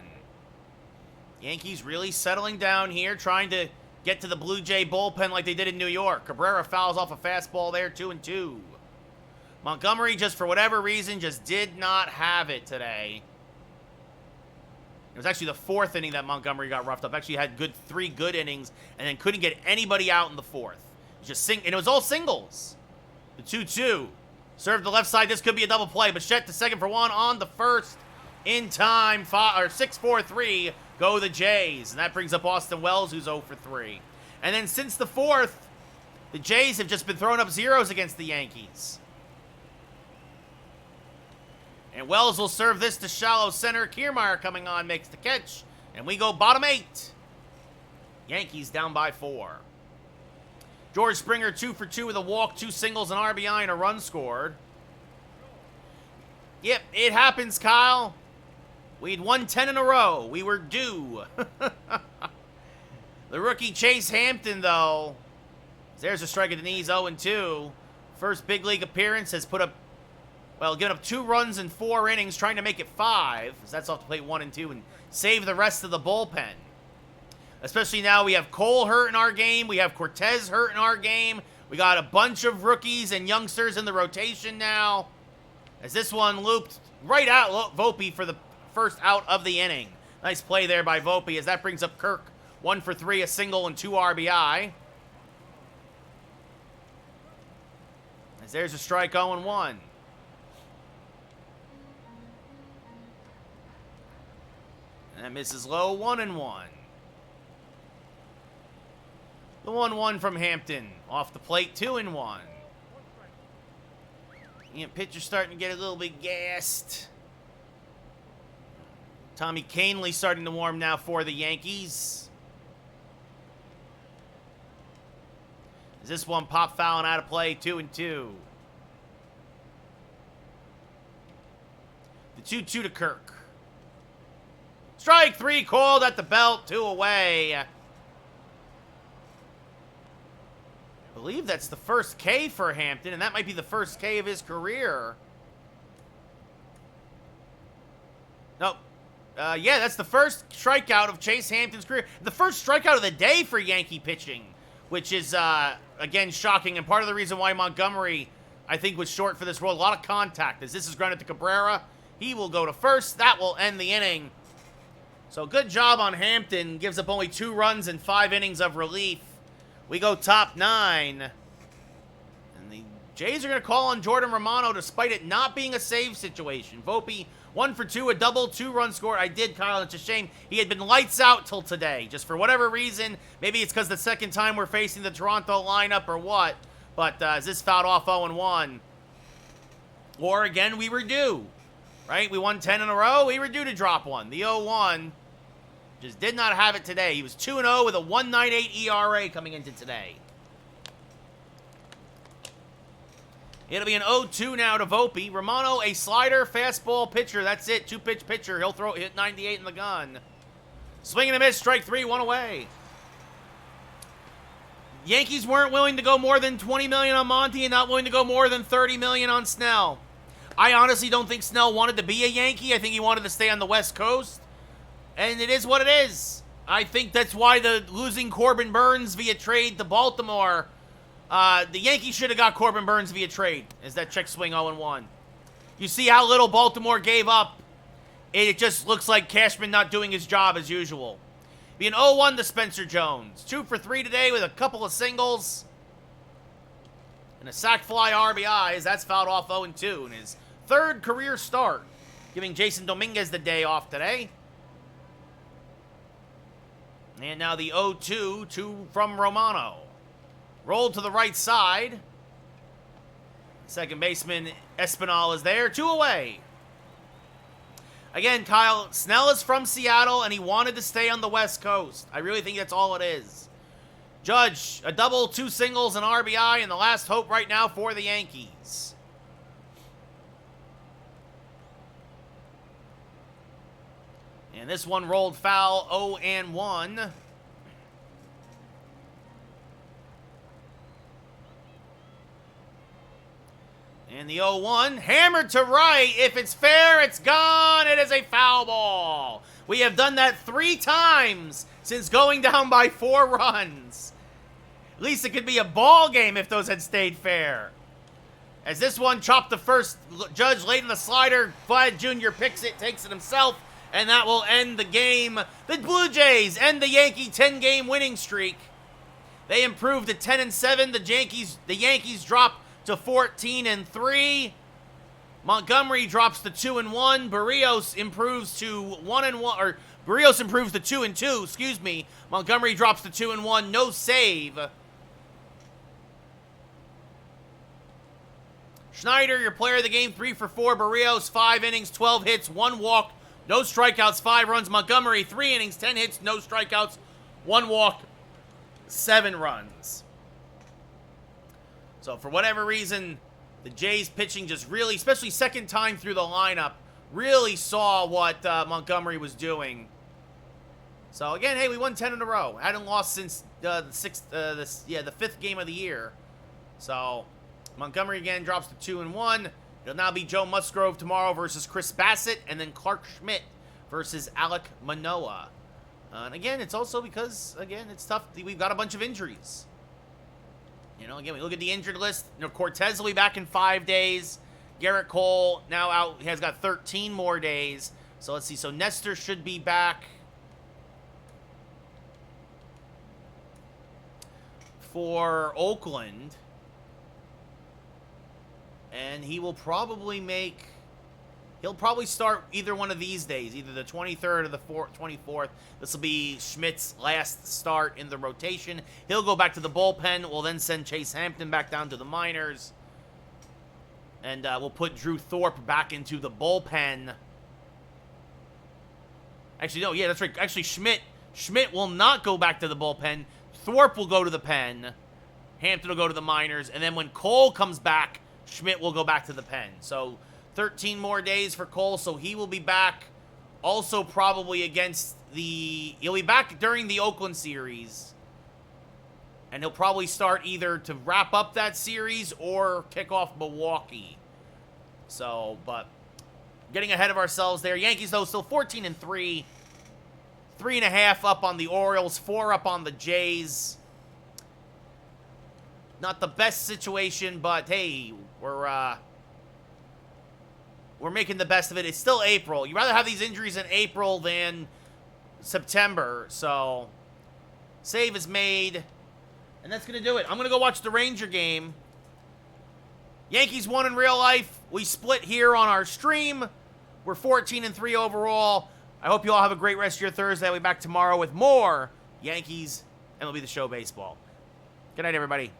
Yankees really settling down here, trying to get to the Blue Jay bullpen like they did in New York. Cabrera fouls off a fastball there, 2-2. Montgomery, just for whatever reason, just did not have it today. It was actually the 4th inning that Montgomery got roughed up. Actually had 3 good innings and then couldn't get anybody out in the 4th. And it was all singles. The 2-2. Serve the left side. This could be a double play. Bichette to second for 1 on the first. In time, 6-4-3. Go the Jays. And that brings up Austin Wells, who's 0 for 3. And then since the 4th, the Jays have just been throwing up zeros against the Yankees. And Wells will serve this to shallow center. Kiermaier coming on, makes the catch. And we go bottom 8. Yankees down by 4. George Springer 2 for 2 with a walk, 2 singles, an RBI, and a run scored. Yep, it happens, Kyle. We'd won 10 in a row. We were due. The rookie Chase Hampton, though, there's a strike at the knees, 0-2. First big league appearance, has put up, Well, giving up 2 runs in 4 innings, trying to make it 5. So that's off the plate 1 and 2 and save the rest of the bullpen. Especially now we have Cole hurt in our game. We have Cortez hurt in our game. We got a bunch of rookies and youngsters in the rotation now. As this one looped right out Volpe for the first out of the inning. Nice play there by Volpe as that brings up Kirk. 1 for 3, a single and 2 RBI. As there's a strike 0-1. And that misses low, 1-1. The 1-1 from Hampton. Off the plate, 2-1. Pitcher's starting to get a little bit gassed. Tommy Kahnle starting to warm now for the Yankees. Is this one pop fouling out of play, 2-2. The 2-2 to Kirk. Strike 3 called at the belt, 2 away. I believe that's the first K for Hampton, and that might be the first K of his career. Nope. Yeah, that's the first strikeout of Chase Hampton's career. The first strikeout of the day for Yankee pitching, which is, again, shocking, and part of the reason why Montgomery, I think, was short for this role. A lot of contact. As this is grounded to Cabrera, he will go to first. That will end the inning. So good job on Hampton. Gives up only 2 runs in 5 innings of relief. We go top 9. And the Jays are going to call on Jordan Romano despite it not being a save situation. Volpe, 1 for 2, a double, 2-run score. I did, Kyle. It's a shame. He had been lights out till today. Just for whatever reason. Maybe it's because the second time we're facing the Toronto lineup or what. But is this fouled off 0-1? Or, again, we were due. Right? We won 10 in a row. We were due to drop one. The 0-1 just did not have it today. He was 2-0 with a 1.98 ERA coming into today. It'll be an 0-2 now to Volpe. Romano, a slider, fastball pitcher. That's it. 2-pitch pitcher. He'll hit 98 in the gun. Swing and a miss. Strike 3. 1 away. Yankees weren't willing to go more than $20 million on Monty and not willing to go more than $30 million on Snell. I honestly don't think Snell wanted to be a Yankee. I think he wanted to stay on the West Coast. And it is what it is. I think that's why the losing Corbin Burns via trade to Baltimore, the Yankees should have got Corbin Burns via trade, as that check swing 0-1. You see how little Baltimore gave up. It just looks like Cashman not doing his job as usual. Be an 0-1 to Spencer Jones. 2 for 3 today with a couple of singles. And a sac fly RBI, as that's fouled off 0-2 in his 3rd career start, giving Jason Dominguez the day off today. And now the 0-2 from Romano. Rolled to the right side. Second baseman Espinal is there. 2 away. Again, Kyle, Snell is from Seattle, and he wanted to stay on the West Coast. I really think that's all it is. Judge, a double, 2 singles, and RBI, and the last hope right now for the Yankees. And this one rolled foul, 0-1. And the 0-1, hammered to right. If it's fair, it's gone. It is a foul ball. We have done that 3 times since going down by 4 runs. At least it could be a ball game if those had stayed fair. As this one chopped the first, Judge late in the slider. Vlad Jr. picks it, takes it himself. And that will end the game. The Blue Jays end the Yankee 10-game winning streak. They improved to 10-7. The Yankees drop to 14-3. Montgomery drops to 2-1. Barrios improves to 1-1, or Barrios improves to 2-2. Excuse me. Montgomery drops to 2-1. No save. Schneider, your player of the game, 3 for 4. Barrios, 5 innings, 12 hits, 1 walk. No strikeouts, 5 runs. Montgomery, 3 innings, 10 hits, no strikeouts, 1 walk, 7 runs. So for whatever reason, the Jays pitching just really, especially second time through the lineup, really saw what Montgomery was doing. So again, hey, we won 10 in a row. Hadn't lost since the 5th game of the year. So Montgomery again drops to 2-1. It'll now be Joe Musgrove tomorrow versus Chris Bassett, and then Clark Schmidt versus Alek Manoah. And again, it's also because, again, it's tough. We've got a bunch of injuries. You know, again, we look at the injured list. You know, Cortez will be back in 5 days. Garrett Cole now out. He has got 13 more days. So let's see. So Nestor should be back for Oakland. And he will probably make... He'll probably start either one of these days, either the 23rd or the 24th. This will be Schmidt's last start in the rotation. He'll go back to the bullpen. We'll then send Chase Hampton back down to the minors. And we'll put Drew Thorpe back into the bullpen. Actually, no, yeah, that's right. Actually, Schmidt will not go back to the bullpen. Thorpe will go to the pen. Hampton will go to the minors. And then when Cole comes back, Schmidt will go back to the pen. So 13 more days for Cole, so he will be back also probably against the... He'll be back during the Oakland series. And he'll probably start either to wrap up that series or kick off Milwaukee. So, but getting ahead of ourselves there. Yankees, though, still 14-3. 3.5 up on the Orioles, 4 up on the Jays. Not the best situation, but hey, we're making the best of it. It's still April. You'd rather have these injuries in April than September. So, save is made. And that's going to do it. I'm going to go watch the Ranger game. Yankees won in real life. We split here on our stream. We're 14-3 overall. I hope you all have a great rest of your Thursday. I'll be back tomorrow with more Yankees MLB The Show baseball. Good night, everybody.